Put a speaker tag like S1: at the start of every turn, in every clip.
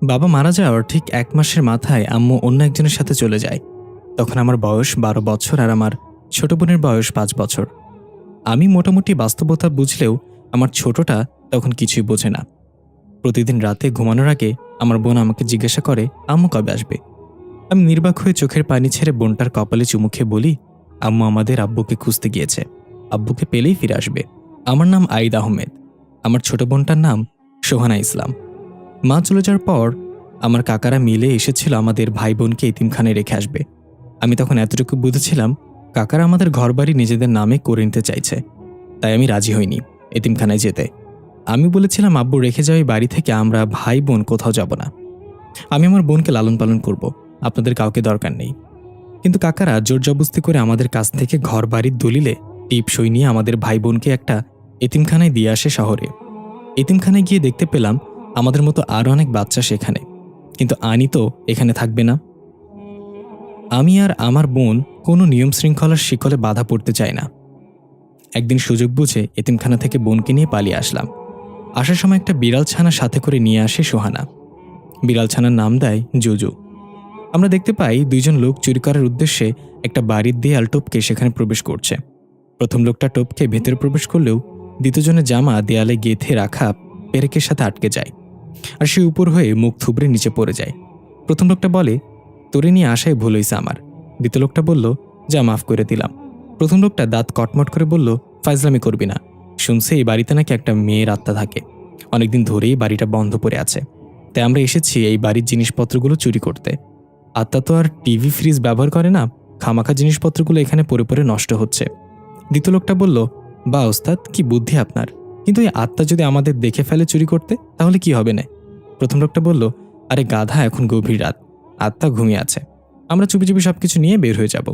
S1: বাবা মারা যাওয়ার ঠিক ১ মাসের মাথায় আম্মু অন্য একজনের সাথে চলে যায়। তখন আমার বয়স ১২ বছর আর আমার ছোট বোনের বয়স ৫ বছর। আমি মোটামুটি বাস্তবতা বুঝলেও আমার ছোটটা তখন কিছুই বোঝে না। প্রতিদিন রাতে ঘুমানোর আগে আমার বোন আমাকে জিজ্ঞাসা করে, আম্মু কবে আসবে? আমি নির্বাক হয়ে চোখের পানি ছেড়ে বোনটার কপালে চুমু খেয়ে বলি, আম্মু আমাদের আব্বুকে খুঁজতে গিয়েছে, আব্বুকে পেলেই ফিরে আসবে। আমার নাম আইদ আহমেদ, আমার ছোট বোনটার নাম সোহানা ইসলাম। মা চলে যাওয়ার পর আমার কাকারা মিলে এসেছিল আমাদের ভাই বোনকে এতিমখানায় রেখে আসবে। আমি তখন এতটুকু বুঝেছিলাম কাকারা আমাদের ঘরবাড়ি নিজেদের নামে করে নিতে চাইছে, তাই আমি রাজি হইনি এতিমখানায় যেতে। আমি বলেছিলাম আব্বু রেখে যাওয়া এই বাড়ি থেকে আমরা ভাই বোন কোথাও যাব না, আমি আমার বোনকে লালন পালন করব, আপনাদের কাউকে দরকার নেই। কিন্তু কাকারা জোর জবরদস্তি করে আমাদের কাছ থেকে ঘর বাড়ির দলিলে টিপ সই নিয়ে আমাদের ভাই বোনকে একটা এতিমখানায় দিয়ে আসে শহরে। এতিমখানায় গিয়ে দেখতে পেলাম আমাদের মতো আরও অনেক বাচ্চা সেখানে, কিন্তু আনি তো এখানে থাকবে না। আমি আর আমার বোন কোনো নিয়ম শৃঙ্খলার শিকলে বাধা পড়তে চাই না। একদিন সুযোগ বুঝে এতিমখানা থেকে বোনকে নিয়ে পালিয়ে আসলাম। আসার সময় একটা বিড়াল ছানা সাথে করে নিয়ে আসে সোহানা। বিড়াল ছানার নাম দেয় জুজু। আমরা দেখতে পাই দুইজন লোক চুরি করার উদ্দেশ্যে একটা বাড়ির দেয়াল টপকে সেখানে প্রবেশ করছে। প্রথম লোকটা টপকে ভেতরে প্রবেশ করলেও দ্বিতীয়জনের জামা দেয়ালে গেঁথে রাখা পেরেকের সাথে আটকে যায়, আর সে উপর হয়ে মুখ থুবড়ে নিচে পড়ে যায়। প্রথম লোকটা বলে, তোরে নিয়ে আসায় ভুল হয়েছে আমার। দ্বিতীয় লোকটা বলল, যা মাফ করে দিলাম। প্রথম লোকটা দাঁত কটমট করে বলল, ফাইজলামি করবি না, শুনছে এই বাড়িতে নাকি একটা মেয়ের আত্মা থাকে, অনেকদিন ধরেই বাড়িটা বন্ধ পড়ে আছে, তাই আমরা এসেছি এই বাড়ির জিনিসপত্রগুলো চুরি করতে। আত্মা তো আর টিভি ফ্রিজ ব্যবহার করে না, খামাখা জিনিসপত্রগুলো এখানে পড়ে পড়ে নষ্ট হচ্ছে। দ্বিতীয় লোকটা বলল, বা ওস্তাদ কি বুদ্ধি আপনার, কিন্তু এই আত্মা যদি আমাদের দেখে ফেলে চুরি করতে তাহলে কি হবে না? প্রথম লোকটা বলল, আরে গাধা, এখন গভীর রাত, আত্মা ঘুমিয়ে আছে, আমরা চুপি চুপি সবকিছু নিয়ে বের হয়ে যাব।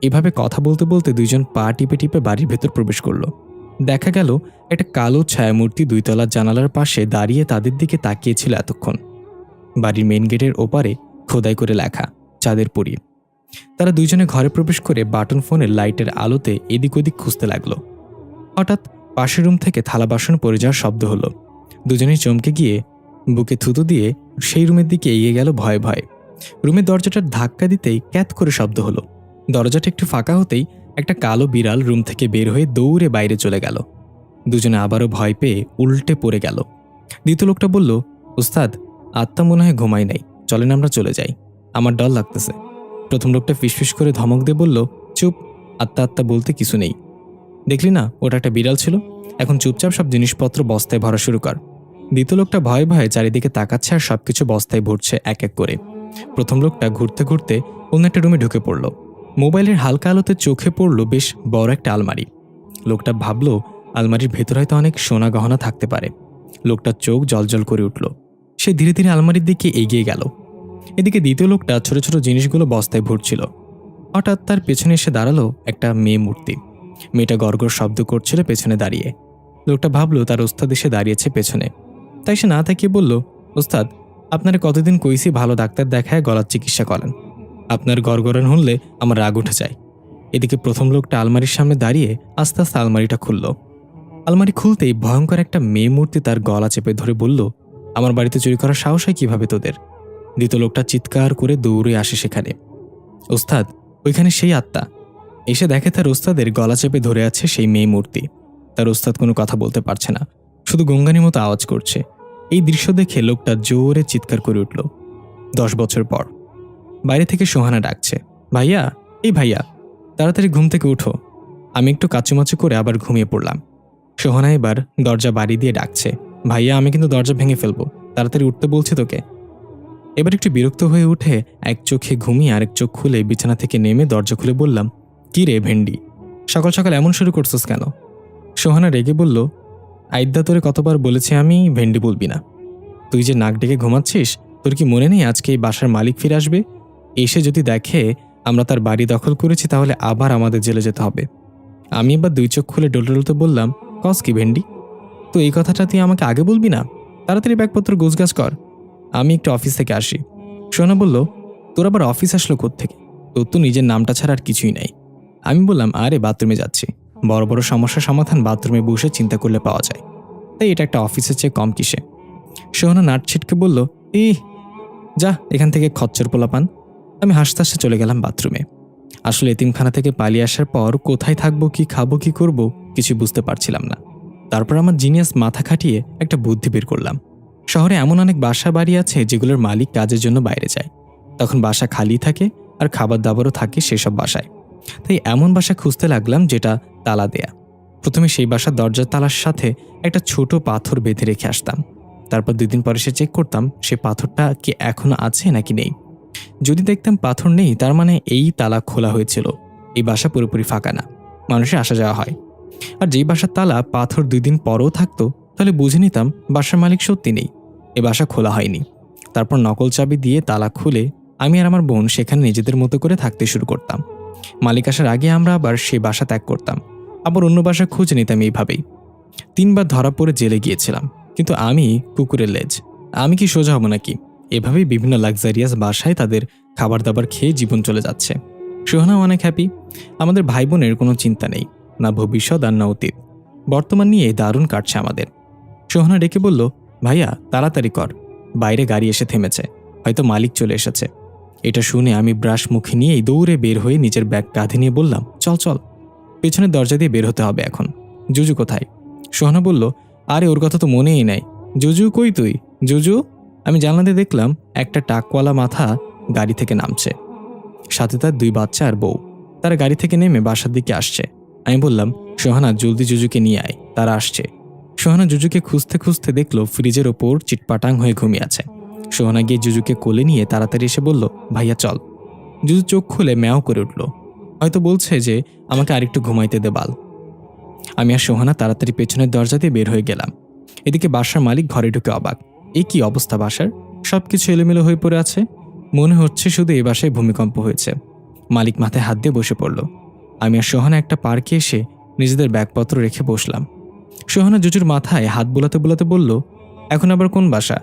S1: এভাবে কথা বলতে বলতে দুইজন পা টিপে টিপে বাড়ির ভেতর প্রবেশ করলো। দেখা গেল একটা কালো ছায়ামূর্তি ২ তলার জানালার পাশে দাঁড়িয়ে তাদের দিকে তাকিয়েছিল এতক্ষণ। বাড়ির মেইন গেটের ওপারে খোদাই করে লেখা চাঁদের পরি। তারা দুইজনে ঘরে প্রবেশ করে বাটন ফোনের লাইটের আলোতে এদিক ওদিক খুঁজতে লাগলো। হঠাৎ পাশের রুম থেকে থালা বাসন পড়ে যাওয়ার শব্দ হলো। দুজনেই চমকে গিয়ে বুকে থুতু দিয়ে সেই রুমের দিকে এগিয়ে গেল ভয়ে ভয়ে। রুমের দরজাটার ধাক্কা দিতেই ক্যাত করে শব্দ হলো। দরজাটা একটু ফাঁকা হতেই একটা কালো বিড়াল রুম থেকে বের হয়ে দৌড়ে বাইরে চলে গেল। দুজনে আবারও ভয় পেয়ে উল্টে পড়ে গেল। দ্বিতীয় লোকটা বলল, উস্তাদ, আত্মা মনে হয় ঘুমাই নাই, চলেন আমরা চলে যাই, আমার ডর লাগতেছে। প্রথম লোকটা ফিসফিস করে ধমক দিয়ে বলল, চুপ, আত্মা আত্মা বলতে কিছু নেই, দেখলি না ওটা একটা বিড়াল ছিল, এখন চুপচাপ সব জিনিসপত্র বস্তায় ভরা শুরু কর। দ্বিতীয় লোকটা ভয়ে ভয়ে চারিদিকে তাকাচ্ছে আর সবকিছু বস্তায় ভরছে এক এক করে। প্রথম লোকটা ঘুরতে ঘুরতে অন্য একটা রুমে ঢুকে পড়ল। মোবাইলের হালকা আলোতে চোখে পড়ল বেশ বড় একটা আলমারি। লোকটা ভাবল আলমারির ভেতর হয়তো অনেক সোনা গহনা থাকতে পারে। লোকটার চোখ জলজল করে উঠল। সে ধীরে ধীরে আলমারির দিকে এগিয়ে গেল। এদিকে দ্বিতীয় লোকটা ছোট ছোট জিনিসগুলো বস্তায় ভরছিল। হঠাৎ তার পেছনে এসে দাঁড়ালো একটা মেয়ে মূর্তি। মেয়েটা গড়গড় শব্দ করছিল পেছনে দাঁড়িয়ে। লোকটা ভাবল তার ওস্তাদ এসে দাঁড়িয়েছে পেছনে, তাই সে না তাকিয়ে বলল, ওস্তাদ, আপনারা কতদিন কইছি ভালো ডাক্তার দেখায় গলার চিকিৎসা করেন, আপনার গড়গড়ান হলে আমার রাগ উঠে যায়। এদিকে প্রথম লোকটা আলমারির সামনে দাঁড়িয়ে আস্তে আস্তে আলমারিটা খুলল। আলমারি খুলতেই ভয়ঙ্কর একটা মেয়ে মূর্তি তার গলা চেপে ধরে বলল, আমার বাড়িতে চুরি করার সাহস হয় কিভাবে তোদের? দ্বিতীয় লোকটা চিৎকার করে দৌড়ে আসে সেখানে। ওস্তাদ, ওইখানে সেই আত্মা। এসে দেখে তার ওস্তাদের গলা চেপে ধরে আছে সেই মেয়ে মূর্তি। তার ওস্তাদ কোনো কথা বলতে পারছে না, শুধু গঙ্গানির মতো আওয়াজ করছে। এই দৃশ্য দেখে লোকটা জোরে চিৎকার করে উঠল। 10 বছর পর বাইরে থেকে সোহানা ডাকছে, ভাইয়া, এই ভাইয়া, তাড়াতাড়ি ঘুম থেকে উঠো। আমি একটু কাচুমাচু করে আবার ঘুমিয়ে পড়লাম। সোহানা এবার দরজা বাড়ি দিয়ে ডাকছে, ভাইয়া, আমি কিন্তু দরজা ভেঙে ফেলবো, তাড়াতাড়ি উঠতে বলছি তোকে। এবার একটু বিরক্ত হয়ে উঠে এক চোখে ঘুমিয়ে আরেক চোখ খুলে বিছানা থেকে নেমে দরজা খুলে বললাম, কি রে ভেন্ডি, সকাল সকাল এমন শুরু করছিস কেন? সোহানা রেগে বলল, আইদ্যা তোরে কতবার বলেছি আমি ভেন্ডি বলবি না। তুই যে নাক ডেকে ঘুমাচ্ছিস, তোর কি মনে নেই আজকে এই বাসার মালিক ফিরে আসবে? এসে যদি দেখে আমরা তার বাড়ি দখল করেছি তাহলে আবার আমাদের জেলে যেতে হবে। আমি এবার 2 চোখ খুলে ডলতে ডলতে বললাম, কস কি ভেন্ডি? তো এই কথাটা তুই আমাকে আগে বলবি না? তাড়াতাড়ি ব্যাগপত্র গোছগাছ কর, আমি একটু অফিস থেকে আসি। সোহানা বলল, তোর আবার অফিস আসলো কোত্থেকে? তোর তো নিজের নামটা ছাড়া আর কিছুই নাই। আমি বললাম, আরে বাথরুমে যাচ্ছি, বড় বড় সমস্যার সমাধান বাথরুমে বসে চিন্তা করলে পাওয়া যায়, তাই এটা একটা অফিসের চেয়ে কম কিসে? সোহানা নাট ছিটকে বলল, ইহ, যা এখান থেকে খচ্চর পোলাপান। আমি হাসতে হাসতে চলে গেলাম বাথরুমে। আসলে এতিমখানা থেকে পালিয়ে আসার পর কোথায় থাকবো, কি খাবো, কি করব কিছু বুঝতে পারছিলাম না। তারপর আমার জিনিয়াস মাথা খাটিয়ে একটা বুদ্ধি বের করলাম। শহরে এমন অনেক বাসা বাড়ি আছে যেগুলোর মালিক কাজের জন্য বাইরে যায়, তখন বাসা খালি থাকে আর খাবার দাবারও থাকে সেসব বাসায়। তাই এমন বাসা খুঁজতে লাগলাম যেটা তালা দেয়া। প্রথমে সেই বাসার দরজার তালার সাথে একটা ছোট পাথর বেঁধে রেখে আসতাম। তারপর 2 দিন পরে চেক করতাম সে পাথরটা কি এখনো আছে নাকি নেই। যদি দেখতাম পাথর নেই, তার মানে এই তালা খোলা হয়েছিল, এই বাসা পুরোপুরি ফাঁকা না, মানুষের আসা যাওয়া হয়। আর যেই বাসার তালা পাথর 2 দিন পরও থাকতো, তাহলে বুঝে নিতাম বাসার মালিক সত্যি নেই, এ বাসা খোলা হয়নি। তারপর নকল চাবি দিয়ে তালা খুলে আমি আর আমার বোন সেখানে নিজেদের মতো করে থাকতে শুরু করতাম। মালিক আসার আগে আমরা আবার সেই বাসা ত্যাগ করতাম, আবার অন্য বাসা খুঁজে নিতাম। এইভাবেই 3 বার ধরা পড়ে জেলে গিয়েছিলাম, কিন্তু আমি কুকুরের লেজ, আমি কি সোজা হব নাকি? এভাবেই বিভিন্ন লাক্সারিয়াস বাসায় তাদের খাবার দাবার খেয়ে জীবন চলে যাচ্ছে। সোহানাও অনেক হ্যাপি। আমাদের ভাই বোনের কোনো চিন্তা নেই, না ভবিষ্যৎ আর না অতীত। বর্তমান নিয়ে দারুণ কাটছে আমাদের। সোহানা ডেকে বলল, ভাইয়া তাড়াতাড়ি কর, বাইরে গাড়ি এসে থেমেছে, হয়তো মালিক চলে এসেছে। এটা শুনে আমি ব্রাশ মুখে নিয়েই দৌড়ে বের হয়ে নিজের ব্যাগ কাঁধে নিয়ে বললাম, চল চল, পেছনের দরজা দিয়ে বের হতে হবে এখন। জুজু কোথায়? সোহানা বলল, আরে ওর কথা তো মনেই নাই। জুজু কই তুই? জুজু? আমি জানলা দিয়ে দেখলাম একটা টাকওয়ালা মাথা গাড়ি থেকে নামছে, সাথে তার 2 বাচ্চা আর বউ। তারা গাড়ি থেকে নেমে বাসার দিকে আসছে। আমি বললাম, সোহানা জলদি জুজুকে নিয়ে আয়, তারা আসছে। সোহানা জুজুকে খুঁজতে খুঁজতে দেখলো ফ্রিজের ওপর চিটপাটাং হয়ে ঘুমিয়ে আছে। সোহানা গিয়ে জুজুকে কোলে নিয়ে তাড়াতাড়ি এসে বলল, ভাইয়া চল। জুজু চোখ খুলে ম্যাও করে উঠল, হয়তো বলছে যে আমাকে আরেকটু ঘুমাইতে দে বাল। আমি আর সোহানা তাড়াতাড়ি পেছনের দরজা দিয়ে বের হয়ে গেলাম। এদিকে বাসার মালিক ঘরে ঢুকে অবাক, এ কি অবস্থা বাসার, সবকিছু এলোমেলো হয়ে পড়ে আছে, মনে হচ্ছে শুধু এই বাসায় ভূমিকম্প হয়েছে। মালিক মাথায় হাত দিয়ে বসে পড়ল। আমি আর সোহানা একটা পার্কে এসে নিজেদের ব্যাগপত্র রেখে বসলাম। সোহানা জুজুর মাথায় হাত বোলাতে বোলাতে বলল, এখন আবার কোন বাসা?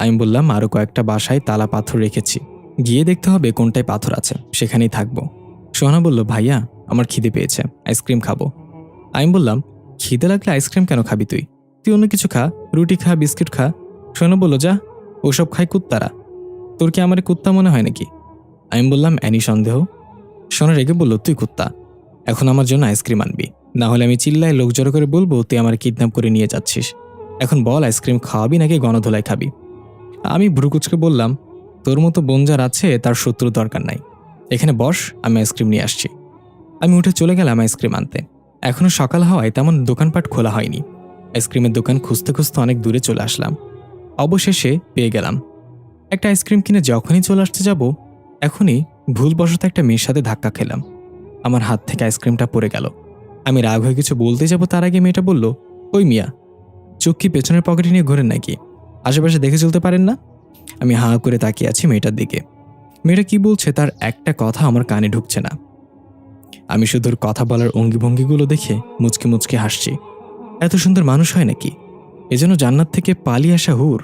S1: আমি বললাম, আরও কয়েকটা বাসায় তালা পাথর রেখেছি, গিয়ে দেখতে হবে কোনটায় পাথর আছে, সেখানেই থাকবো। সোহানা বলল, ভাইয়া আমার খিদে পেয়েছে, আইসক্রিম খাবো। আমি বললাম, খিদে লাগলে আইসক্রিম কেন খাবি তুই? তুই অন্য কিছু খা, রুটি খা, বিস্কিট খা। সোহানা বলল, যা, ওসব খাই কুত্তারা, তোর কি আমার কুত্তা মনে হয় নাকি? আমি বললাম, অ্যানি সন্দেহ। সোনা রেগে বলল, তুই কুত্তা, এখন আমার জন্য আইসক্রিম আনবি, না হলে আমি চিল্লায় লোক জড়ো করে বলবো তুই আমার কিডন্যাপ করে নিয়ে যাচ্ছিস। এখন বল, আইসক্রিম খাওয়াবি নাকি গণধোলাই খাবি? আমি ভ্রুকুচকে বললাম, তোর মতো বোন যার আছে তার শত্রু দরকার নাই, এখানে বস, আমি আইসক্রিম নিয়ে আসছি। আমি উঠে চলে গেলাম আইসক্রিম আনতে। এখনও সকাল হওয়ায় তেমন দোকানপাট খোলা হয়নি। আইসক্রিমের দোকান খুঁজতে খুঁজতে অনেক দূরে চলে আসলাম। অবশেষে পেয়ে গেলাম। একটা আইসক্রিম কিনে যখনই চলে আসতে যাব, এখনই ভুলবশত একটা মেয়ের সাথে ধাক্কা খেলাম। আমার হাত থেকে আইসক্রিমটা পড়ে গেল। আমি রাগ হয়ে কিছু বলতে যাব, তার আগে মেয়েটা বলল, ওই মিয়া, চোখ কি পেছনের পকেটে নিয়ে ঘোরেন নাকি? আশেপাশে দেখে চলতে পারেন না? আমি হাঁ করে তাকিয়ে আছি মেয়েটার দিকে। মেয়েটা কি বলছে তার একটা কথা আমার কানে ঢুকছে না। আমি শুধু ওর কথা বলার অঙ্গিভঙ্গিগুলো দেখে মুচকে মুচকে হাসছি। এত সুন্দর মানুষ হয় নাকি? এজন্য জান্নাত থেকে পালিয়ে আসা হুর।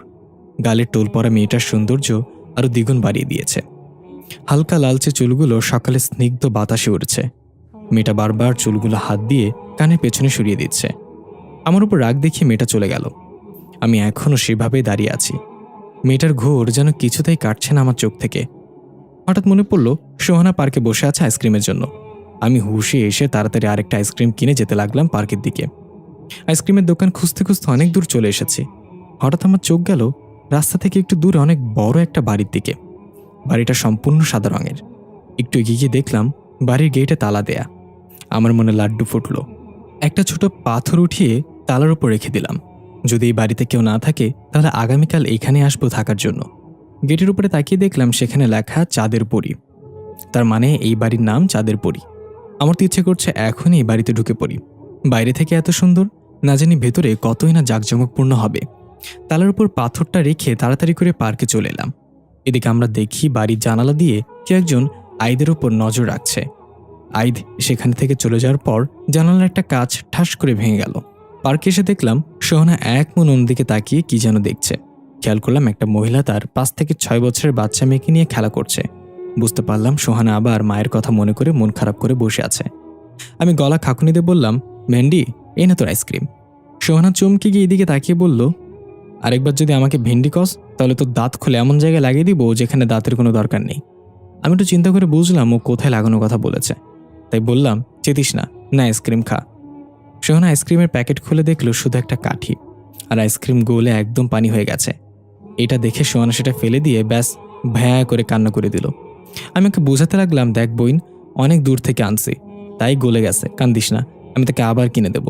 S1: গালের টোল পরা মেয়েটার সৌন্দর্য আরো দ্বিগুণ বাড়িয়ে দিয়েছে। হালকা লালচে চুলগুলো সকালে স্নিগ্ধ বাতাসে উড়ছে। মেয়েটা বারবার চুলগুলো হাত দিয়ে কানের পেছনে সরিয়ে দিচ্ছে। আমার উপর রাগ দেখিয়ে মেয়েটা চলে গেল। আমি এখনও সেভাবেই দাঁড়িয়ে আছি। মেয়েটার ঘোর যেন কিছুতেই কাটছে না আমার চোখ থেকে। হঠাৎ মনে পড়ল সোহানা পার্কে বসে আছে আইসক্রিমের জন্য। আমি হুশে এসে তাড়াতাড়ি আরেকটা আইসক্রিম কিনে যেতে লাগলাম পার্কের দিকে। আইসক্রিমের দোকান খুঁজতে খুঁজতে অনেক দূর চলে এসেছি। হঠাৎ আমার চোখ গেল রাস্তা থেকে একটু দূরে অনেক বড় একটা বাড়ির দিকে। বাড়িটা সম্পূর্ণ সাদা রঙের। একটু এগিয়ে গিয়ে দেখলাম বাড়ির গেটে তালা দেয়া। আমার মনে লাড্ডু ফুটল। একটা ছোট পাথর উঠিয়ে তালার উপর রেখে দিলাম। যদি এই বাড়িতে কেউ না থাকে তাহলে আগামীকাল এখানে আসবো থাকার জন্য। গেটের উপরে তাকিয়ে দেখলাম সেখানে লেখা চাঁদের পরী। তার মানে এই বাড়ির নাম চাঁদের পরী। আমার তো ইচ্ছে করছে এখনই এই বাড়িতে ঢুকে পড়ি। বাইরে থেকে এত সুন্দর, না জানি ভেতরে কতই না জাঁকজমকপূর্ণ হবে। তালার উপর পাথরটা রেখে তাড়াতাড়ি করে পার্কে চলে এলাম। এদিকে আমরা দেখি বাড়ির জানালা দিয়ে কেউ একজন আইদের উপর নজর রাখছে। আইদ সেখান থেকে চলে যাওয়ার পর জানালার একটা কাঁচ ঠাস করে ভেঙে গেল। পার্কে এসে দেখলাম সোহানা এক মন অন্যদিকে তাকিয়ে কি যেন দেখছে। খেয়াল করলাম একটা মহিলা তার 5 থেকে 6 বছরের বাচ্চা মেয়েকে নিয়ে খেলা করছে। বুঝতে পারলাম সোহানা আবার মায়ের কথা মনে করে মন খারাপ করে বসে আছে। আমি গলা খাকুনি দিয়ে বললাম, ভেন্ডি, এই না তোর আইসক্রিম। সোহানা চমকে গিয়ে এদিকে তাকিয়ে বলল, আরেকবার যদি আমাকে ভেন্ডি কস তাহলে তোর দাঁত খুলে এমন জায়গায় লাগিয়ে দিব যেখানে দাঁতের কোনো দরকার নেই। আমি একটু চিন্তা করে বুঝলাম ও কোথায় লাগানোর কথা বলেছে, তাই বললাম, চেতিস না, না আইসক্রিম খা। সোহানা আইসক্রিমের প্যাকেট খুলে দেখলো শুধু একটা কাঠি, আর আইসক্রিম গলে একদম পানি হয়ে গেছে। এটা দেখে সোহানা সেটা ফেলে দিয়ে ব্যাস ভ্যা করে কান্না করে দিল। আমি ওকে বোঝাতে লাগলাম, দেখ বইন, অনেক দূর থেকে আনছি, তাই গলে গেছে, কান্দিস না, আমি তাকে আবার কিনে দেব।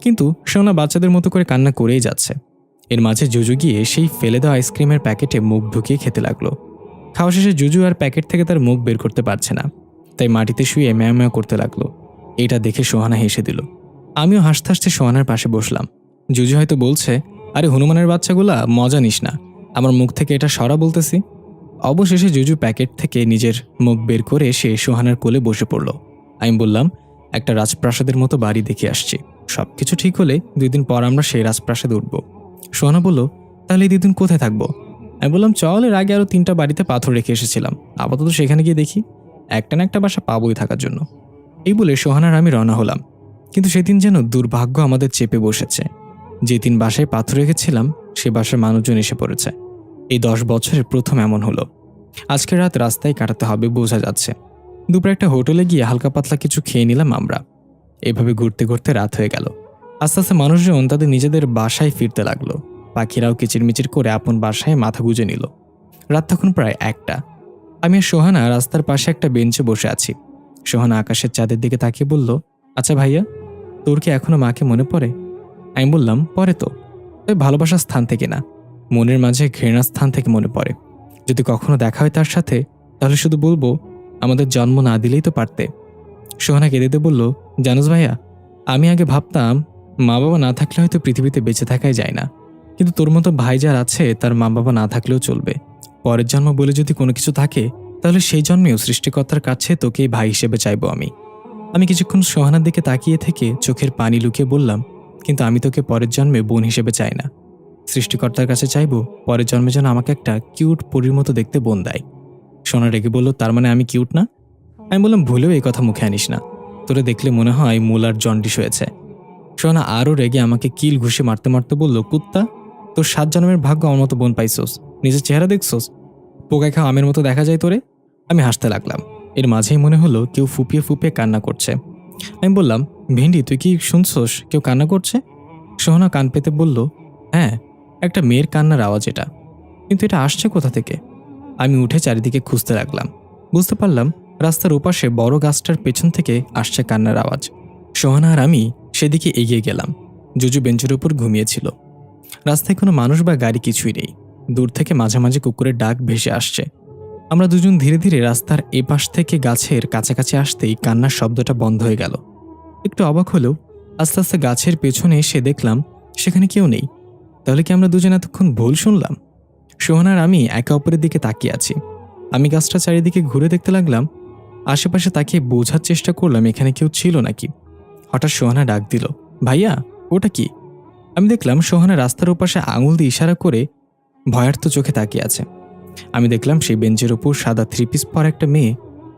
S1: কিন্তু সোহানা বাচ্চাদের মতো করে কান্না করেই যাচ্ছে। এর মাঝে জুজু গিয়ে সেই ফেলে দেওয়া আইসক্রিমের প্যাকেটে মুখ ঢুকিয়ে খেতে লাগলো। খাওয়া শেষে জুজু আর প্যাকেট থেকে তার মুখ বের করতে পারছে না, তাই মাটিতে শুয়ে ম্যাও ম্যাও করতে লাগলো। এটা দেখে সোহানা হেসে দিল। আমিও হাসতে হাসতে সোহানার পাশে বসলাম। জুজু হয়তো বলছে, আরে হনুমানের বাচ্চাগুলা, মজা নিস না, আমার মুখ থেকে এটা সরা বলতেছি। অবশেষে জুজু প্যাকেট থেকে নিজের মুখ বের করে সে সোহানার কোলে বসে পড়ল। আমি বললাম, একটা রাজপ্রাসাদের মতো বাড়ি দেখে আসছি, সবকিছু ঠিক হলে 2 দিন পর আমরা সেই রাজপ্রাসাদে উঠব। সোহানা বলল, তাহলে এই 2 দিন কোথায় থাকবো? আমি বললাম, চল, এর আগে আরও 3টা বাড়িতে পাথর রেখে এসেছিলাম, আপাতত সেখানে গিয়ে দেখি, একটা না একটা বাসা পাবোই থাকার জন্য। এই বলে সোহানার আমি রওনা হলাম। কিন্তু সেদিন যেন দুর্ভাগ্য আমাদের চেপে বসেছে। যে 3 বাসায় পাথর রেখেছিলাম সে বাসার মানুষজন এসে পড়েছে। এই 10 বছরের প্রথম এমন হলো। আজকে রাত রাস্তায় কাটাতে হবে বোঝা যাচ্ছে। দুপুরে একটা হোটেলে গিয়ে হালকা পাতলা কিছু খেয়ে নিলাম আমরা। এভাবে ঘুরতে ঘুরতে রাত হয়ে গেল। আস্তে আস্তে মানুষজন তাদের নিজেদের বাসায় ফিরতে লাগলো। পাখিরাও কিচিরমিচির করে আপন বাসায় মাথা গুঁজে নিল। রাত তখন প্রায় 1টা। আমি আর সোহানা রাস্তার পাশে একটা বেঞ্চে বসে আছি। সোহানা আকাশের চাঁদের দিকে তাকিয়ে বলল, আচ্ছা ভাইয়া, তোর কি এখনো মাকে মনে পড়ে? আমি বললাম, পরে তো, তবে ভালোবাসার স্থান থেকে না, মনের মাঝে ঘৃণার স্থান থেকে মনে পড়ে। যদি কখনো দেখা হয় তার সাথে, তাহলে শুধু বলবো, আমাদের জন্ম না দিলেই তো পারতে। সোহানা কেঁদেতে বলল, জানোস ভাইয়া, আমি আগে ভাবতাম মা বাবা না থাকলে হয়তো পৃথিবীতে বেঁচে থাকাই যায় না, কিন্তু তোর মতো ভাই যার আছে তার মা বাবা না থাকলেও চলবে। পরের জন্ম বলে যদি কোনো কিছু থাকে, তাহলে সেই জন্মেও সৃষ্টিকর্তার কাছে তোকেই ভাই হিসেবে চাইবো আমি। আমি কিছুক্ষণ সোহানার দিকে তাকিয়ে থেকে চোখের পানি লুকিয়ে বললাম, কিন্তু আমি তোকে পরের জন্মে বোন হিসেবে চাই না। সৃষ্টিকর্তার কাছে চাইবো পরের জন্মে যেন আমাকে একটা কিউট পরীর মতো দেখতে বোন দেয়। সোনা রেগে বলল, তার মানে আমি কিউট না? আমি বললাম, ভুলেও এই কথা মুখে আনিস না, তোরে দেখলে মনে হয় মূলার জন্ডিস হয়েছে। সোনা আরও রেগে আমাকে কিল ঘুষে মারতে মারতে বলল, কুত্তা, তোর 7 জন্মের ভাগ্য আমার মতো বোন পাইছোস, নিজের চেহারা দেখছোস, পোকায় খাওয়া আমের মতো দেখা যায় তোরে। আমি হাসতে লাগলাম। এর মাঝেই মনে হলো কেউ ফুপিয়ে ফুপিয়ে কান্না করছে। আমি বললাম, ভেন্ডি, তুই কি শুনছোস কেউ কান্না করছে? সোহানা কান পেতে বলল, হ্যাঁ, একটা মেয়ের কান্নার আওয়াজ এটা, কিন্তু এটা আসছে কোথা থেকে? আমি উঠে চারিদিকে খুঁজতে লাগলাম। বুঝতে পারলাম রাস্তার ওপাশে বড় গাছটার পেছন থেকে আসছে কান্নার আওয়াজ। সোহানা আর আমি সেদিকে এগিয়ে গেলাম। জুজু বেঞ্চের উপর ঘুমিয়েছিল। রাস্তায় কোনো মানুষ বা গাড়ি কিছুই নেই। দূর থেকে মাঝে মাঝে কুকুরের ডাক ভেসে আসছে। আমরা দুজন ধীরে ধীরে রাস্তার এপাশ থেকে গাছের কাছাকাছি আসতেই কান্নার শব্দটা বন্ধ হয়ে গেল। একটু অবাক হলেও আস্তে আস্তে গাছের পেছনে এসে দেখলাম সেখানে কেউ নেই। তাহলে কি আমরা দুজন এতক্ষণ ভুল শুনলাম? সোহানার আমি একে অপরের দিকে তাকিয়ে আছি। আমি গাছটা চারিদিকে ঘুরে দেখতে লাগলাম, আশেপাশে তাকিয়ে বোঝার চেষ্টা করলাম এখানে কেউ ছিল নাকি। হঠাৎ সোহানা ডাক দিল, ভাইয়া, ওটা কি? আমি দেখলাম সোহানা রাস্তার ওপাশে আঙুল দিয়ে ইশারা করে ভয়ার্থ চোখে তাকিয়ে আছে। আমি দেখলাম সেই বেঞ্চের ওপর সাদা 3 পিস পরা একটা মেয়ে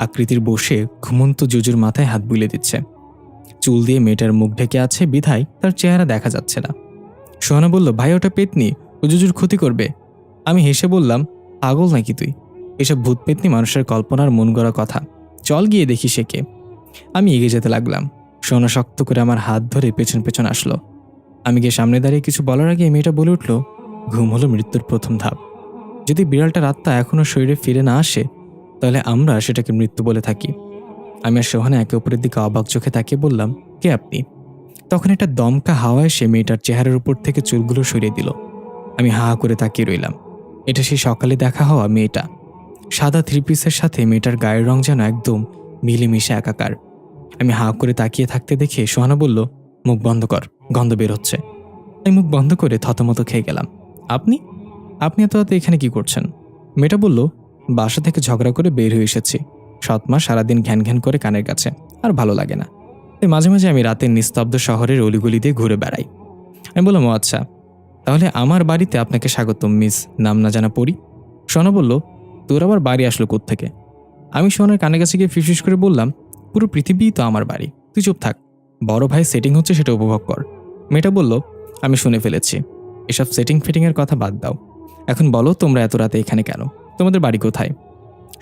S1: আকৃতির বসে ঘুমন্ত জুজুর মাথায় হাত বুলিয়ে দিচ্ছে। চুল দিয়ে মেয়েটার মুখ ঢেকে আছে বিধায় তার চেহারা দেখা যাচ্ছে না। সোহানা বলল, ভাই, ওটা পেতনি, ও জুজুর ক্ষতি করবে। আমি হেসে বললাম, পাগল নাকি তুই? এসব ভূত পেতনি মানুষের কল্পনার মন গড়া কথা, চল গিয়ে দেখি সে কে। আমি এগিয়ে যেতে লাগলাম। সোহানা শক্ত করে আমার হাত ধরে পেছন পেছন আসলো। আমি গিয়ে সামনে দাঁড়িয়ে কিছু বলার আগে মেয়েটা বলে উঠল, ঘুম হলো মৃত্যুর প্রথম ধাপ। যদি বিড়ালটার আত্মা এখনো শরীরে ফিরে না আসে, তাহলে আমরা সেটাকে মৃত্যু বলে থাকি। আমি আর সোহানা একে অপরের দিকে অবাক চোখে তাকিয়ে বললাম, কে আপনি? তখন একটা দমকা হাওয়া এসে মেয়েটার চেহারার উপর থেকে চুলগুলো সরিয়ে দিল। আমি হা করে তাকিয়ে রইলাম। এটা সেই সকালে দেখা হওয়া মেয়েটা। সাদা 3 পিসের সাথে মেয়েটার গায়ের রং যেন একদম মিলেমিশে একাকার। আমি হা করে তাকিয়ে থাকতে দেখে সোহানা বলল, মুখ বন্ধ কর, গন্ধ বের হচ্ছে। আমি মুখ বন্ধ করে থতমত খেয়ে গেলাম। আপনি আপনি এত রাতে এখানে কি করছেন? মেয়েটা বলল, বাসা থেকে ঝগড়া করে বের হয়ে এসেছি। 7 মাস সারাদিন ঘ্যান ঘ্যান করে কানের কাছে, আর ভালো লাগে না। তাই মাঝে মাঝে আমি রাতের নিস্তব্ধ শহরের অলিগলি দিয়ে ঘুরে বেড়াই। আমি বললাম, ও আচ্ছা, তাহলে আমার বাড়িতে আপনাকে স্বাগতম মিস নাম না জানা পড়ি। সোনা বলল, তোর আবার বাড়ি আসলো কোত্থেকে? আমি সোনার কানে কাছে গিয়ে ফিসফিস করে বললাম, পুরো পৃথিবীই তো আমার বাড়ি, তুই চুপ থাক, বড় ভাই সেটিং হচ্ছে সেটা উপভোগ কর। মেয়েটা বলল, আমি শুনে ফেলেছি, এসব সেটিং ফিটিংয়ের কথা বাদ দাও। এখন বলো তোমরা এত রাতে এখানে কেন? তোমাদের বাড়ি কোথায়?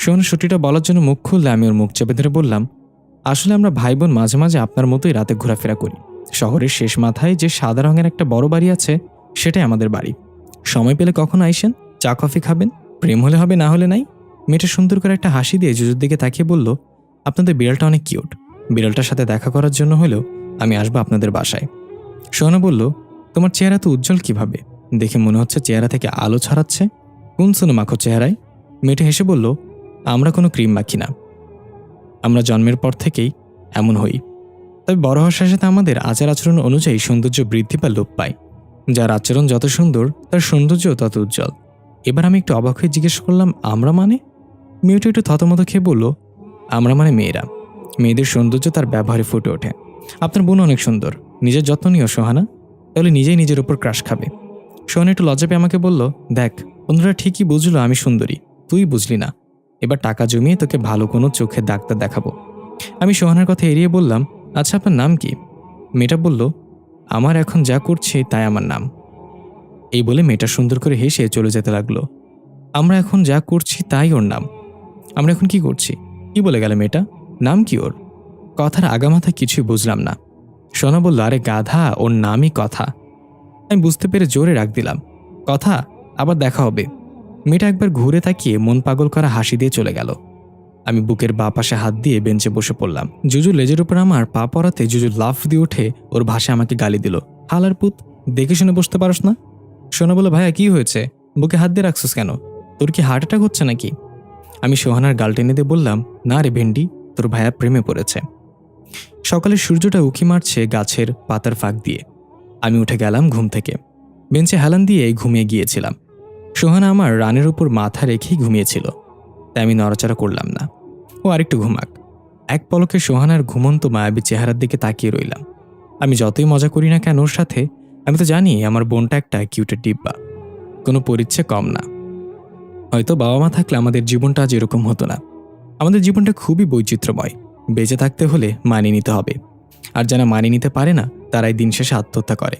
S1: সোহানা সত্যিটা বলার জন্য মুখ খুললে আমি ওর মুখ চেপে ধরে বললাম, আসলে আমরা ভাই বোন মাঝে মাঝে আপনার মতোই রাতে ঘোরাফেরা করি। শহরের শেষ মাথায় যে সাদা রঙের একটা বড় বাড়ি আছে, সেটাই আমাদের বাড়ি। সময় পেলে কখনো আইসেন, চা কফি খাবেন, প্রেম হলে হবে, না হলে নাই। মেয়েটা সুন্দর করে একটা হাসি দিয়ে জুজুর দিকে তাকিয়ে বলল, আপনাদের বিড়ালটা অনেক কিউট। বিড়ালটার সাথে দেখা করার জন্য হলেও আমি আসবো আপনাদের বাসায়। সোহানা বলল, তোমার চেহারা তো উজ্জ্বল কিভাবে? দেখে মনে হচ্ছে চেহারা থেকে আলো ছড়াচ্ছে। কোন সোনো মাখো চেহারায়? মেয়েটা হেসে বলল, আমরা কোনো ক্রিম মাখি না, আমরা জন্মের পর থেকেই এমন হই। তবে বড় হওয়ার সাথে সাথে আমাদের আচার আচরণ অনুযায়ী সৌন্দর্য বৃদ্ধি বা লোপ পায়। যার আচরণ যত সুন্দর, তার সৌন্দর্য তত উজ্জ্বল। এবার আমি একটু অবাক হয়ে জিজ্ঞেস করলাম, আমরা মানে? মেয়েটা একটু থতমত খেয়ে বলল, আমরা মানে মেয়েরা। মেয়েদের সৌন্দর্য তার ব্যবহারে ফুটে ওঠে। আপনার বোন অনেক সুন্দর, নিজের যত্ন নিও সোহানা, তাহলে নিজেই নিজের উপর ক্রাশ খাবে। সোহানা একটু লজ্জা পেয়ে আমাকে বলল, দেখ, অন্যরা ঠিকই বুঝলো আমি সুন্দরী, তুই বুঝলি না। এবার টাকা জমিয়ে তোকে ভালো কোনো চোখের ডাক্তার দেখাবো। আমি সোহানার কথা এড়িয়ে বললাম, আচ্ছা আপনার নাম কি? মেয়েটা বলল, আমার এখন যা করছি তাই আমার নাম। এই বলে মেয়েটা সুন্দর করে হেসে চলে যেতে লাগলো। আমরা এখন যা করছি তাই ওর নাম। আমরা এখন কি করছি? কি বলে গেল মেয়েটা? নাম কি ওর? কথার আগামাথা কিছুই বুঝলাম না। সোনা বলল, আরে গাধা, ওর নামই কথা। আমি বুঝতে পেরে জোরে রাগ দিলাম, কথা? আবার দেখা হবে। মেয়েটা একবার ঘুরে তাকিয়ে মন পাগল করা হাসি দিয়ে চলে গেল। আমি বুকের বাঁ পাশে হাত দিয়ে বেঞ্চে বসে পড়লাম। জুজু লেজের উপর আমার পা পড়াতে জুজু লাফ দিয়ে উঠে ওর ভাষায় আমাকে গালি দিল, হালার পুত, দেখে শুনে বসতে পারস না? সোনা বলল, ভাইয়া কি হয়েছে? বুকে হাত দিয়ে রাখছিস কেন? তোর কি হার্ট অ্যাটাক হচ্ছে নাকি? আমি সোহানার গাল টেনে দিয়ে বললাম, না রে ভেন্ডি, তোর ভাইয়া প্রেমে পড়েছে। সকালে সূর্যটা উঁকি মারছে গাছের পাতার ফাঁক দিয়ে। আমি উঠে গেলাম ঘুম থেকে। বেঞ্চে হেলান দিয়ে ঘুমিয়ে গিয়েছিলাম। সোহানা আমার রানের উপর মাথা রেখেই ঘুমিয়েছিল, তাই আমি নড়াচড়া করলাম না। ও আরেকটু ঘুমাক। এক পলকে সোহানার ঘুমন্ত মায়াবী চেহারার দিকে তাকিয়ে রইলাম। আমি যতই মজা করি না কেন ওর সাথে, আমি তো জানি আমার বোনটা একটা কিউটের ডিব্বা, কোনো পরিচ্ছে কম না। হয়তো বাবা মা থাকলে আমাদের জীবনটা আজ এরকম হতো না। আমাদের জীবনটা খুবই বৈচিত্র্যময়। বেঁচে থাকতে হলে মানিয়ে নিতে হবে, আর যারা মানিয়ে নিতে পারে না তারাই দিন শেষে আত্মহত্যা করে।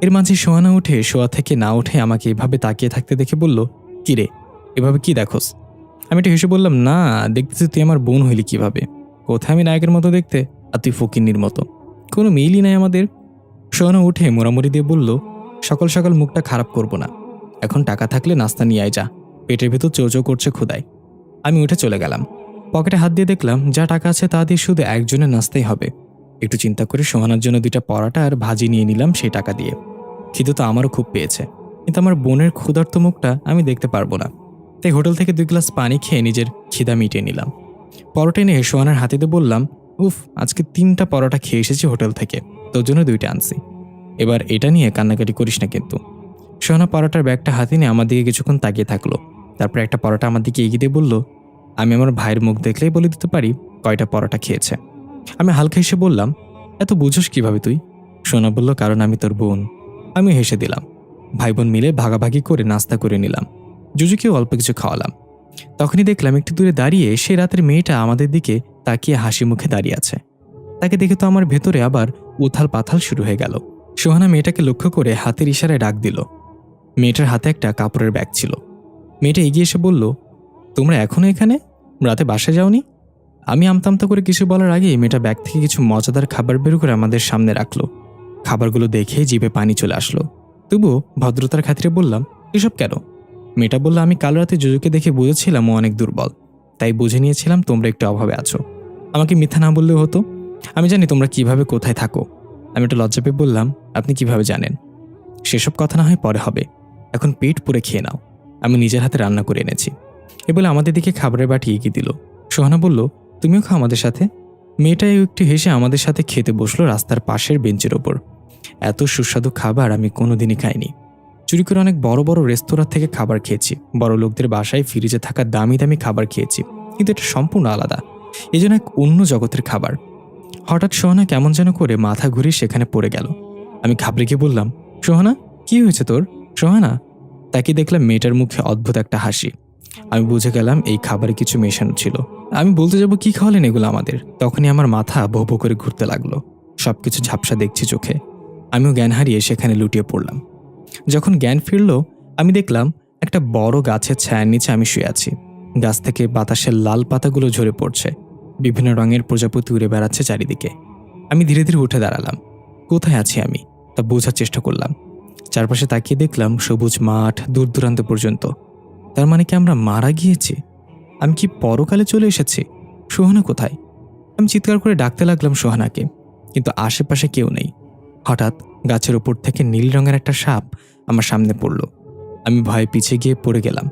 S1: এর মাঝে সোহানা উঠে শোয়া থেকে না উঠে আমাকে এভাবে তাকিয়ে থাকতে দেখে বলল, কিরে, এভাবে কি দেখোস? আমি একটু হেসে বললাম, না, দেখতেছি তুই আমার বোন হইলি কিভাবে। কোথায় আমি নায়কের মতো দেখতে, আর তুই ফকিন্নির মতো, কোনো মিলই নাই আমাদের। সোহানা উঠে মোড়ামুড়ি দিয়ে বলল, সকাল সকাল মুখটা খারাপ করব না, এখন টাকা থাকলে নাস্তা নিয়ে আয় যা, পেটের ভেতর চৌচৌ করছে ক্ষুধায়। আমি উঠে চলে গেলাম। পকেটে হাত দিয়ে দেখলাম যা টাকা আছে তা দিয়ে শুধু একজনের নাস্তাই হবে। একটু চিন্তা করে সোহানার জন্য 2টা পরাটা আর ভাজি নিয়ে নিলাম সেই টাকা দিয়ে। খিদে তো আমারও খুব পেয়েছে, কিন্তু আমার বোনের ক্ষুধার্ত মুখটা আমি দেখতে পারবো না, তাই হোটেল থেকে 2 গ্লাস পানি খেয়ে নিজের খিদা মিটিয়ে নিলাম। পরোটা এনে সোহানার হাতে দিয়ে বললাম, উফ, আজকে 3টা পরোটা খেয়ে এসেছি হোটেল থেকে, তোর জন্য 2টা আনছি, এবার এটা নিয়ে কান্নাকাটি করিস না কিন্তু। সোহানা পরোটার ব্যাগটা হাতে নিয়ে আমার দিকে কিছুক্ষণ তাকিয়ে থাকলো। তারপর একটা পরোটা আমার দিকে এগিয়ে দিয়ে বলল, আমি আমার ভাইয়ের মুখ দেখলেই বলে দিতে পারি কয়টা পরোটা খেয়েছে। আমি হালকা হেসে বললাম, এত বুঝোস কিভাবে তুই? সোনা বলল, কারণ আমি তোর বোন। আমি হেসে দিলাম। ভাই বোন মিলে ভাগাভাগি করে নাস্তা করে নিলাম। জুজুকেও অল্প কিছু খাওয়ালাম। তখনই দেখলাম একটু দূরে দাঁড়িয়ে সে রাতের মেয়েটা আমাদের দিকে তাকিয়ে হাসি মুখে দাঁড়িয়ে আছে। তাকে দেখে তো আমার ভেতরে আবার উথাল পাথাল শুরু হয়ে গেল। সোহানা মেয়েটাকে লক্ষ্য করে হাতের ইশারায় ডাক দিল। মেয়েটার হাতে একটা কাপড়ের ব্যাগ ছিল। মেয়েটা এগিয়ে এসে বলল, তোমরা এখনো এখানে? রাতে বাসায় যাওনি? আমি আমতামতা করে কিছু বলার আগেই মেয়েটা ব্যাগ থেকে কিছু মজাদার খাবার বের করে আমাদের সামনে রাখলো। খাবারগুলো দেখে জিভে পানি চলে আসলো। তবুও ভদ্রতার খাতিরে বললাম, এসব কেন? মেয়েটা বলল, আমি কাল রাতে জুজুকে দেখে বুঝেছিলাম ও অনেক দুর্বল, তাই বুঝে নিয়েছিলাম তোমরা একটু অভাবে আছো। আমাকে মিথ্যা না বললেও হতো, আমি জানি তোমরা কিভাবে কোথায় থাকো। আমি একটু লজ্জা পেয়ে বললাম, আপনি কিভাবে জানেন? সেসব কথা না হয় পরে হবে, এখন পেট পুরে খেয়ে নাও, আমি নিজের হাতে রান্না করে এনেছি। এ বলে আমাদের দিকে খাবারের বাটি এগিয়ে দিল। সোহানা বলল, তুমিও খাও আমাদের সাথে। মেয়েটাই একটু হেসে আমাদের সাথে খেতে বসলো রাস্তার পাশের বেঞ্চের ওপর। এত সুস্বাদু খাবার আমি কোনোদিনই খাইনি। চুরি করে অনেক বড় বড় রেস্তোরাঁ থেকে খাবার খেয়েছি, বড় লোকদের বাসায় ফ্রিজে থাকা দামি দামি খাবার খেয়েছি, কিন্তু এটা সম্পূর্ণ আলাদা, এই জন্য এক অন্য জগতের খাবার। হঠাৎ সোহানা কেমন যেন করে মাথা ঘুরিয়ে সেখানে পড়ে গেল। আমি ঘাবড়ে গিয়ে বললাম, সোহানা, কি হয়েছে তোর? সোহানা। তাকে দেখলাম মেয়েটার মুখে অদ্ভুত একটা হাসি। আমি বুঝে গেলাম এই খাবারে কিছু মেশানো ছিল। আমি বলতে যাব, কি খাওয়ালেন এগুলো আমাদের? তখনই আমার মাথা ভো ভো করে ঘুরতে লাগলো। সবকিছু ঝাপসা দেখছি চোখে। আমিও জ্ঞান হারিয়ে সেখানে লুটিয়ে পড়লাম। যখন জ্ঞান ফিরল, আমি দেখলাম একটা বড় গাছের ছায়ার নিচে আমি শুয়ে আছি। গাছ থেকে বাতাসের লাল পাতাগুলো ঝরে পড়ছে, বিভিন্ন রঙের প্রজাপতি উড়ে বেড়াচ্ছে চারিদিকে। আমি ধীরে ধীরে উঠে দাঁড়ালাম। কোথায় আছি আমি তা বোঝার চেষ্টা করলাম। চারপাশে তাকিয়ে দেখলাম সবুজ মাঠ দূর দূরান্ত পর্যন্ত। তার মানে কি আমরা মারা গিয়েছি? আমি কি পরকালে চলে এসেছি? সোহানা কোথায়? আমি চিৎকার করে ডাকতে লাগলাম সোহানাকে, কিন্তু আশেপাশে কেউ নেই। হঠাৎ গাছের ওপর থেকে নীল রঙের একটা সাপ আমার সামনে পড়ল। আমি ভয়ে পিছিয়ে গিয়ে পড়ে গেলাম।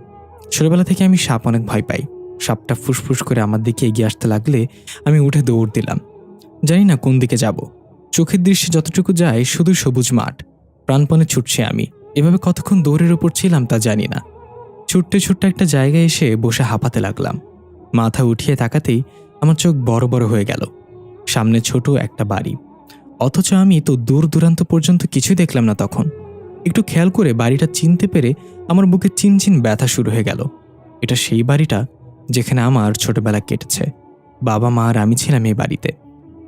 S1: ছোটবেলা থেকে আমি সাপ অনেক ভয় পাই। সাপটা ফুসফুস করে আমার দিকে এগিয়ে আসতে লাগলে আমি উঠে দৌড় দিলাম। জানি না কোন দিকে যাব। চোখের দৃশ্যে যতটুকু যায় শুধু সবুজ মাঠ। প্রাণপণে ছুটছে আমি। এভাবে কতক্ষণ দৌড়ের ওপর ছিলাম তা জানি না। ছুটতে ছুটতে একটা জায়গায় এসে বসে হাঁপাতে লাগলাম। মাথা উঠিয়ে তাকাতেই আমার চোখ বড় বড় হয়ে গেল। সামনে ছোট একটা বাড়ি, অথচ আমি তো দূর দূরান্ত পর্যন্ত কিছুই দেখলাম না। তখন একটু খেয়াল করে বাড়িটা চিনতে পেরে আমার বুকে চিনচিন ব্যথা শুরু হয়ে গেল। এটা সেই বাড়িটা যেখানে আমার ছোটবেলা কেটেছে। বাবা মা আর আমি ছিলাম এই বাড়িতে।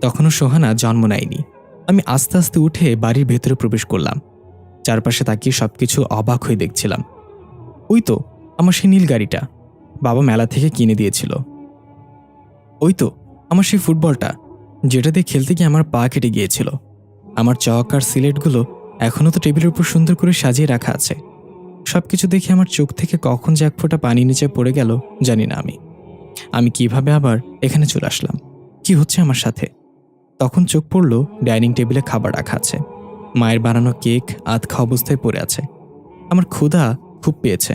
S1: তখনও সোহানা জন্ম নেয়নি। আমি আস্তে আস্তে উঠে বাড়ির ভেতরে প্রবেশ করলাম। চারপাশে তাকিয়ে সবকিছু অবাক হয়ে দেখছিলাম। ওই তো আমার সেই নীল গাড়িটা বাবা মেলা থেকে কিনে দিয়েছিল। ওই তো আমার সেই ফুটবলটা যেটাতে খেলতে গিয়ে আমার পা কেটে গিয়েছিল। আমার চক আর সিলেটগুলো এখনও তো টেবিলের উপর সুন্দর করে সাজিয়ে রাখা আছে। সবকিছু দেখে আমার চোখ থেকে কখন যে এক ফোঁটা পানি নিচে পড়ে গেল জানি না। আমি কিভাবে আবার এখানে চলে আসলাম? কি হচ্ছে আমার সাথে? তখন চোখ পড়ল ডাইনিং টেবিলে খাবার রাখা আছে। মায়ের বানানো কেক আধ খাওয়া অবস্থায় পড়ে আছে। আমার ক্ষুধা খুব পেয়েছে,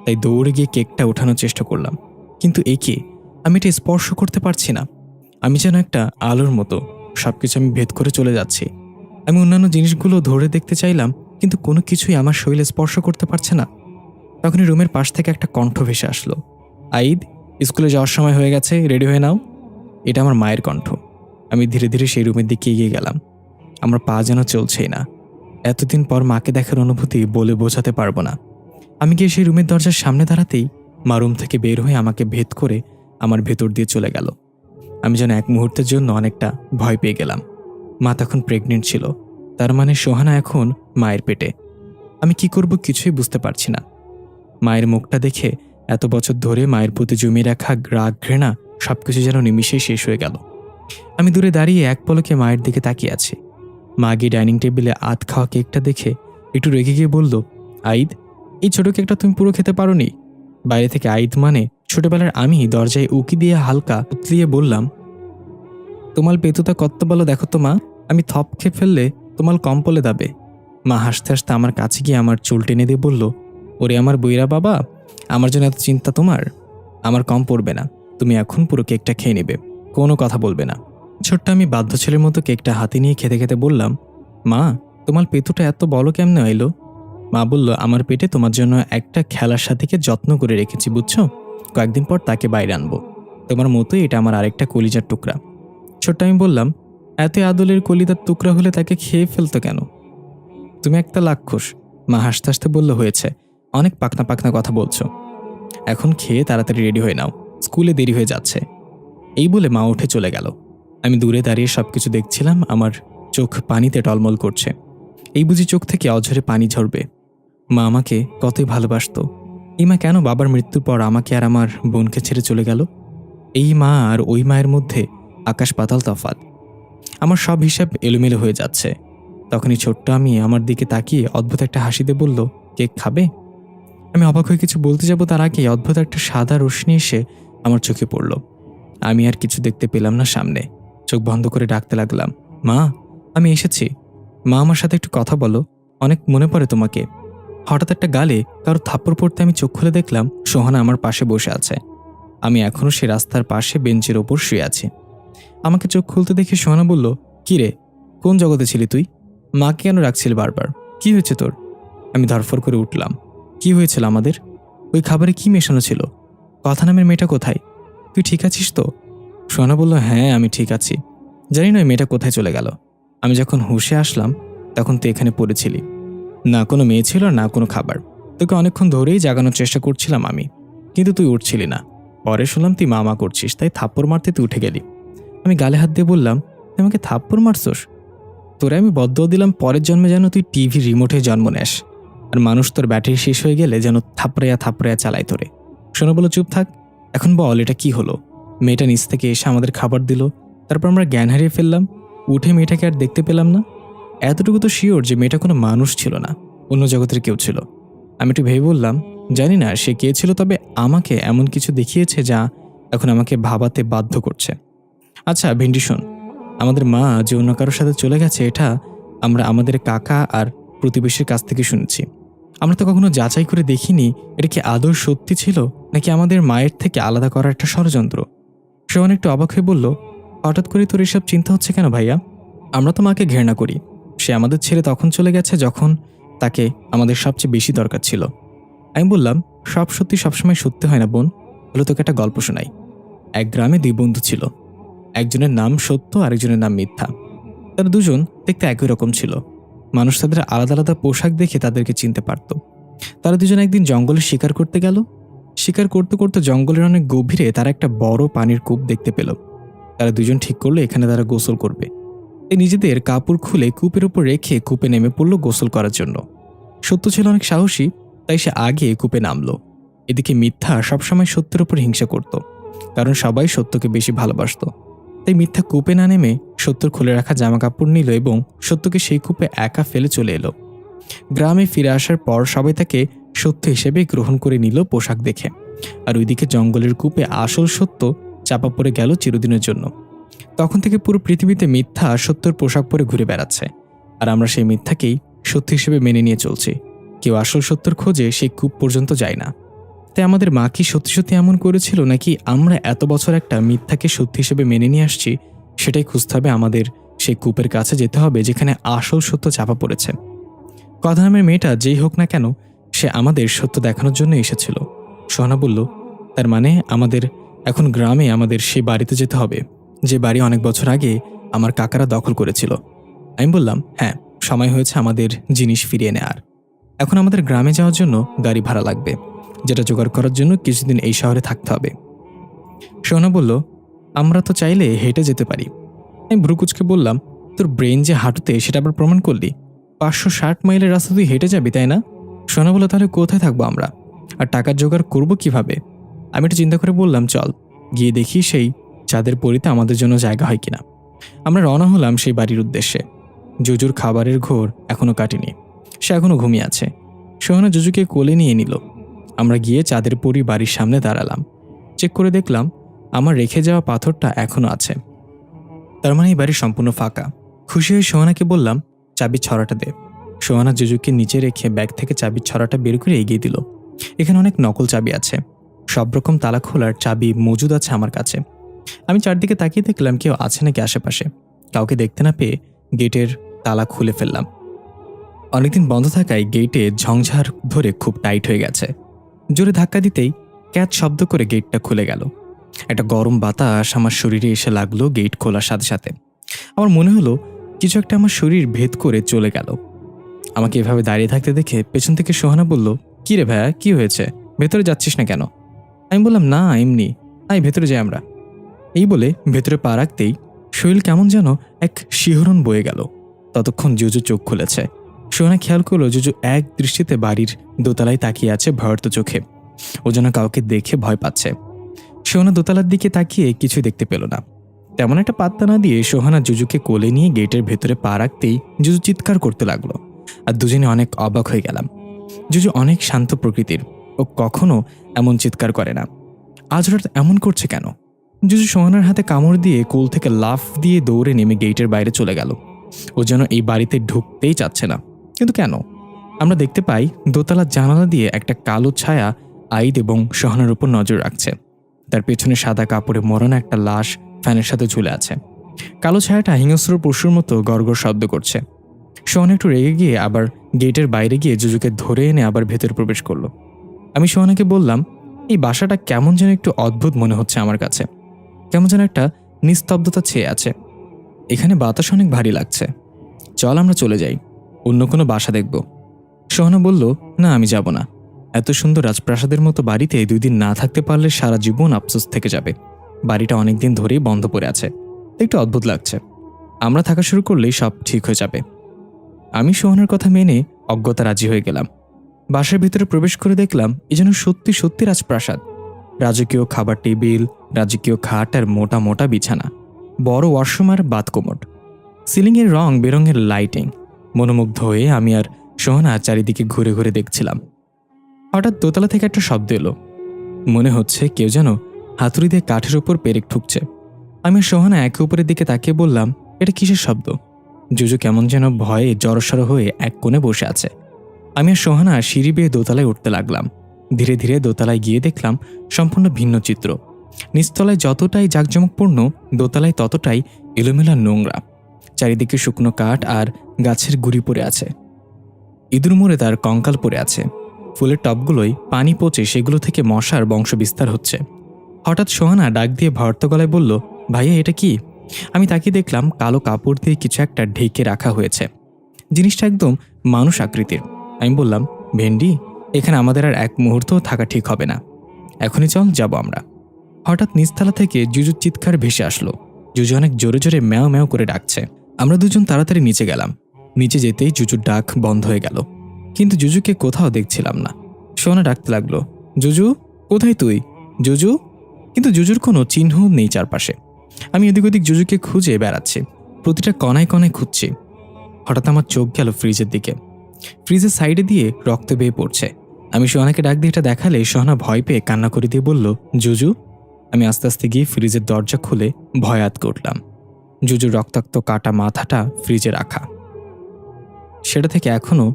S1: তাই দৌড়ে গিয়ে কেকটা ওঠানোর চেষ্টা করলাম। কিন্তু একে আমি এটা স্পর্শ করতে পারছি না। আমি যেন একটা আলোর মতো সবকিছু আমি ভেদ করে চলে যাচ্ছি। আমি অন্যান্য জিনিসগুলো ধরে দেখতে চাইলাম, কিন্তু কোনো কিছুই আমার শরীরে স্পর্শ করতে পারছে না। তখনই রুমের পাশ থেকে একটা কণ্ঠ ভেসে আসলো। আইদ, স্কুলে যাওয়ার সময় হয়ে গেছে, রেডি হয়ে নাও। এটা আমার মায়ের কণ্ঠ। আমি ধীরে ধীরে সেই রুমের দিকে এগিয়ে গেলাম। আমার পা যেন চলছেই না। এতদিন পর মাকে দেখার অনুভূতি বলে বোঝাতে পারবো না। আমি গিয়ে সেই রুমের দরজার সামনে দাঁড়াতেই মা রুম থেকে বের হয়ে আমাকে ভেদ করে আমার ভেতর দিয়ে চলে গেল। আমি যেন এক মুহূর্তের জন্য অনেকটা ভয় পেয়ে গেলাম। মা তখন প্রেগনেন্ট ছিল, তার মানে সোহানা এখন মায়ের পেটে। আমি কি করব কিছুই বুঝতে পারছি না। মায়ের মুখটা দেখে এত বছর ধরে মায়ের প্রতি জমিয়ে রাখা রাগ ঘৃণা সবকিছু যেন নিমিষেই শেষ হয়ে গেল। আমি দূরে দাঁড়িয়ে এক পলকে মায়ের দিকে তাকিয়ে আছি। মা গিয়ে ডাইনিং টেবিলে আধ খাওয়া কেকটা দেখে একটু রেগে গিয়ে বলল, আইদ, এই ছোট কেকটা তুমি পুরো খেতে পারোনি? বাইরে থেকে আইদ মানে ছোটবেলার আমি দরজায় উকি দিয়ে হালকা উতলিয়ে বললাম, তোমার পেতুতা কত বলো দেখো তো মা, আমি থপ খেয়ে ফেললে তোমার কম পলে দাবে। মা হাসতে হাসতে আমার কাছে গিয়ে আমার চুল টেনে দিয়ে বলল, ওরে আমার বইরা বাবা, আমার জন্য এত চিন্তা তোমার? আমার কম পড়বে না, তুমি এখন পুরো কেকটা খেয়ে নেবে, কোনো কথা বলবে না। ছোট্ট আমি বাধ্য ছেলের মতো কেকটা হাতে নিয়ে খেতে খেতে বললাম, মা, তোমার পেতুটা এত বড় কেমনে এলো? মা বলল, আমার পেটে তোমার জন্য একটা খেলার সাথীকে যত্ন করে রেখেছি, বুঝছো? কয়েকদিন পর তাকে বাইরে আনবো। তোমার মতোই এটা আমার আরেকটা কলিজার টুকরা। ছোট্ট আমি বললাম, এত আদলের কলিজার টুকরা হলে তাকে খেয়ে ফেলতো কেন? তুমি একটা লাক্ষুস। মা হাসতে হাসতে বলল, হয়েছে, অনেক পাকনা পাকনা কথা বলছো। এখন খেয়ে তাড়াতাড়ি রেডি হয়ে নাও, স্কুলে দেরি হয়ে যাচ্ছে। এই বলে মা উঠে চলে গেল। আমি দূরে দাঁড়িয়ে সবকিছু দেখছিলাম। আমার চোখ পানিতে টলমল করছে। এই বুঝি চোখ থেকে অঝরে পানি ঝরবে? মা আমাকে কতই ভালোবাসতো। এই মা কেন বাবার মৃত্যুর পর আমাকে আর আমার বোনকে ছেড়ে চলে গেল? এই মা আর ওই মায়ের মধ্যে আকাশ পাতাল তফাৎ। আমার সব হিসাব এলোমেলো হয়ে যাচ্ছে। তখনই ছোট্ট আমি আমার দিকে তাকিয়ে অদ্ভুত একটা হাসিতে বলল, কেক খাবে? আমি অবাক হয়ে কিছু বলতে যাব, তার আগে অদ্ভুত একটা সাদা রশ্মি এসে আমার চোখে পড়ল। আমি আর কিছু দেখতে পেলাম না সামনে। চোখ বন্ধ করে ডাকতে লাগলাম, মা, আমি এসেছি। মা, আমার সাথে একটু কথা বলো, অনেক মনে পড়ে তোমাকে। হঠাৎ একটা গালে কারো থাপ্পড় পড়তে আমি চোখ খুলে দেখলাম সোহানা আমার পাশে বসে আছে। আমি এখনও সে রাস্তার পাশে বেঞ্চের ওপর শুয়ে আছি। আমাকে চোখ খুলতে দেখে সোহানা বলল, কি রে, কোন জগতে ছিলি তুই? মাকে কেন রাখছিলি বারবার? কি হয়েছে তোর? আমি ধরফর করে উঠলাম। কি হয়েছিল আমাদের? ওই খাবারে কি মেশানো ছিল? কথা নামের মেয়েটা কোথায়? তুই ঠিক আছিস তো? সোহানা বলল, হ্যাঁ, আমি ঠিক আছি। জানি না ওই মেয়েটা কোথায় চলে গেল। আমি যখন হুঁশে আসলাম তখন তুই এখানে পড়েছিলি। না কোনো মেয়ে ছিল না কোনো খাবার। তোকে অনেকক্ষণ ধরেই জাগানোর চেষ্টা করছিলাম আমি, কিন্তু তুই উঠছিলি না। পরে শুনলাম তুই মা করছিস, তাই থাপ্পড় মারতে তুই উঠে গেলি। আমি গালে হাত দিয়ে বললাম, তুই আমাকে থাপ্পড় মারছোস? তোরে আমি বদ্দুয়া দিলাম পরের জন্মে যেন তুই টিভি রিমোটে জন্ম নেস। আর মানুষ তোর ব্যাটারি শেষ হয়ে গেলে যেন থাপড়াইয়া থাপড়াইয়া চালায় তোরে। সোনা বলল, চুপ থাক, এখন বল এটা কি হলো? মেয়েটা নিচ থেকে এসে আমাদের খাবার দিল, তারপর আমরা জ্ঞান হারিয়ে ফেললাম। উঠে মেয়েটাকে আর দেখতে পেলাম না। এতটুকু তো শিওর যে মেয়েটা কোনো মানুষ ছিল না, অন্য জগতের কেউ ছিল। আমি একটু ভেবে বললাম, জানি না সে কে ছিল, তবে আমাকে এমন কিছু দেখিয়েছে যা এখন আমাকে ভাবাতে বাধ্য করছে। আচ্ছা ভিন্ডি শোন, আমাদের মা যে অন্য কারোর সাথে চলে গেছে এটা আমরা আমাদের কাকা আর প্রতিবেশীর কাছ থেকে শুনেছি। আমরা তো কখনো যাচাই করে দেখিনি এটা কি আদৌ সত্যি ছিল নাকি আমাদের মায়ের থেকে আলাদা করার একটা ষড়যন্ত্র। সোহান একটু অবাক হয়ে বলল, হঠাৎ করে তোর এসব চিন্তা হচ্ছে কেন ভাইয়া? আমরা তো মাকে ঘৃণা করি। সে আমাদের ছেড়ে তখন চলে গেছে যখন তাকে আমাদের সবচেয়ে বেশি দরকার ছিল। আমি বললাম, সব সত্যি সবসময় সত্যি হয় না বোন। হলো তোকে একটা গল্প শোনাই। এক গ্রামে দুই বন্ধু ছিল। একজনের নাম সত্য, আরেকজনের নাম মিথ্যা। তারা দুজন দেখতে একই রকম ছিল। মানুষ তাদের আলাদা আলাদা পোশাক দেখে তাদেরকে চিনতে পারত। তারা দুজন একদিন জঙ্গলে শিকার করতে গেল। শিকার করতে করতে জঙ্গলের অনেক গভীরে তারা একটা বড় পানির কূপ দেখতে পেল। তারা দুজন ঠিক করলো এখানে তারা গোসল করবে। তাই নিজেদের কাপড় খুলে কূপের উপর রেখে কূপে নেমে পড়লো গোসল করার জন্য। সত্য ছিল অনেক সাহসী, তাই সে আগে কূপে নামলো। এদিকে মিথ্যা সবসময় সত্যের উপর হিংসা করত, কারণ সবাই সত্যকে বেশি ভালোবাসত। তাই মিথ্যা কূপে না নেমে সত্যর খুলে রাখা জামা কাপড় নিল এবং সত্যকে সেই কূপে একা ফেলে চলে এলো। গ্রামে ফিরে আসার পর সবাই তাকে সত্য হিসেবে গ্রহণ করে নিল পোশাক দেখে। আর ওইদিকে জঙ্গলের কূপে আসল সত্য চাপা পড়ে গেল চিরদিনের জন্য। তখন থেকে পুরো পৃথিবীতে মিথ্যা সত্যর পোশাক পরে ঘুরে বেড়াচ্ছে, আর আমরা সেই মিথ্যাকেই সত্য হিসেবে মেনে নিয়ে চলছি। কেউ আসল সত্যর খোঁজে সেই কূপ পর্যন্ত যায় না। তাই আমাদের মা কি সত্যি সত্যি এমন করেছিল, নাকি আমরা এত বছর একটা মিথ্যাকে সত্যি হিসেবে মেনে নিয়ে আসছি? সেটাই খুঁজতে হবে। আমাদের সেই কূপের কাছে যেতে হবে যেখানে আসল সত্য চাপা পড়েছে। কথা নামের মেয়েটা যেই হোক না কেন, সে আমাদের সত্য দেখানোর জন্য এসেছিল। সোহানা বলল, তার মানে আমাদের এখন গ্রামে আমাদের সেই বাড়িতে যেতে হবে, যে বাড়ি অনেক বছর আগে আমার কাকারা দখল করেছিল। আমি বললাম, হ্যাঁ, সময় হয়েছে আমাদের জিনিস ফিরিয়ে নেওয়ার। এখন আমাদের গ্রামে যাওয়ার জন্য গাড়ি ভাড়া লাগবে, যেটা জোগাড় করার জন্য কিছুদিন এই শহরে থাকতে হবে। সোহানা বলল, আমরা তো চাইলে হেঁটে যেতে পারি। আমি ভ্রুকুচকে বললাম, তোর ব্রেন যে হাঁটুতে সেটা আবার প্রমাণ করলি? 560 মাইলের রাস্তা তুই হেঁটে যাবি, তাই না? সোহানা বলল, তাহলে কোথায় থাকবো আমরা, আর টাকার জোগাড় করবো কিভাবে? আমি একটু চিন্তা করে বললাম, চল গিয়ে দেখি সেই চাঁদের পরিতে আমাদের জন্য জায়গা হয় কিনা। আমরা রওনা হলাম সেই বাড়ির উদ্দেশ্যে। জুজুর খাবারের ঘোর এখনো কাটেনি, সে এখনো ঘুমিয়ে আছে। সোহানা জুজুকে কোলে নিয়ে নিল। আমরা গিয়ে চাঁদের পরি বাড়ির সামনে দাঁড়ালাম। চেক করে দেখলাম আমার রেখে যাওয়া পাথরটা এখনো আছে। তার মানে এই বাড়ি সম্পূর্ণ ফাঁকা। খুশি হয়ে সোহানাকে বললাম, চাবির ছড়াটা দে। সোহানা জুজুকে নিচে রেখে ব্যাগ থেকে চাবির ছড়াটা বের করে এগিয়ে দিল। এখানে অনেক নকল চাবি আছে, সব রকম তালা খোলার চাবি মজুদ আছে আমার কাছে। আমি চারদিকে তাকিয়ে দেখলাম কেউ আছে নাকি আশেপাশে। কাউকে দেখতে না পেয়ে গেটের তালা খুলে ফেললাম। অনেকদিন বন্ধ থাকায় গেটে ঝংঝার ধরে খুব টাইট হয়ে গেছে। জোরে ধাক্কা দিতেই ক্যাচ শব্দ করে গেটটা খুলে গেল। একটা গরম বাতাস আমার শরীরে এসে লাগলো গেট খোলার সাথে সাথে। আমার মনে হলো কিছু একটা আমার শরীর ভেদ করে চলে গেল। আমাকে এভাবে দাঁড়িয়ে থাকতে দেখে পেছন থেকে সোহানা বলল, কি রে ভাইয়া, কি হয়েছে? ভেতরে যাচ্ছিস না কেন? আমি বললাম, না এমনি, আই ভেতরে যাই আমরা। এই বলে ভেতরে পা রাখতেই শরীর কেমন যেন এক শিহরণ বয়ে গেল। ততক্ষণ জুজু চোখ খুলেছে। সোহানা খেয়াল করলো জুজু এক দৃষ্টিতে বাড়ির দোতলায় তাকিয়ে আছে ভয়ার্ত চোখে। ও যেন কাউকে দেখে ভয় পাচ্ছে। সোহানা দোতলার দিকে তাকিয়ে কিছু দেখতে পেল না। তেমন একটা পাত্তা না দিয়ে সোহানা জুজুকে কোলে নিয়ে গেটের ভেতরে পা রাখতেই জুজু চিৎকার করতে লাগলো। আর দুজনে অনেক অবাক হয়ে গেলাম। জুজু অনেক শান্ত প্রকৃতির, ও কখনো এমন চিৎকার করে না। আজ হঠাৎ এমন করছে কেন? জুজু সোহানার হাতে কামড় দিয়ে কোল থেকে লাফ দিয়ে দৌড়ে নেমে গেটের বাইরে চলে গেল। ও যেন এই বাড়িতে ঢুকতেই চাচ্ছে না। কিন্তু কেন? আমরা দেখতে পাই দোতলার জানালা দিয়ে একটা কালো ছায়া আইদ এবং সোহানার উপর নজর রাখছে। তার পেছনে সাদা কাপড়ে মোড়ানো একটা লাশ ফ্যানের সাথে ঝুলে আছে। কালো ছায়াটা হিংস্র পশুর মতো গড়গড় শব্দ করছে। সোহানা একটু রেগে গিয়ে আবার গেটের বাইরে গিয়ে জুজুকে ধরে এনে আবার ভেতরে প্রবেশ করলো। আমি সোহানাকে বললাম, এই বাসাটা কেমন যেন একটু অদ্ভুত মনে হচ্ছে আমার কাছে। কেমন যেন একটা নিস্তব্ধতা ছেয়ে আছে। এখানে বাতাস অনেক ভারী লাগছে। চল আমরা চলে যাই, অন্য কোনো বাসা দেখব। সোহানা বলল, না আমি যাব না। এত সুন্দর রাজপ্রাসাদের মতো বাড়িতে 2 দিন না থাকতে পারলে সারা জীবন আফসোস থেকে যাবে। বাড়িটা অনেকদিন ধরেই বন্ধ পড়ে আছে, একটু অদ্ভুত লাগছে। আমরা থাকা শুরু করলেই সব ঠিক হয়ে যাবে। আমি সোহানার কথা মেনে অজ্ঞতা রাজি হয়ে গেলাম। বাসার ভিতরে প্রবেশ করে দেখলাম এ যেন সত্যি সত্যি রাজপ্রাসাদ। রাজকীয় খাবার টেবিল, রাজকীয় খাট আর মোটা মোটা বিছানা, বড় ওয়াশরুম আর বাথকোমোড, সিলিংয়ের রং বেরঙের লাইটিং। মনোমুগ্ধ হয়ে আমি আর সোহানা চারিদিকে ঘুরে ঘুরে দেখছিলাম। হঠাৎ দোতলা থেকে একটা শব্দ এলো। মনে হচ্ছে কেউ যেন হাতুড়ি দিয়ে কাঠের উপর পেরেক ঠুকছে। আমি আর সোহানা একে অপরের দিকে তাকিয়ে বললাম, এটা কিসের শব্দ? জুজু কেমন যেন ভয়ে জড়সড় হয়ে এক কোণে বসে আছে। আমি আর সোহানা সিঁড়ি বেয়ে দোতলায় উঠতে লাগলাম। ধীরে ধীরে দোতলায় গিয়ে দেখলাম সম্পূর্ণ ভিন্ন চিত্র। নিচতলায় যতটাই জাঁকজমকপূর্ণ, দোতলায় ততটাই এলোমেলা নোংরা। চারিদিকে শুকনো কাঠ আর গাছের গুঁড়ি পড়ে আছে। ইঁদুর মরে তার কঙ্কাল পড়ে আছে। ফুলের টবগুলোয় পানি পচে সেগুলো থেকে মশার বংশ বিস্তার হচ্ছে। হঠাৎ সোহানা ডাক দিয়ে ভর্ত গলায় বলল, ভাইয়া এটা কি? আমি তাকিয়ে দেখলাম কালো কাপড় দিয়ে কিছু একটা ঢেকে রাখা হয়েছে। জিনিসটা একদম মানুষ আকৃতির। আমি বললাম, ভেন্ডি, এখানে আমাদের আর এক মুহূর্তও থাকা ঠিক হবে না, এখনই চল যাব আমরা। হঠাৎ নিচতলা থেকে জুজুর চিৎকার ভেসে আসলো। জুজু অনেক জোরে জোরে ম্যাও ম্যাও করে ডাকছে। আমরা দুজন তাড়াতাড়ি নিচে গেলাম। নিচে যেতেই জুজুর ডাক বন্ধ হয়ে গেল, কিন্তু জুজুকে কোথাও দেখছিলাম না। সোনা ডাকতে লাগলো, জুজু কোথায় তুই? জুজু, কিন্তু জুজুর কোনো চিহ্ন নেই চারপাশে। আমি এদিক ওদিক জুজুকে খুঁজে বেড়াচ্ছি, প্রতিটা কণায় কণায় খুঁজছি। হঠাৎ আমার চোখ গেল ফ্রিজের দিকে। ফ্রিজের সাইডে দিয়ে রক্ত বেয়ে পড়ছে। আমি সোহানাকে ডাক দিয়ে এটা দেখালে সোহানা ভয় পেয়ে কান্না করে দিয়ে বলল, জুজু। আমি আস্তে আস্তে গিয়ে ফ্রিজের দরজা খুলে ভয় আঁতকে উঠলাম। জুজুর রক্তাক্ত কাটা মাথাটা ফ্রিজে রাখা, সেটা থেকে এখনও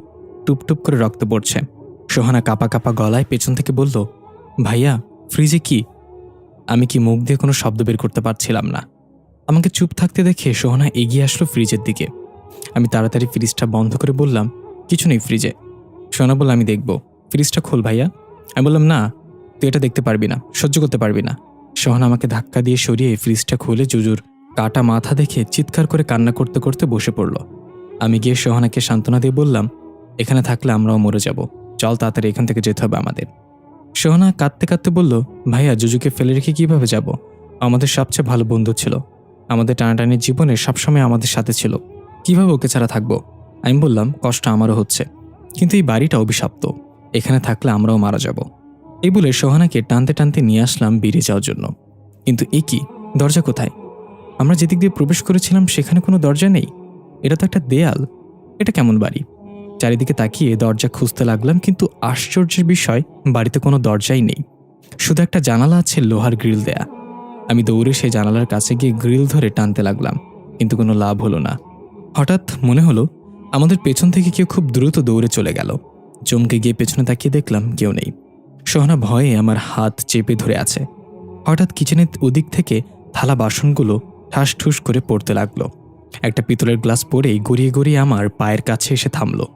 S1: টুপটুপ করে রক্ত পড়ছে। সোহানা কাঁপা কাঁপা গলায় পেছন থেকে বলল, ভাইয়া ফ্রিজে কি? আমি কি মুখ দিয়ে কোনো শব্দ বের করতে পারছিলাম না। আমাকে চুপ থাকতে দেখে সোহানা এগিয়ে আসলো ফ্রিজের দিকে। আমি তাড়াতাড়ি ফ্রিজটা বন্ধ করে বললাম, কিছু নেই ফ্রিজে। সোহানা বলল, আমি দেখব। ফ্রিজটা খোল ভাইয়া। আমি বললাম, না, তুই এটা দেখতে পারবি না, সহ্য করতে পারবি না। সোহানা আমাকে ধাক্কা দিয়ে সরিয়ে ফ্রিজটা খুলে জুজুর কাটা মাথা দেখে চিৎকার করে কান্না করতে করতে বসে পড়ল। আমি গিয়ে সোহানাকে সান্ত্বনা দিয়ে বললাম, এখানে থাকলে আমরাও মরে যাব, চল তাড়াতাড়ি এখান থেকে যেতে হবে আমাদের। সোহানা কাঁদতে কাঁদতে বলল, ভাইয়া জুজুকে ফেলে রেখে কিভাবে যাব? আমাদের সবচেয়ে ভালো বন্ধু ছিল, আমাদের টানাটানির জীবনে সবসময় আমাদের সাথে ছিল, কিভাবে ওকে ছাড়া থাকবো? আমি বললাম, কষ্ট আমারও হচ্ছে, কিন্তু এই বাড়িটা অভিশপ্ত, এখানে থাকলে আমরাও মারা যাব। এই বলে সোহানাকে টানতে টানতে নিয়ে আসলাম বেরিয়ে যাওয়ার জন্য। কিন্তু এ কি, দরজা কোথায়? আমরা যেদিক দিয়ে প্রবেশ করেছিলাম সেখানে কোনো দরজা নেই। এটা তো একটা দেয়াল, এটা কেমন বাড়ি? চারিদিকে তাকিয়ে দরজা খুঁজতে লাগলাম, কিন্তু আশ্চর্যের বিষয়, বাড়িতে কোনো দরজাই নেই, শুধু একটা জানালা আছে লোহার গ্রিল দেয়া। আমি দৌড়ে সেই জানালার কাছে গিয়ে গ্রিল ধরে টানতে লাগলাম, কিন্তু কোনো লাভ হলো না। হঠাৎ মনে হলো আমাদের পেছন থেকে কেউ খুব দ্রুত দৌড়ে চলে গেল। চমকে গিয়ে পেছনে তাকিয়ে দেখলাম কেউ নেই। সোহানা ভয়ে আমার হাত চেপে ধরে আছে। হঠাৎ কিচেনের ওদিক থেকে থালা বাসনগুলো ঠাস ঠুস করে পড়তে লাগলো। একটা পিতলের গ্লাস পড়েই গড়িয়ে গড়িয়ে আমার পায়ের কাছে এসে থামলো।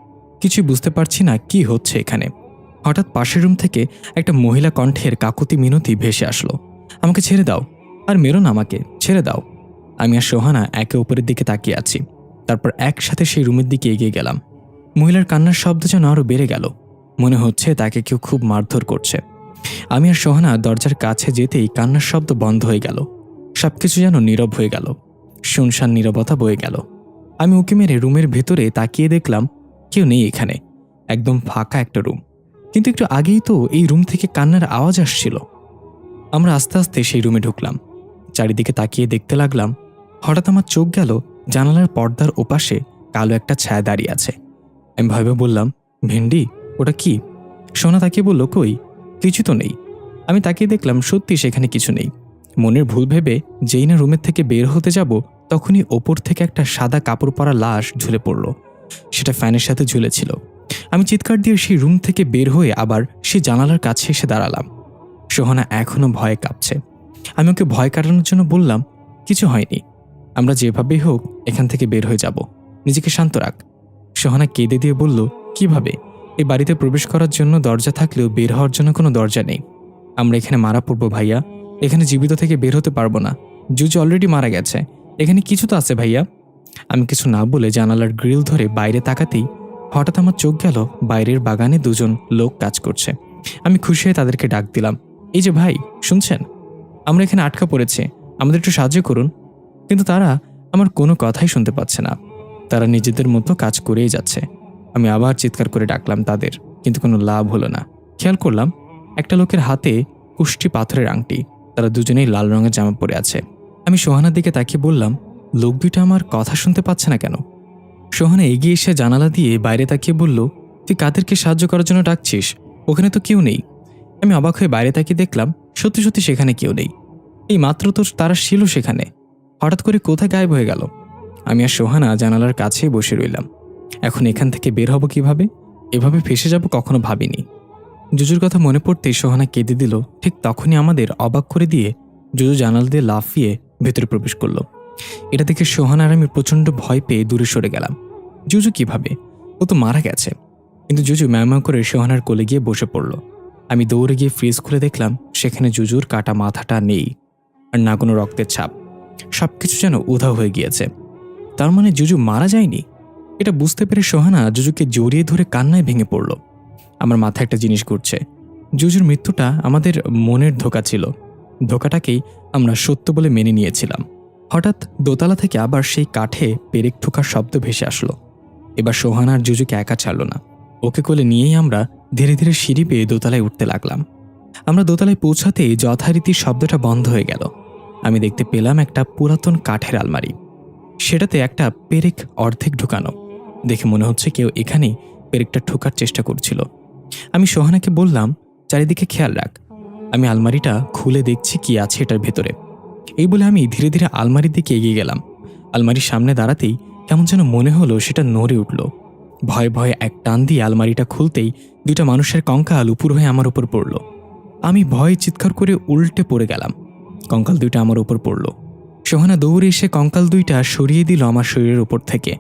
S1: কিছুই বুঝতে পারছি না কি হচ্ছে এখানে। হঠাৎ পাশের রুম থেকে একটা মহিলা কণ্ঠের কাকুতি মিনতি ভেসে আসলো, আমাকে ছেড়ে দাও, আর মেরো না, আমাকে ছেড়ে দাও। আমি আর সোহানা একে অপরের দিকে তাকিয়ে আছি। তারপর একসাথে সেই রুমের দিকে এগিয়ে গেলাম। মহিলার কান্নার শব্দ যেন আরও বেড়ে গেল, মনে হচ্ছে তাকে কেউ খুব মারধর করছে। আমি আর সোহানা দরজার কাছে যেতেই কান্নার শব্দ বন্ধ হয়ে গেল। সবকিছু যেন নীরব হয়ে গেল, শুনশান নীরবতা বয়ে গেল। আমি উঁকি মেরে রুমের ভেতরে তাকিয়ে দেখলাম কেউ নেই এখানে, একদম ফাঁকা একটা রুম। কিন্তু একটু আগেই তো এই রুম থেকে কান্নার আওয়াজ আসছিল। আমরা আস্তে আস্তে সেই রুমে ঢুকলাম, চারিদিকে তাকিয়ে দেখতে লাগলাম। হঠাৎ আমার চোখ গেল জানালার পর্দার ওপাশে কালো একটা ছায়া দাঁড়িয়ে আছে। আমি ভেবে বললাম, ভেন্ডি, ওটা কি? সোনা তাকিয়ে বলল, কই, কিছু তো নেই। আমি তাকিয়ে দেখলাম সত্যি সেখানে কিছু নেই। মনের ভুল ভেবে যেই না রুমের থেকে বের হতে যাব, তখনই ওপর থেকে একটা সাদা কাপড় পরা লাশ ঝুলে পড়ল। সেটা ফ্যানের সাথে ঝুলেছিল। আমি চিৎকার দিয়ে সেই রুম থেকে বের হয়ে আবার সেই জানালার কাছে এসে দাঁড়ালাম। সোহানা এখনো ভয়ে কাঁপছে। আমি ওকে ভয় কাটানোর জন্য বললাম, কিছু হয়নি, আমরা যেভাবেই হোক এখান থেকে বের হয়ে যাব, নিজেকে শান্ত রাখ। সোহানা কেঁদে দিয়ে বলল, কিভাবে? এই বাড়িতে প্রবেশ করার জন্য দরজা থাকলেও বের হওয়ার জন্য কোনো দরজা নেই। আমরা এখানে মারা পড়বো ভাইয়া, এখানে জীবিত থেকে বের হতে পারবো না। জুজু অলরেডি মারা গেছে, এখানে কিছু তো আছে ভাইয়া। আমি কিছু না বলে জানালার গ্রিল ধরে বাইরে তাকাতেই হঠাৎ আমার চোখ গেল বাইরের বাগানে দুজন লোক কাজ করছে। আমি খুশি হয়ে তাদেরকে ডাক দিলাম, এই যে ভাই, শুনছেন? আমরা এখানে আটকা পড়েছি, আমাদের একটু সাহায্য করুন। কিন্তু তারা আমার কোনো কথাই শুনতে পাচ্ছে না, তারা নিজেদের মতো কাজ করেই যাচ্ছে। আমি আবার চিৎকার করে ডাকলাম তাদের, কিন্তু কোনো লাভ হলো না। খেয়াল করলাম একটা লোকের হাতে কুষ্টি পাথরের আংটি। তারা দুজনেই লাল রঙের জামা পরে আছে। আমি সোহানার দিকে তাকিয়ে বললাম, লোক দুইটা আমার কথা শুনতে পাচ্ছে না কেন? সোহানা এগিয়ে এসে জানালা দিয়ে বাইরে তাকিয়ে বলল, তুই কাদেরকে সাহায্য করার জন্য ডাকছিস? ওখানে তো কেউ নেই। আমি অবাক হয়ে বাইরে তাকিয়ে দেখলাম সত্যি সত্যি সেখানে কেউ নেই। এই মাত্র তো তারা ছিল সেখানে, হঠাৎ করে কোথায় গায়েব হয়ে গেল? আমি আর সোহানা জানালার কাছেই বসে রইলাম। এখন এখান থেকে বের হব কিভাবে? এভাবে ফেসে যাব কখনো ভাবিনি। জুজুর কথা মনে পড়তেই সোহানা কেঁদে দিল। ঠিক তখনই আমাদের অবাক করে দিয়ে জুজু জানালা দিয়ে লাফিয়ে ভেতরে প্রবেশ করলো। এটা দেখে সোহানা আর আমি প্রচণ্ড ভয় পেয়ে দূরে সরে গেলাম। জুজু কিভাবে? ও তো মারা গেছে। কিন্তু জুজু ম্যাও করে সোহানার কোলে গিয়ে বসে পড়ল। আমি দৌড়ে গিয়ে ফ্রিজ খুলে দেখলাম সেখানে জুজুর কাটা মাথাটা নেই, আর না কোনো রক্তের ছাপ। সবকিছু যেন উধাও হয়ে গিয়েছে। তার মানে জুজু মারা যায়নি। এটা বুঝতে পেরে সোহানা জুজুকে জড়িয়ে ধরে কান্নায় ভেঙে পড়ল। আমার মাথায় একটা জিনিস ঘুরছে, জুজুর মৃত্যুটা আমাদের মনের ধোঁকা ছিল। ধোঁকাটাকেই আমরা সত্য বলে মেনে নিয়েছিলাম। হঠাৎ দোতলা থেকে আবার সেই কাঠে পেরেক ঠোকার শব্দ ভেসে আসলো। এবার সোহানা আর জুজুকে একা ছাড়ল না। ওকে কোলে নিয়েই আমরা ধীরে ধীরে সিঁড়ি বেয়ে দোতলায় উঠতে লাগলাম। আমরা দোতলায় পৌঁছাতেই যথারীতি শব্দটা বন্ধ হয়ে গেল। আমি দেখতে পেলাম একটা পুরাতন কাঠের আলমারি। সেটাতে একটা পেরেক অর্ধেক ঢুকানো। দেখে মনে হচ্ছে কেউ এখানেই পেরেকটা ঠোকার চেষ্টা করছিল। আমি সোহানাকে বললাম, চারিদিকে খেয়াল রাখ। আমি আলমারিটা খুলে দেখছি কি আছে এটার ভেতরে। এই বলে আমি ধীরে ধীরে আলমারির দিকে এগিয়ে গেলাম। আলমারির সামনে দাঁড়াতেই কেমন যেন মনে হলো সেটা নড়ে উঠল। ভয়ে ভয়ে এক টান দিয়ে আলমারিটা খুলতেই দুইটা মানুষের কঙ্কাল উপর হয়ে আমার উপর পড়ল। আমি ভয়ে চিৎকার করে উল্টে পড়ে গেলাম। কঙ্কাল দুইটা আমার উপর পড়ল। সোহানা দৌড়ে এসে কঙ্কাল দুইটা সরিয়ে দিল আমার শরীরের উপর থেকে।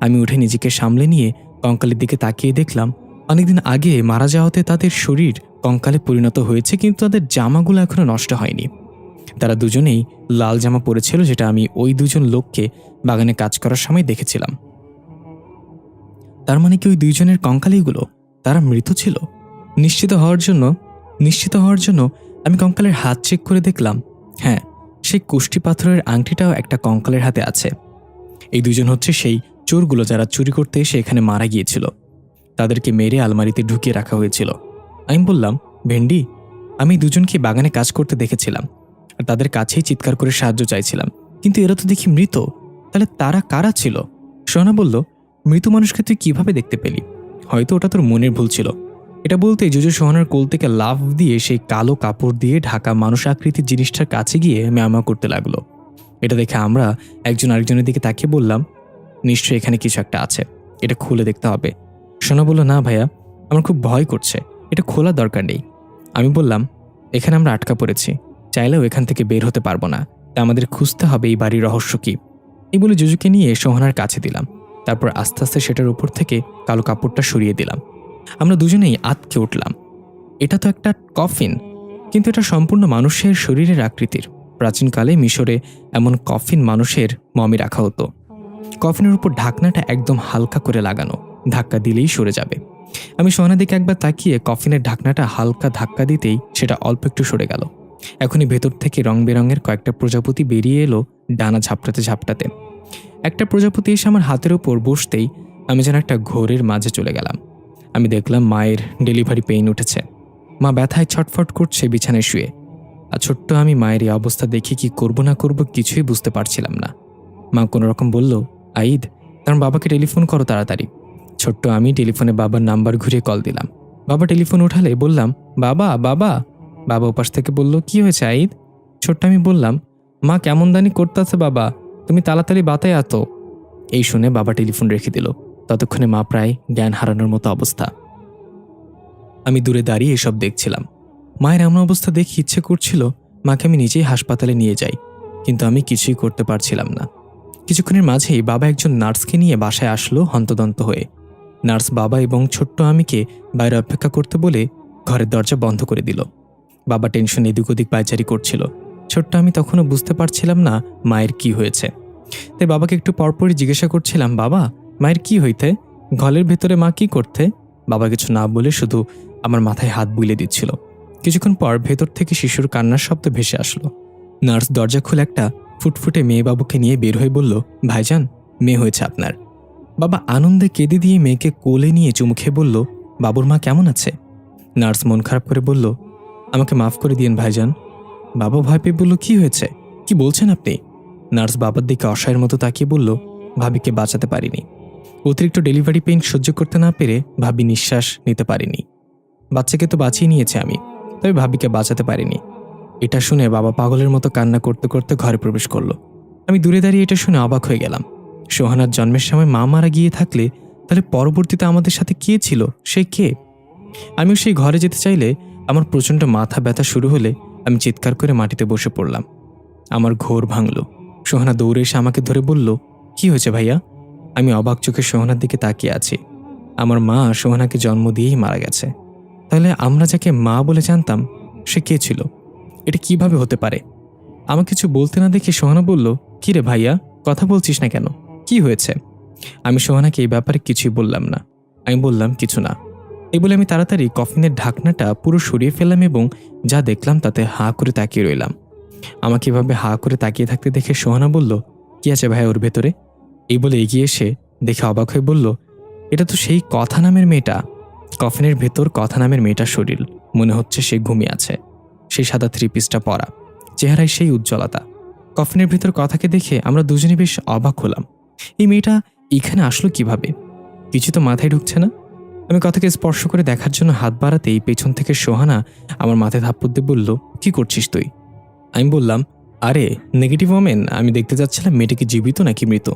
S1: আমি উঠে নিজেকে সামলে নিয়ে কঙ্কালের দিকে তাকিয়ে দেখলাম অনেকদিন আগে মারা যাওয়াতে তাদের শরীর কঙ্কালে পরিণত হয়েছে, কিন্তু তাদের জামাগুলো এখনো নষ্ট হয়নি। তারা দুজনেই লাল জামা পরেছিল, যেটা আমি ওই দুজন লোককে বাগানে কাজ করার সময় দেখেছিলাম। তার মানে কি ওই দুইজনের কঙ্কালইগুলো? তারা মৃত ছিল? নিশ্চিত হওয়ার জন্য আমি কঙ্কালের হাত চেক করে দেখলাম, হ্যাঁ, সেই কুষ্টি পাথরের আংটিটাও একটা কঙ্কালের হাতে আছে। এই দুজন হচ্ছে সেই চোরগুলো যারা চুরি করতে এসে এখানে মারা গিয়েছিল। তাদেরকে মেরে আলমারিতে ঢুকিয়ে রাখা হয়েছিল। আমি বললাম, ভেন্ডি, আমি দুজনকে বাগানে কাজ করতে দেখেছিলাম আর তাদের কাছেই চিৎকার করে সাহায্য চাইছিলাম, কিন্তু এরা তো দেখি মৃত। তাহলে তারা কারা ছিল? সোনা বলল, মৃত মানুষকে তুই কিভাবে দেখতে পেলি? হয়তো ওটা তোর মনের ভুল ছিল। এটা বলতে জুজু সোহানার কোল থেকে লাফ দিয়ে সেই কালো কাপড় দিয়ে ঢাকা মানুষ আকৃতির জিনিসটার কাছে গিয়ে ম্যামা করতে লাগলো। এটা দেখে আমরা একজন আরেকজনের দিকে তাকিয়ে বললাম, নিশ্চয়ই এখানে কিছু একটা আছে, এটা খুলে দেখতে হবে। সোনা বলল, না ভাইয়া, আমার খুব ভয় করছে, এটা খোলার দরকার নেই। আমি বললাম, এখানে আমরা আটকা পড়েছি, চাইলেও এখান থেকে বের হতে পারবো না, তা আমাদের খুঁজতে হবে এই বাড়ির রহস্য কি। এই বলে জুজুকে নিয়ে সোহানার কাছে দিলাম। তারপর আস্তে আস্তে সেটার উপর থেকে কালো কাপড়টা সরিয়ে দিলাম। আমরা দুজনেই আতকে উঠলাম। এটা তো একটা কফিন, কিন্তু এটা সম্পূর্ণ মানুষের শরীরের আকৃতির। প্রাচীনকালে মিশরে এমন কফিন মানুষের মমি রাখা হতো। কফিনের উপর ঢাকনাটা একদম হালকা করে লাগানো, ধাক্কা দিলেই সরে যাবে। আমি সোহানার দিকে একবার তাকিয়ে কফিনের ঢাকনাটা হালকা ধাক্কা দিতেই সেটা অল্প একটু সরে গেল। এখনই ভেতর থেকে রং বেরঙের কয়েকটা প্রজাপতি বেরিয়ে এলো ডানা ঝাপটাতে ঝাপটাতে। একটা প্রজাপতি এসে আমার হাতের ওপর বসতেই আমি যেন একটা ঘোরের মাঝে চলে গেলাম। আমি দেখলাম মায়ের ডেলিভারি পেইন উঠেছে। মা ব্যথায় ছটফট করছে বিছানায় শুয়ে। আর ছোট্ট আমি মায়ের এই অবস্থা দেখে কি করব না করব কিছুই বুঝতে পারছিলাম না। মা কোনো রকম বলল, আইদ, তার বাবাকে টেলিফোন করো তাড়াতাড়ি। ছোট্ট আমি টেলিফোনে বাবার নাম্বার ঘুরিয়ে কল দিলাম। বাবা টেলিফোন উঠালে বললাম, বাবা বাবা। বাবা ওপাশ থেকে বলল, কি হয়েছে আইদ? ছোট্ট আমি বললাম, মা কেমন দানি করতেছে বাবা, তুমি তাড়াতাড়ি বাতায় আতো। এই শুনে বাবা টেলিফোন রেখে দিল। ততক্ষণে মা প্রায় জ্ঞান হারানোর মতো অবস্থা। আমি দূরে দাঁড়িয়ে এসব দেখছিলাম। মায়ের এমন অবস্থা দেখে ইচ্ছে করছিল মাকে আমি নিজেই হাসপাতালে নিয়ে যাই, কিন্তু আমি কিছুই করতে পারছিলাম না। কিছুক্ষণের মাঝেই বাবা একজন নার্সকে নিয়ে বাসায় আসলো হন্তদন্ত হয়ে। নার্স বাবা এবং ছোট্ট আমিকে বাইরে অপেক্ষা করতে বলে ঘরের দরজা বন্ধ করে দিল। বাবা টেনশন এদিক ওদিক পায়চারি করছিল। ছোট্ট আমি তখনও বুঝতে পারছিলাম না মায়ের কি হয়েছে। তাই বাবাকে একটু পরপরই জিজ্ঞাসা করছিলাম, বাবা, মায়ের কি হইতে? ঘরের ভেতরে মা কি করতে? বাবা কিছু না বলে শুধু আমার মাথায় হাত বুলিয়ে দিচ্ছিল। কিছুক্ষণ পর ভেতর থেকে শিশুর কান্নার শব্দ ভেসে আসলো। নার্স দরজা খুলে একটা ফুটফুটে মেয়ে বাবুকে নিয়ে বের হয়ে বলল, ভাইজান, মেয়ে হয়েছে আপনার। বাবা আনন্দে কেঁদে দিয়ে মেয়েকে কোলে নিয়ে চুমু খেয়ে বলল, বাবুর মা কেমন আছে? নার্স মন খারাপ করে বলল, আমাকে মাফ করে দিন ভাইজান। বাবা ভয় পেয়ে বলল, কি হয়েছে, কি বলছেন আপনি? নার্স বাবার দিকে অসহায়ের মতো তাকিয়ে বলল, ভাবিকে বাঁচাতে পারিনি। অতিরিক্ত ডেলিভারি পেইন সহ্য করতে না পেরে ভাবি নিঃশ্বাস নিতে পারিনি। বাচ্চাকে তো বাঁচিয়ে নিয়েছে আমি, তবে ভাবিকে বাঁচাতে পারিনি। এটা শুনে বাবা পাগলের মতো কান্না করতে করতে ঘরে প্রবেশ করলো। আমি দূরে দাঁড়িয়ে এটা শুনে অবাক হয়ে গেলাম। সোহানার জন্মের সময় মা মারা গিয়ে থাকলে তাহলে পরবর্তীতে আমাদের সাথে কে ছিল, সে কে? আমিও সেই ঘরে যেতে চাইলে আমার প্রচণ্ড মাথা ব্যথা শুরু হলে আমি চিৎকার করে মাটিতে বসে পড়লাম। আমার ঘোর ভাঙল। সোহানা দৌড়ে এসে আমাকে ধরে বলল, কি হয়েছে ভাইয়া? আমি অবাক চোখে সোহানার দিকে তাকিয়ে আছি। আমার মা সোহানাকে জন্ম দিয়েই মারা গেছে। তাহলে আমরা যাকে মা বলে জানতাম সে কে ছিল? এটা কিভাবে হতে পারে? আমাকে কিছু বলতে না দেখে সোহানা বলল, কি রে ভাইয়া, কথা বলছিস না কেন, কি হয়েছে? আমি সোহানাকে এই ব্যাপারে কিছুই বললাম না। আমি বললাম, কিছু না। এই বলে আমি তাড়াতাড়ি কফিনের ঢাকনাটা পুরো সরিয়ে ফেললাম এবং যা দেখলাম তাতে হাঁ করে তাকিয়ে রইলাম। আমাকে এভাবে হাঁ করে তাকিয়ে থাকতে দেখে সোহানা বলল, কি আছে ভাইয়া ওর ভেতরে? এই বলে এগিয়ে এসে দেখে অবাক হয়ে বলল, এটা তো সেই কথা নামের মেয়েটা। কফিনের ভেতর কথা নামের মেয়েটার শরীর, মনে হচ্ছে সে ঘুমিয়ে আছে। সেই সাদা থ্রি পিসটা পরা, চেহারায় সেই উজ্জ্বলতা। কফিনের ভেতর কথাকে দেখে আমরা দুজনে বেশ অবাক হলাম। এই মেয়েটা এখানে আসলো কিভাবে? কিছু তো মাথায় ঢুকছে না। আমি কথাকে স্পর্শ করে দেখার জন্য হাত বাড়াতেই পেছন থেকে সোহানা আমার মাথায় থাপ্পড় দিয়ে বলল, কি করছিস তুই? আমি বললাম, আরে নেগেটিভ ওমেন, আমি দেখতে যাচ্ছিলাম মেয়েটা কি জীবিত নাকি মৃত।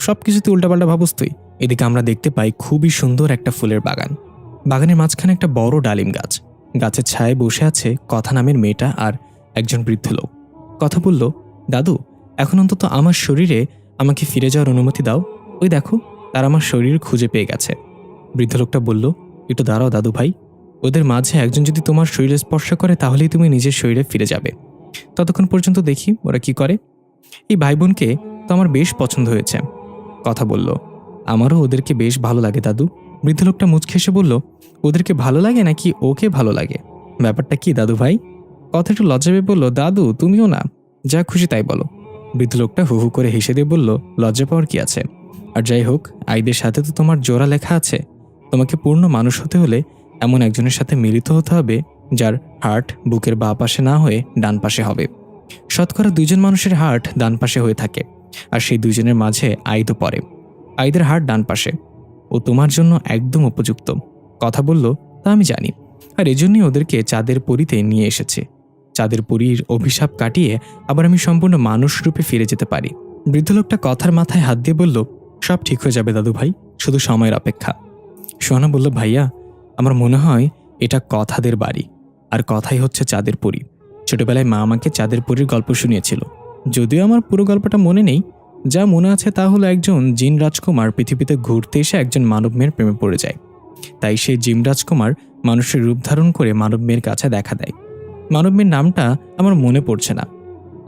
S1: সব কিছুতে উল্টাপাল্টা ভাবস তুই। এদিকে আমরা দেখতে পাই খুবই সুন্দর একটা ফুলের বাগান। বাগানের মাঝখানে একটা বড় ডালিম গাছ। গাছের ছায়ায় বসে আছে কথা নামের মেয়েটা আর একজন বৃদ্ধ লোক। কথা বলল, দাদু, এখন অন্তত আমার শরীরে আমাকে ফিরে যাওয়ার অনুমতি দাও। ওই দেখো, তার আমার শরীর খুঁজে পেয়ে গেছে। বৃদ্ধ লোকটা বলল, একটু দাঁড়াও দাদু ভাই, ওদের মাঝে একজন যদি তোমার শরীরে স্পর্শ করে তাহলেই তুমি নিজের শরীরে ফিরে যাবে। ততক্ষণ পর্যন্ত দেখি ওরা কি করে। এই ভাই বোনকে তো আমার বেশ পছন্দ হয়েছে। কথা বলল, আমারও ওদেরকে বেশ ভালো লাগে দাদু। বৃদ্ধ লোকটা মুচকে এসে বলল, ওদেরকে ভালো লাগে নাকি ওকে ভালো লাগে? ব্যাপারটা কি দাদু ভাই? কথা একটু লজ্জা পেয়ে বলল, দাদু তুমিও না, যা খুশি তাই বলো। বৃদ্ধ লোকটা হু হু করে হেসে দিয়ে বলল, লজ্জা পাওয়ার কি আছে? আর যাই হোক, আইদের সাথে তো তোমার জোড়া লেখা আছে। তোমাকে পূর্ণ মানুষ হতে হলে এমন একজনের সাথে মিলিত হতে হবে যার হার্ট বুকের বাঁ পাশে না হয়ে ডান পাশে হবে। শতকরা 2 জন মানুষের হার্ট ডান পাশে হয়ে থাকে, আর সেই 2 জনের মাঝে আইদও পড়ে। আইদের হার্ট ডান পাশে। ও তোমার জন্য একদম উপযুক্ত। কথা বলল, তা আমি জানি, আর এজন্যই ওদেরকে চাঁদের পরীতে নিয়ে এসেছে। চাঁদের পরীর অভিশাপ কাটিয়ে আবার আমি সম্পূর্ণ মানুষ রূপে ফিরে যেতে পারি। বৃদ্ধ লোকটা কথার মাথায় হাত দিয়ে বলল, সব ঠিক হয়ে যাবে দাদু ভাই, শুধু সময়ের অপেক্ষা। সোহানা বলল, ভাইয়া, আমার মনে হয় এটা কথাদের বাড়ি, আর কথাই হচ্ছে চাঁদের পরী। ছোটবেলায় মা আমাকে চাঁদের পরীর গল্প শুনিয়েছিল। যদিও আমার পুরো গল্পটা মনে নেই, যা মনে আছে তা হলো একজন জিন রাজকুমার পৃথিবীতে ঘুরতে এসে একজন মানব মেয়ের প্রেমে পড়ে যায়। তাই সেই জিন রাজকুমার মানুষের রূপ ধারণ করে মানব মেয়ের কাছে দেখা দেয়। মানব মেয়ের নামটা আমার মনে পড়ছে না।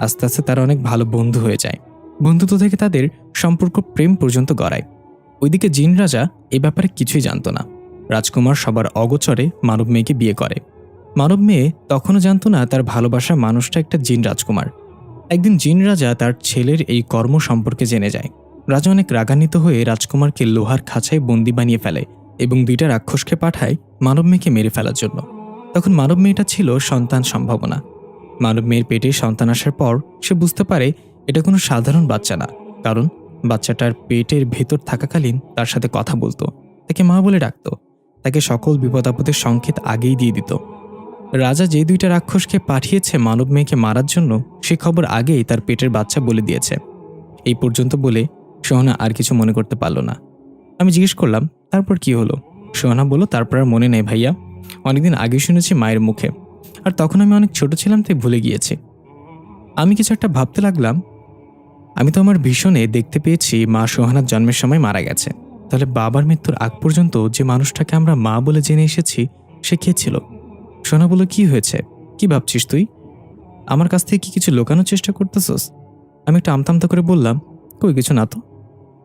S1: আস্তে আস্তে তারা অনেক ভালো বন্ধু হয়ে যায়। বন্ধুত্ব থেকে তাদের সম্পর্ক প্রেম পর্যন্ত গড়ায়। ওইদিকে জিন রাজা এ ব্যাপারে কিছুই জানত না। রাজকুমার সবার অগোচরে মানব মেয়েকে বিয়ে করে। মানব মেয়ে তখনও জানত না তার ভালোবাসার মানুষটা একটা জিন রাজকুমার। একদিন জিন রাজা তার ছেলের এই কর্ম সম্পর্কে জেনে যায়। রাজা অনেক রাগান্বিত হয়ে রাজকুমারকে লোহার খাঁচায় বন্দি বানিয়ে ফেলে এবং 2টা রাক্ষসকে পাঠায় মানব মেয়েকে মেরে ফেলার জন্য। তখন মানব মেয়েটা ছিল সন্তান সম্ভাবনা। মানব মেয়ের পেটে সন্তান আসার পর সে বুঝতে পারে এটা কোনো সাধারণ বাচ্চা না, কারণ বাচ্চাটার পেটের ভেতর থাকাকালীন তার সাথে কথা বলতো, তাকে মা বলে ডাকতো, তাকে সকল বিপদ আপদের সংকেত আগেই দিয়ে দিত। রাজা যে 2টা রাক্ষসকে পাঠিয়েছে মানব মেয়েকে মারার জন্য সে খবর আগেই তার পেটের বাচ্চা বলে দিয়েছে। এই পর্যন্ত বলে সোহানা আর কিছু মনে করতে পারল না। আমি জিজ্ঞেস করলাম, তারপর কি হলো? সোহানা বলল, তারপর আর মনে নেই ভাইয়া, অনেকদিন আগে শুনেছি মায়ের মুখে, আর তখন আমি অনেক ছোট ছিলাম তাই ভুলে গিয়েছি। আমি কিছু একটা ভাবতে লাগলাম, আমি তো আমার ভীষণে দেখতে পেয়েছি মা সোহানার জন্মের সময় মারা গেছে। তাহলে বাবার মৃত্যুর আগ পর্যন্ত যে মানুষটাকে আমরা মা বলে জেনে এসেছি সে কে ছিল? সোহানা বলল, কি হয়েছে, কি ভাবছিস তুই? আমার কাছ থেকে কি কিছু লুকানোর চেষ্টা করতেছস? আমি একটু আমতামতা করে বললাম, কই কিছু না তো।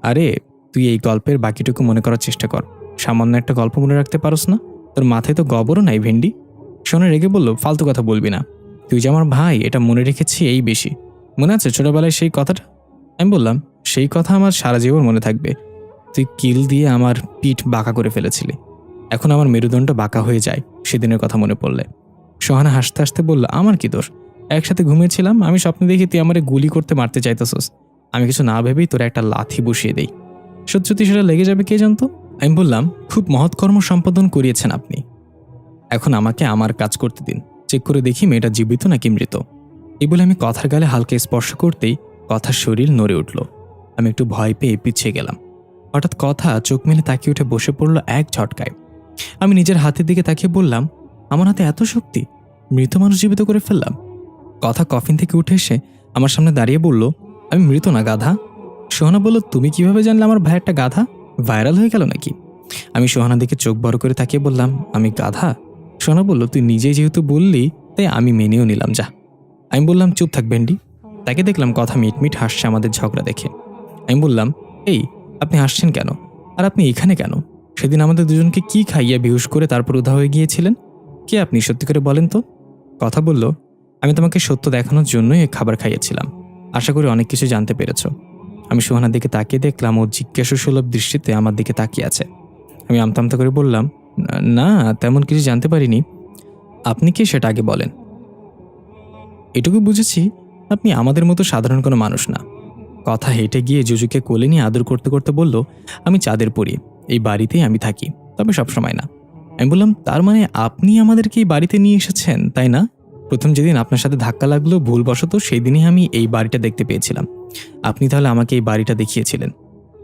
S1: আরে তুই এই গল্পের বাকিটুকু মনে করার চেষ্টা কর। সামান্য একটা গল্প মনে রাখতে পারস না? তোর মাথায় তো গবরও নাই ভেন্ডি। সোনা রেগে বলল, ফালতু কথা বলবি না। তুই যে আমার ভাই এটা মনে রেখেছি এই বেশি। মনে আছে ছোটবেলায় সেই কথাটা? আমি বললাম, সেই কথা আমার সারা জীবন মনে থাকবে। তুই কিল দিয়ে আমার পিঠ বাঁকা করে ফেলেছিলি। এখন আমার মেরুদণ্ড বাঁকা হয়ে যায় সেদিনের কথা মনে পড়লে। সোহানা হাসতে হাসতে বলল, আমার কি দোষ? একসাথে ঘুমিয়েছিলাম, আমি স্বপ্নে দেখি তুই আমারে গুলি করতে মারতে চাইতেছস। আমি কিছু না ভেবেই তোরা একটা লাথি বসিয়ে দেই। সত্যি সেটা লেগে যাবে কে জানতো? আমি বললাম, খুব মহৎ কর্ম সম্পাদন করিয়েছেন আপনি। এখন আমাকে আমার কাজ করতে দিন, চেক করে দেখি মেয়েটা জীবিত নাকি মৃত। এই বলে আমি কথার গালে হালকা স্পর্শ করতেই কথার শরীর নড়ে উঠল। আমি একটু ভয় পেয়ে পিছিয়ে গেলাম। হঠাৎ কথা চোখ মেলে তাকিয়ে উঠে বসে পড়ল এক ঝটকায়। আমি নিজের হাতের দিকে তাকিয়ে বললাম, আমার হাতে এত শক্তি, মৃত মানুষ জীবিত করে ফেললাম। কথা কফিন থেকে উঠে এসে আমার সামনে দাঁড়িয়ে বলল, আমি মৃত না, গাধা। সোহানা বলল, তুমি কিভাবে জানলে আমার ভাই একটা গাধা? ভাইরাল হয়ে গেল নাকি? আমি সোহানার দিকে চোখ বড় করে তাকিয়ে বললাম, আমি গাধা? সোহানা বলল, তুই নিজেই যেহেতু বললি তাই আমি মেনেও নিলাম, যা। আমি বললাম, চুপ থাক ভেন্ডি। তাকে দেখলাম কথা মিটমিট হাসছে আমাদের ঝগড়া দেখে। আমি বললাম, এই আপনি হাসছেন কেন? আর আপনি এখানে কেন? সেদিন আমাদের দুজনকে কি খাইয়ে বেহুশ করে তারপর উধা হয়ে গিয়েছিলেন? কে আপনি, সত্যি করে বলেন তো? কথা বলল, আমি তোমাকে সত্য দেখানোর জন্যই এই খাবার খাইয়েছিলাম। আশা করি অনেক কিছু জানতে পেরেছ। আমি সোহানার দিকে তাকিয়ে দেখলাম ও জিজ্ঞাসাসুলভ দৃষ্টিতে আমার দিকে তাকিয়ে আছে। আমি আমতা আমতা করে বললাম, না, তেমন কিছু জানতে পারিনি। আপনি কি সেটা আগে বলেন। এটুকু বুঝেছি আপনি আমাদের মতো সাধারণ কোনো মানুষ না। কথা হেঁটে গিয়ে জুজুকে কোলে নিয়ে আদর করতে করতে বলল, আমি চাঁদের পরি, এই বাড়িতেই আমি থাকি, তবে সবসময় না। আমি বললাম, তার মানে আপনি আমাদেরকে এই বাড়িতে নিয়ে এসেছেন, তাই না? প্রথম যেদিন আপনার সাথে ধাক্কা লাগলো ভুলবশত, সেই দিনই আমি এই বাড়িটা দেখতে পেয়েছিলাম। আপনি তাহলে আমাকে এই বাড়িটা দেখিয়েছিলেন।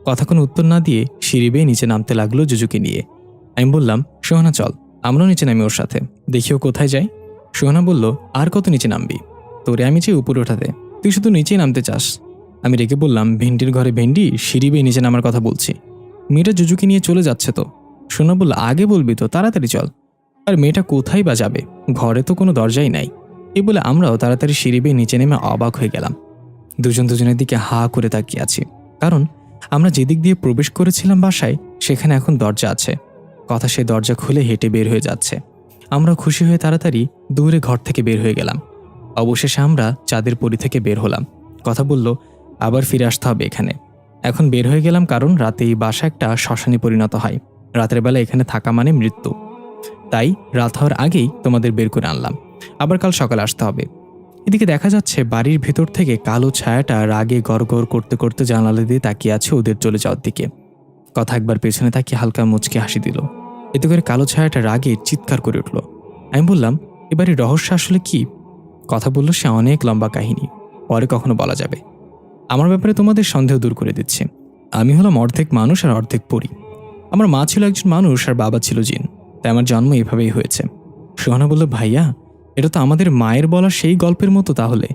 S1: কথা কোনো উত্তর না দিয়ে সিঁড়ি বেয়ে নিচে নামতে লাগলো জুজুকে নিয়ে। আমি বললাম, সোহানা চল, আমরাও নিচে নামি ওর সাথে, দেখিও কোথায় যাই। সোহানা বলল, আর কত নিচে নামবি? তোরে আমি চাই উপরে ওঠাতে, তুই শুধু নিচেই নামতে চাস। আমি রেগে বললাম, ভেন্ডির ঘরে ভেন্ডি, সিঁড়ি বেয়ে নিচে নামার কথা বলছি। মেয়েটা জুজুকে নিয়ে চলে যাচ্ছে তো। সোনা বলল, আগে বলবি তো, তাড়াতাড়ি চল। আর মেয়েটা কোথায় বা যাবে? ঘরে তো কোনো দরজাই নাই। এই বলে আমরাও তাড়াতাড়ি সিঁড়ি বেয়ে নিচে নেমে অবাক হয়ে গেলাম। দুজন দুজনের দিকে হা করে তাকিয়ে আছি, কারণ আমরা যেদিক দিয়ে প্রবেশ করেছিলাম বাসায়, সেখানে এখন দরজা আছে। কথা সে দরজা খুলে হেঁটে বের হয়ে যাচ্ছে। আমরা খুশি হয়ে তাড়াতাড়ি দূরে ঘর থেকে বের হয়ে গেলাম। অবশেষে আমরা চাঁদের পরি থেকে বের হলাম। কথা বলল, আবার ফিরে আসতে হবে এখানে। এখন বের হয়ে গেলাম, কারণ রাতে এই বাসা একটা শ্মশানে পরিণত হয়। রাতের বেলা এখানে থাকা মানে মৃত্যু। তাই রাত হওয়ার আগেই তোমাদের বের করে আনলাম। আবার কাল সকালে আসতে হবে। এদিকে দেখা যাচ্ছে বাড়ির ভেতর থেকে কালো ছায়াটা রাগে গড়গড় করতে করতে জানালা দিয়ে তাকিয়ে আছে ওদের চলে যাওয়ার দিকে। কথা একবার পেছনে তাকিয়ে হালকা মুচকে হাসি দিল। এতে করে কালো ছায়াটা রাগে চিৎকার করে উঠল। আমি বললাম, এবারে রহস্য আসলে কি? কথা বলল, সে অনেক লম্বা কাহিনী, পরে কখনো বলা যাবে। আমার ব্যাপারে তোমাদের সন্দেহ দূর করে দিচ্ছে। আমি হলাম অর্ধেক মানুষ আর অর্ধেক পরী। আমার মা ছিল একজন মানুষ আর বাবা ছিল জিন, তাই আমার জন্ম এভাবেই হয়েছে। সোহানা বলল, ভাইয়া, এটা তো আমাদের মায়ের বলা সেই গল্পের মতো তাহলে।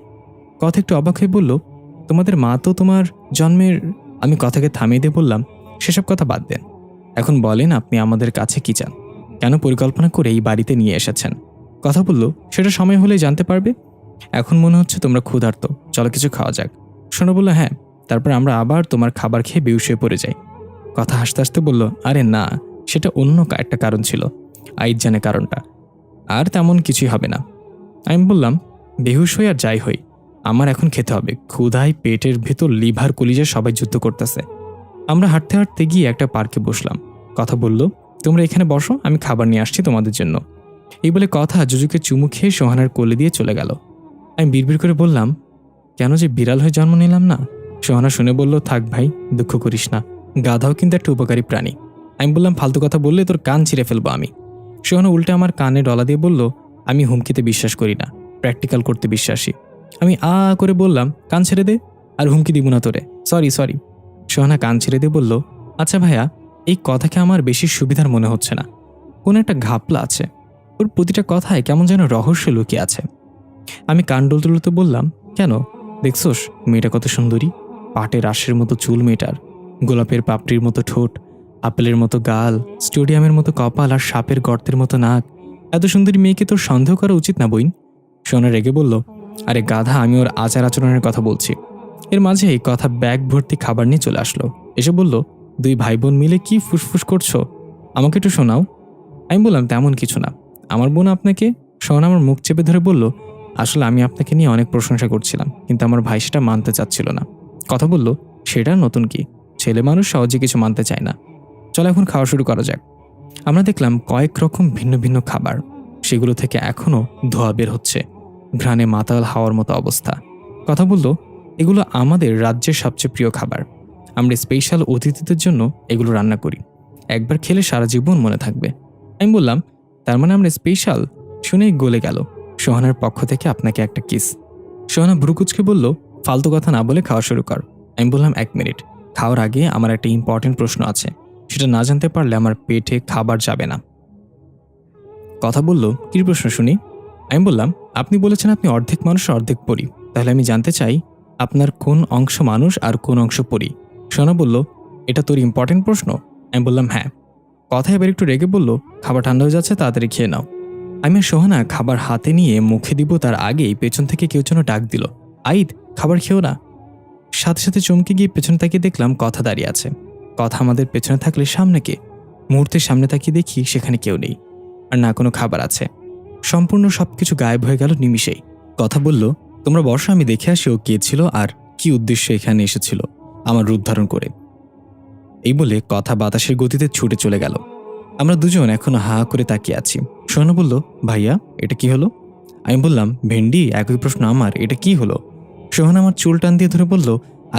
S1: কথা একটু অবাক হয়ে বলল, তোমাদের মা তো তোমার জন্মের। আমি কথাকে থামিয়ে দিয়ে বললাম, সেসব কথা বাদ দেন। এখন বলেন আপনি আমাদের কাছে কি চান, কেন পরিকল্পনা করে এই বাড়িতে নিয়ে এসেছেন? কথা বলল, সেটা সময় হলেই জানতে পারবে। এখন মনে হচ্ছে তোমরা ক্ষুধার্ত, চলো কিছু খাওয়া যাক। সোনা বলল, হ্যাঁ। তারপর আমরা আবার তোমার খাবার খেয়ে বেহুশ হয়ে পড়ে যাই। কথা হাসতে হাসতে বলল, আরে না, সেটা অন্য একটা কারণ ছিল, আইজ জানে কারণটা। আর তেমন কিছুই হবে না। আমি বললাম, বেহুশ হই আর যাই হই, আমার এখন খেতে হবে। ক্ষুধায় পেটের ভেতর লিভার কলিজা সবাই যুদ্ধ করতেছে। আমরা হাঁটতে হাঁটতে গিয়ে একটা পার্কে বসলাম। কথা বলল, তোমরা এখানে বসো, আমি খাবার নিয়ে আসছি তোমাদের জন্য। এই বলে কথা জুজুকে চুমু খেয়ে সোহানার কোলে দিয়ে চলে গেল। আমি বিড়বিড় করে বললাম, কেন যে বিড়াল হয়ে জন্ম নিলাম না? সোহানা শুনে বলল, থাক ভাই, দুঃখ করিস না, গাধাও কিন্তু একটা উপকারী প্রাণী। আমি বললাম, ফালতু কথা বললে তোর কান ছিঁড়ে ফেলবো আমি। সোহানা উল্টে আমার কানে ডলা দিয়ে বলল, আমি হুমকিতে বিশ্বাস করি না, প্র্যাকটিক্যাল করতে বিশ্বাসী। আমি করে বললাম, কান ছেড়ে দে, আর হুমকি দিব না তোরে, সরি সরি। সোহানা কান ছেড়ে দিয়ে বলল, আচ্ছা ভাইয়া, এই কথাকে আমার বেশি সুবিধার মনে হচ্ছে না, কোনো একটা ঘাপলা আছে, ওর প্রতিটা কথায় কেমন যেন রহস্য লুকিয়ে আছে। আমি কান ডলতে ডলতে বললাম, কেন, দেখছোস মেয়েটা কত সুন্দরী, পাটের আঁশের মতো চুল মেয়েটার, গোলাপের পাপড়ির মতো ঠোঁট, আপেলের মতো গাল, স্টেডিয়ামের মতো কপাল, আর সাপের গর্তের মতো নাক। এত সুন্দরী মেয়েকে তোর সন্দেহ করা উচিত না বইন। সোনা রেগে বলল, আরে গাধা, আমি ওর আচার আচরণের কথা বলছি। এর মাঝে এই কথা ব্যাগ ভর্তি খাবার নিয়ে চলে আসলো। এসে বলল, দুই ভাই বোন মিলে কি ফুসফুস করছো, আমাকে একটু শোনাও। আমি বললাম, তেমন কিছু না, আমার বোন আপনাকে। সোনা আমার মুখ চেপে ধরে বলল, আসলে আমি আপনাকে নিয়ে অনেক প্রশংসা করছিলাম, কিন্তু আমার ভাই সেটা মানতে চাচ্ছিল না। কথা বলল, সেটা নতুন কি, ছেলে মানুষ সহজে কিছু মানতে চায় না। চল এখন খাওয়া শুরু করা যাক। আমরা দেখলাম কয়েক রকম ভিন্ন ভিন্ন খাবার, সেগুলো থেকে এখনও ধোঁয়া বের হচ্ছে, ঘ্রাণে মাতাল হাওয়ার মতো অবস্থা। কথা বলল, এগুলো আমাদের রাজ্যের সবচেয়ে প্রিয় খাবার। আমরা স্পেশাল অতিথিদের জন্য এগুলো রান্না করি, একবার খেলে সারা জীবন মনে থাকবে। আমি বললাম, তার মানে আমরা স্পেশাল? শুনেই গলে গেল। সোহানার পক্ষ থেকে আপনাকে একটা কিস। সোহানা ভ্রুকুচকে বলল, ফালতু কথা না বলে খাওয়া শুরু কর। আমি বললাম, 1 মিনিট, খাওয়ার আগে আমার একটা ইম্পর্টেন্ট প্রশ্ন আছে, সেটা না জানতে পারলে আমার পেটে খাবার যাবে না। কথা বলল, কি প্রশ্ন শুনি? আমি বললাম, আপনি বলেছেন আপনি অর্ধেক মানুষ অর্ধেক পরী, তাহলে আমি জানতে চাই আপনার কোন অংশ মানুষ আর কোন অংশ পরী? সোহানা বলল, এটা তোর ইম্পর্টেন্ট প্রশ্ন? আমি বললাম, হ্যাঁ। কথা এবার একটু রেগে বলল, খাবার ঠান্ডা হয়ে যাচ্ছে, তাড়াতাড়ি খেয়ে নাও। আমি আর সোহানা খাবার হাতে নিয়ে মুখে দিব তার আগেই পেছন থেকে কেউ যেন ডাক দিল, আইদ, খাবার খেও না। সাথে সাথে চমকে গিয়ে পেছনে তাকিয়ে দেখলাম কথা দাঁড়িয়ে আছে। কথা আমাদের পেছনে থাকলে সামনে কে? মুহূর্তের সামনে তাকিয়ে দেখি সেখানে কেউ নেই, আর না কোনো খাবার আছে। সম্পূর্ণ সবকিছু গায়েব হয়ে গেল নিমিষেই। কথা বলল, তোমরা বর্ষা, আমি দেখে আসি ও কে ছিল আর কি উদ্দেশ্যে এখানে এসেছিল আমার রূপ ধারণ করে। এই বলে কথা বাতাসের গতিতে ছুটে চলে গেল। আমরা দুজন এখনো হা করে তাকিয়ে আছি। সোহানা বলল, ভাইয়া, এটা কি হলো? আমি বললাম, ভেন্ডি, একই প্রশ্ন আমার, এটা কি হলো? সোহানা আমার চুল টান দিয়ে ধরে বলল,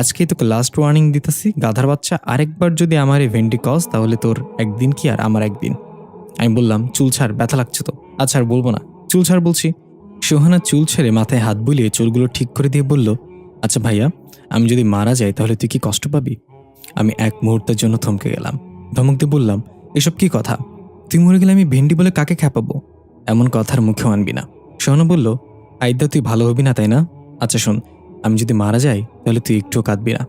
S1: আজকেই তোকে লাস্ট ওয়ার্নিং দিতেছি, গাধার বাচ্চা, আরেকবার যদি আমার এই ভেন্ডি কস তাহলে তোর একদিন কি আর আমার একদিন। আমি বললাম, চুল ছাড়, ব্যথা লাগছে তো। আচ্ছা, আর বলবো না, চুল ছাড় বলছি। সোহানা চুল ছেড়ে মাথায় হাত বুলিয়ে চুলগুলো ঠিক করে দিয়ে বলল, আচ্ছা ভাইয়া, আমি যদি মারা যাই তাহলে তুই কি কষ্ট পাবি? আমি এক মুহূর্তের জন্য থমকে গেলাম। ধমক দিয়ে বললাম, এসব কি কথা? তুই মরে গেলে আমি ভেন্ডি বলে কাকে খেপাবো? এমন কথার মুখেও আনবি না। সোহানা বলল, আইদা, তুই ভালো হবি না তাই না? আচ্ছা শোন, আমি যদি মারা যাই তাহলে তুই একটুও কাঁদবি না।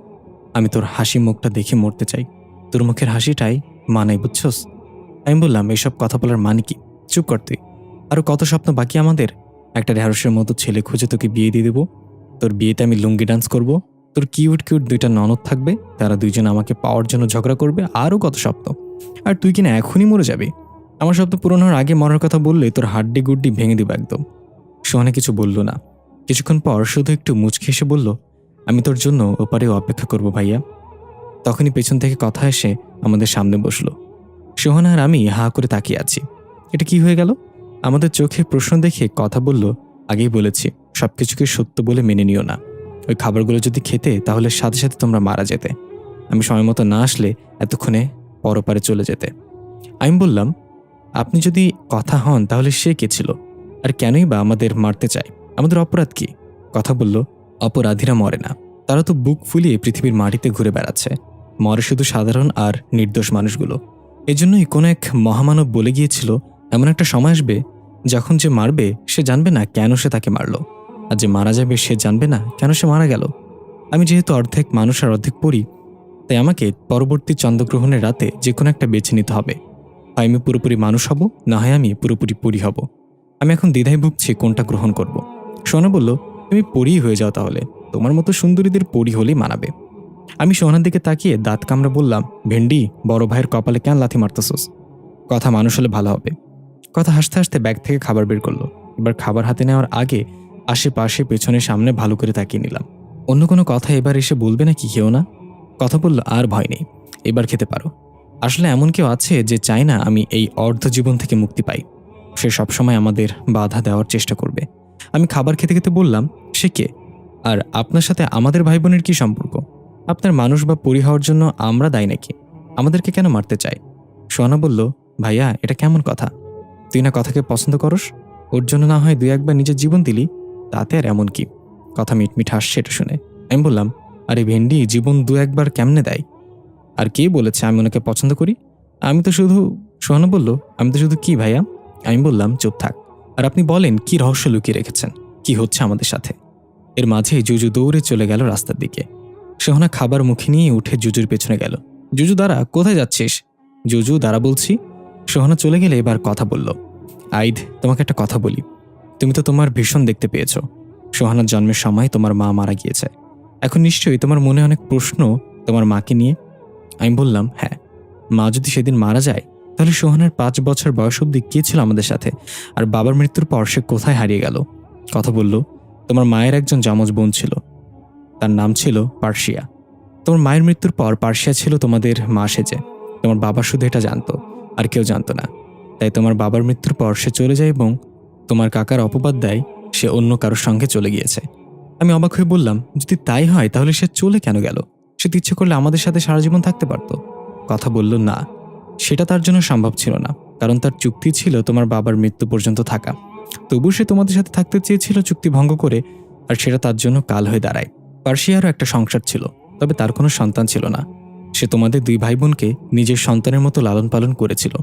S1: আমি তোর হাসি মুখটা দেখে মরতে চাই। তোর মুখের হাসিটাই মানাই, বুঝছস? আমি বললাম, এসব কথা বলার মানে কি? চুপ কর তুই। আরও কত স্বপ্ন বাকি আমাদের। একটা ঢেঁড়সের মতো ছেলে খুঁজে তোকে বিয়ে দিয়ে দেবো। তোর বিয়েতে আমি লুঙ্গি ডান্স করব। তোর কিউট কিউট 2টা ননদ থাকবে, তারা 2জন আমাকে পাওয়ার জন্য ঝগড়া করবে। আরও কত স্বপ্ন। আর তুই কিনা এখনই মরে যাবি? আমার স্বপ্ন পূরণ হওয়ার আগে মরার কথা বললে তোর হাড্ডি গুড্ডি ভেঙে দিব একদম। সোহানা কিছু বলল না। কিছুক্ষণ পর শুধু একটু মুচকি এসে বলল, আমি তোর জন্য ওপারে অপেক্ষা করব ভাইয়া। তখনই পেছন থেকে কথা এসে আমাদের সামনে বসলো। সোহানা আর আমি হা করে তাকিয়ে আছি। এটা কি হয়ে গেল? আমাদের চোখে প্রশ্ন দেখে কথা বলল, আগেই বলেছি সবকিছুকে সত্য বলে মেনে নিও না। ওই খাবারগুলো যদি খেতে তাহলে সাথে সাথে তোমরা মারা যেতে। আমি সময় মতো না আসলে এতক্ষণে পরপারে চলে যেতে। আমি বললাম, আপনি যদি কথা হন তাহলে সে কে ছিল, আর কেনই বা আমাদের মারতে চায়? আমাদের অপরাধ কি? কথা বলল, অপরাধীরা মরে না, তারা তো বুক ফুলিয়ে পৃথিবীর মাটিতে ঘুরে বেড়াচ্ছে। মরে শুধু সাধারণ আর নির্দোষ মানুষগুলো। এজন্যই কোনো এক মহামানব বলে গিয়েছিল, এমন একটা সময় আসবে যখন যে মারবে সে জানবে না কেন সে তাকে মারল, আর যে মারা যাবে সে জানবে না কেন সে মারা গেল। আমি যেহেতু অর্ধেক মানুষ আর অর্ধেক পড়ি, তাই আমাকে পরবর্তী চন্দ্রগ্রহণের রাতে যে কোনো একটা বেছে নিতে হবে। হয় আমি পুরোপুরি মানুষ হব, না হয় আমি পুরোপুরি পরী হব। আমি এখন দ্বিধায় ভুগছি কোনটা গ্রহণ করব। সোহানা বলল, তুমি পরী হয়ে যাও তাহলে, তোমার মতো সুন্দরীদের পরী হলেই মানাবে। আমি সোহানার দিকে তাকিয়ে দাঁত কামড়ে বললাম, ভেন্ডি, বড় ভাইয়ের কপালে কেন লাথি মারতেছস? কথা মানুষ হলে ভালো হবে। কথা হাসতে হাসতে ব্যাগ থেকে খাবার বের করলো। এবার খাবার হাতে নেওয়ার আগে আশেপাশে পেছনে সামনে ভালো করে তাকিয়ে নিলাম। অন্য কোনো কথা এবার এসে বলবে না কি খেও না? কথা বলল, আর ভয় নেই, এবার খেতে পারো। আসলে এমন কেউ আছে যে চায় না আমি এই অর্ধ জীবন থেকে মুক্তি পাই। সে সবসময় আমাদের বাধা দেওয়ার চেষ্টা করবে। আমি খাবার খেতে খেতে বললাম, সে কে? আর আপনার সাথে আমাদের ভাই বোনের কি সম্পর্ক? আপনার মানুষ বা পরী হওয়ার জন্য আমরা দায়ী নাকি? আমাদেরকে কেন মারতে চায়? সোহানা বলল, ভাইয়া, এটা কেমন কথা? তুই না কথাকে পছন্দ করস, ওর জন্য না হয় 2-1বার নিজের জীবন দিলি, তাতে আর এমন কি? কথা মিটমিট হাসছে এটা শুনে। আমি বললাম, আরে ভেন্ডি, জীবন 2-1বার কেমনে দেয়? আর কে বলেছে আমি ওনাকে পছন্দ করি? আমি তো শুধু। সোহানা বলল, আমি তো শুধু কি ভাইয়া? আমি বললাম, চুপ থাক, আর আপনি বলেন কি রহস্য লুকিয়ে রেখেছেন, কি হচ্ছে আমাদের সাথে? এর মাঝে জুজু দৌড়ে চলে গেল রাস্তার দিকে। সোহানা খাবার মুখে নিয়ে উঠে জুজুর পেছনে গেল। জুজু দাঁড়া, কোথায় যাচ্ছিস? জুজু দাঁড়া বলছি। সোহানা চলে গেলে এবার কথা বলল, আইদ, তোমাকে একটা কথা বলি। তুমি তো তোমার ভীষণ দেখতে পেয়েছ। সোহানার জন্মের সময় তোমার মা মারা গিয়েছে। এখন নিশ্চয়ই তোমার মনে অনেক প্রশ্ন তোমার মাকে নিয়ে। আমি বললাম, হ্যাঁ। মা যদি সেদিন মারা যায় তাহলে সোহানার 5 বছর বয়স অবধি কে ছিল আমাদের সাথে, আর বাবার মৃত্যুর পর সে কোথায় হারিয়ে গেল? কথা বলল, তোমার মায়ের একজন যমজ বোন ছিল, তার নাম ছিল পার্সিয়া। তোমার মায়ের মৃত্যুর পর পার্সিয়া ছিল তোমাদের মা সেজে। তোমার বাবা শুধু এটা জানতো আর কেউ জানতো না। তাই তোমার বাবার মৃত্যুর পর সে চলে যায় এবং তোমার কাকার অপবাদ দেয় সে অন্য কারোর সঙ্গে চলে গিয়েছে। আমি অবাক হয়ে বললাম, যদি তাই হয় তাহলে সে চলে কেন গেল? সে তো ইচ্ছে করলে আমাদের সাথে সারা জীবন থাকতে পারত। কথা বলল, না, সেটা তার জন্য সম্ভব ছিল না, কারণ তার চুক্তি ছিল তোমার বাবার মৃত্যু পর্যন্ত থাকা। তবু সে তোমাদের সাথে থাকতে চেয়েছিল চুক্তি ভঙ্গ করে, আর সেটা তার জন্য কাল হয়ে দাঁড়ায়। পার্সিয়ারও একটা সংসার ছিল, তবে তার কোনো সন্তান ছিল না। সে তোমাদের 2 ভাই বোনকে নিজের সন্তানের মতো লালন পালন করেছিল।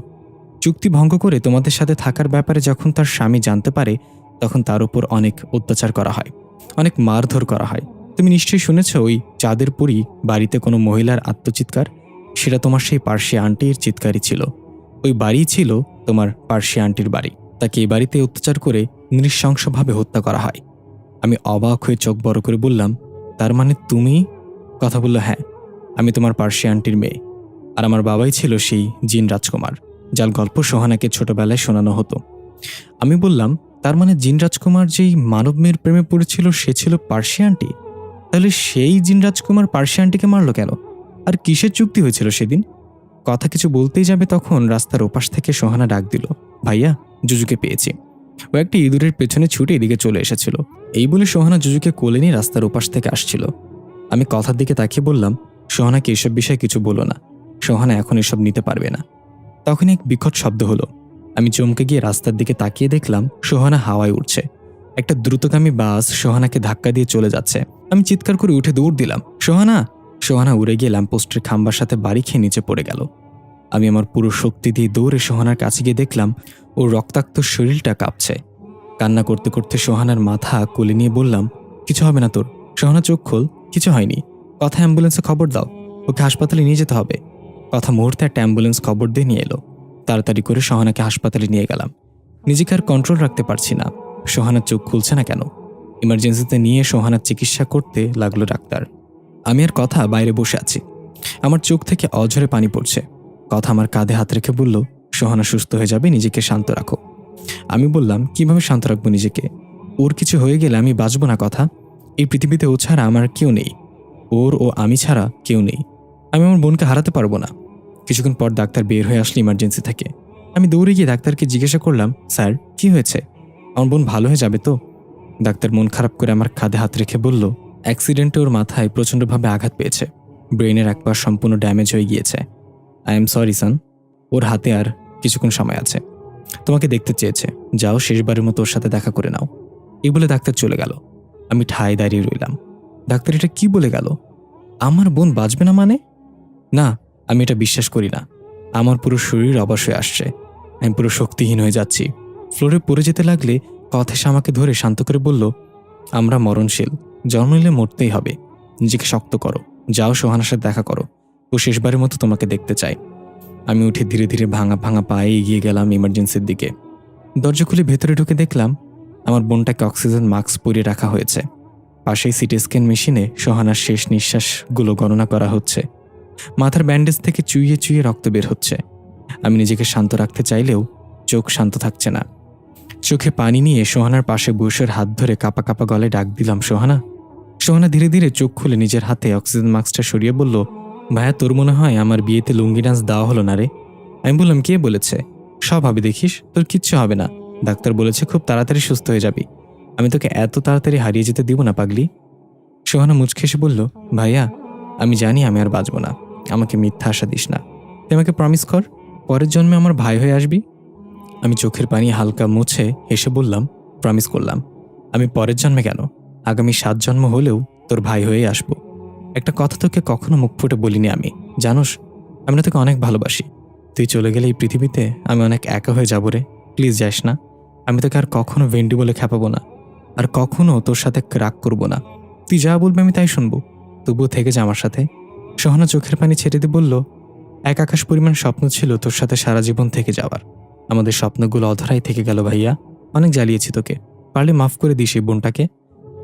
S1: চুক্তি ভঙ্গ করে তোমাদের সাথে থাকার ব্যাপারে যখন তার স্বামী জানতে পারে, তখন তার উপর অনেক অত্যাচার করা হয়, অনেক মারধর করা হয়। তুমি নিশ্চয়ই শুনেছ ওই চাঁদের পরী বাড়িতে কোনো মহিলার আত্মচিৎকার, সেটা তোমার সেই পার্সিয়া আন্টির চিৎকারই ছিল। ওই বাড়িই ছিল তোমার পার্সিয়া আন্টির বাড়ি। তাকে এই বাড়িতে অত্যাচার করে নৃশংসভাবে হত্যা করা হয়। আমি অবাক হয়ে চোখ বড় করে বললাম, তার মানে তুমি? কথা বলল, হ্যাঁ, আমি তোমার পার্সিয়া আন্টির মেয়ে, আর আমার বাবাই ছিল সেই জিন রাজকুমার যার গল্প সোহানাকে ছোটবেলায় শোনানো হতো। আমি বললাম, তার মানে জিন রাজকুমার যেই মানব মেয়ের প্রেমে পড়েছিল সে ছিল পার্সিয়া আন্টি? তাহলে সেই জিন রাজকুমার পার্সিয়া আন্টিকে মারলো কেন? আর কিসের চুক্তি হয়েছিল সেদিন? কথা কিছু বলতেই যাবে তখন রাস্তার ওপাশ থেকে সোহানা ডাক দিল, ভাইয়া, জুজুকে পেয়েছি। ও একটি ইঁদুরের পেছনে ছুটে এদিকে চলে এসেছিল। এই বলে সোহানা জুজুকে কোলে নিয়ে রাস্তার ওপাশ থেকে আসছিল। আমি কথার দিকে তাকিয়ে বললাম, সোহানাকে এসব বিষয়ে কিছু বলো না, সোহানা এখন এসব নিতে পারবে না। তখন এক বিকট শব্দ হলো। আমি চমকে গিয়ে রাস্তার দিকে তাকিয়ে দেখলাম সোহানা হাওয়ায় উঠছে। একটা দ্রুতগামী বাস সোহানাকে ধাক্কা দিয়ে চলে যাচ্ছে। আমি চিৎকার করে উঠে দৌড় দিলাম, সোহানা! সোহানা উড়ে গিয়ে ল্যাম্পপোস্টের খাম্বার সাথে বাড়ি খেয়ে নিচে পড়ে গেল। আমি আমার পুরো শক্তি দিয়ে দৌড়ে সোহানার কাছে গিয়ে দেখলাম ওর রক্তাক্ত শরীরটা কাঁপছে। কান্না করতে করতে সোহানার মাথা কোলে নিয়ে বললাম, কিছু হবে না তোর, সোহানা চোখ খোল, কিছু হয়নি। কথা অ্যাম্বুলেন্সে খবর দাও, ওকে হাসপাতালে নিয়ে যেতে হবে। কথা মুহূর্তে একটা অ্যাম্বুলেন্স খবর দিয়ে নিয়ে এলো। তাড়াতাড়ি করে সোহানাকে হাসপাতালে নিয়ে গেলাম। নিজেকে আর কন্ট্রোল রাখতে পারছি না। সোহানার চোখ খুলছে না কেন? ইমার্জেন্সিতে নিয়ে সোহানার চিকিৎসা করতে লাগলো ডাক্তার। আমি আর কথা বাইরে বসে আছি। আমার চোখ থেকে অঝরে পানি পড়ছে। কথা আমার কাঁধে হাত রেখে বলল, সোহানা সুস্থ হয়ে যাবে, নিজেকে শান্ত রাখো। আমি বললাম, কিভাবে শান্ত রাখবো নিজেকে? ওর কিছু হয়ে গেলে আমি বাঁচব না। কথা, এই পৃথিবীতে ও ছাড়া আমার কেউ নেই, ওর ও আমি ছাড়া কেউ নেই। আমি আমার বোনকে হারাতে পারবো না। কিছুক্ষণ পর ডাক্তার বের হয়ে আসলে ইমার্জেন্সি থেকে। আমি দৌড়ে গিয়ে ডাক্তারকে জিজ্ঞাসা করলাম, স্যার, কি হয়েছে? আমার বোন ভালো হয়ে যাবে তো? ডাক্তার মন খারাপ করে আমার কাঁধে হাত রেখে বলল, অ্যাক্সিডেন্টে ওর মাথায় প্রচণ্ডভাবে আঘাত পেয়েছে, ব্রেনের এক পাশ সম্পূর্ণ ড্যামেজ হয়ে গিয়েছে। আই এম সরি সান, ওর হাতে আর কিছুক্ষণ সময় আছে। তোমাকে দেখতে চেয়েছে, যাও শেষবারের মতো ওর সাথে দেখা করে নাও। এই বলে ডাক্তার চলে গেল। আমি ঠায় দাঁড়িয়ে রইলাম। ডাক্তার এটা কি বলে গেল? আমার বোন বাঁচবে না মানে? না, আমি এটা বিশ্বাস করি না। আমার পুরো শরীর অবশ হয়ে আসছে, আমি পুরো শক্তিহীন হয়ে যাচ্ছি। ফ্লোরে পড়ে যেতে লাগলে কথা এসে আমাকে ধরে শান্ত করে বলল, আমরা মরণশীল, জন্ম নিলে মরতেই হবে। নিজেকে শক্ত করো, যাও সোহানার সাথে দেখা করো, ও শেষবারের মতো তোমাকে দেখতে চাই। আমি উঠে ধীরে ধীরে ভাঙা ভাঙা পায়ে এগিয়ে গেলাম ইমার্জেন্সির দিকে। দরজা খুলে ভেতরে ঢুকে দেখলাম আমার বোনটাকে অক্সিজেন মাস্ক পরিয়ে রাখা হয়েছে। পাশেই সিটি স্ক্যান মেশিনে সোহানার শেষ নিঃশ্বাসগুলো গণনা করা হচ্ছে। মাথার ব্যান্ডেজ থেকে চুইয়ে চুইয়ে রক্ত বের হচ্ছে। আমি নিজেকে শান্ত রাখতে চাইলেও চোখ শান্ত থাকছে না। চোখে পানি নিয়ে সোহানার পাশে বসের হাত ধরে কাঁপা কাঁপা গলায় ডাক দিলাম, সোহানা। সোহানা ধীরে ধীরে চোখ খুলে নিজের হাতে অক্সিজেন মাস্কটা সরিয়ে বলল, ভাইয়া, তোর মনে হয় আমার বিয়েতে লুঙ্গি ডান্স দেওয়া হলো না রে? আমি বললাম, কে বলেছে? সব হবে, দেখিস, তোর কিচ্ছু হবে না। ডাক্তার বলেছে খুব তাড়াতাড়ি সুস্থ হয়ে যাবি। আমি তোকে এত তাড়াতাড়ি হারিয়ে যেতে দিব না, পাগলি। সোহানা মুচকে এসে বলল, ভাইয়া, আমি জানি আমি আর বাঁচব না, আমাকে মিথ্যা আশা দিস না। তুই আমাকে প্রমিস কর, পরের জন্মে আমার ভাই হয়ে আসবি। আমি চোখের পানি হালকা মুছে হেসে বললাম, প্রমিস করলাম। আমি পরের জন্মে কেন, আগামী 7 জন্ম হলেও তোর ভাই হয়ে আসবো। একটা কথা তোকে কখনো মুখ ফুটে বলিনি আমি, জানোস, আমি তোকে অনেক ভালোবাসি। তুই চলে গেলে এই পৃথিবীতে আমি অনেক একা হয়ে যাবো রে। প্লিজ যাস না। আমি তোকে আর কখনো ভেন্ডি বলে খেপাবো না, আর কখনো তোর সাথে রাগ করবো না। তুই যা বলবি আমি তাই শুনবো, তবুও থেকে যা আমার সাথে। সোহানা চোখের পানি ছেড়ে দিয়ে বলল, এক আকাশ পরিমাণ স্বপ্ন ছিল তোর সাথে সারা জীবন থেকে যাওয়ার। আমাদের স্বপ্নগুলো অধরাই থেকে গেল ভাইয়া, অনেক জ্বালিয়েছি তোকে, পারলে মাফ করে দিস এই বোনটাকে।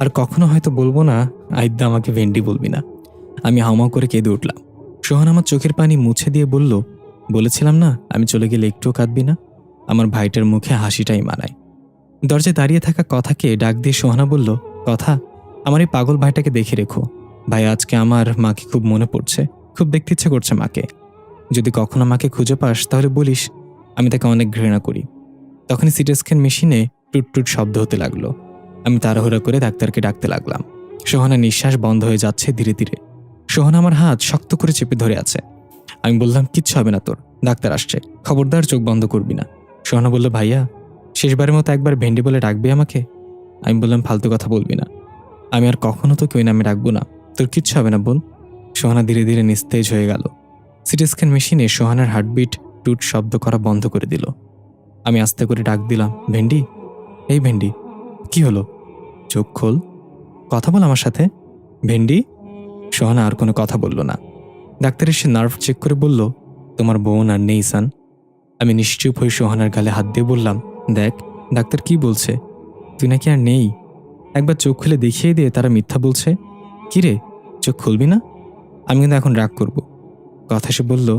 S1: আর কখনো হয়তো বলবো না আইদ্যা আমাকে ভেন্ডি বলবি না। আমি হাওমাও করে কেঁদে উঠলাম। সোহান আমার চোখের পানি মুছে দিয়ে বলল, বলেছিলাম না আমি চলে গেলে একটুও কাঁদবি না? আমার ভাইটার মুখে হাসিটাই মানায়। দরজায় দাঁড়িয়ে থাকা কথাকে ডাক দিয়ে সোহানা বলল, কথা, আমার এই পাগল ভাইটাকে দেখে রেখো। ভাই, আজকে আমার মাকে খুব মনে পড়ছে, খুব দেখতে ইচ্ছে করছে মাকে। যদি কখনো মাকে খুঁজে পাস তাহলে বলিস আমি তাকে অনেক ঘৃণা করি। তখনই সিটি স্ক্যান মেশিনে টুট টুট শব্দ হতে লাগলো। আমি তাড়াহুড়া করে ডাক্তারকে ডাকতে লাগলাম। সোহানা নিঃশ্বাস বন্ধ হয়ে যাচ্ছে ধীরে ধীরে। সোহানা আমার হাত শক্ত করে চেপে ধরে আছে। আমি বললাম, কিচ্ছু হবে না তোর, ডাক্তার আসছে, খবরদার চোখ বন্ধ করবি না। সোহানা বলল, ভাইয়া শেষবারের মতো একবার ভেন্ডি বলে ডাকবি আমাকে? আমি বললাম, ফালতু কথা বলবি না, আমি আর কখনো তোকে ওই নামে ডাকবো না, তোর কিচ্ছু হবে না বোন। সোহানা ধীরে ধীরে নিস্তেজ হয়ে গেল। সিটি স্ক্যান মেশিনে সোহানার হার্টবিট টুট শব্দ করা বন্ধ করে দিল। আমি আস্তে করে ডাক দিলাম, ভেন্ডি, এই ভেন্ডি, কি হলো? চোখ খোল, কথা বল আমার সাথে, ভেন্ডি। সোহানা আর কোনো কথা বলল না। ডাক্তার এসে নার্ভ চেক করে বলল, তোমার বোন আর নেই সান। আমি নিশ্চুপ হয়ে সোহানার গালে হাত দিয়ে বললাম, দেখ ডাক্তার কি বলছে, তুই নাকি আর নেই। একবার চোখ খুলে দেখিয়ে দিয়ে তারা মিথ্যা বলছে। কি রে, চোখ খুলবি না? আমি কিন্তু এখন রাগ করব। কথা সে বলল,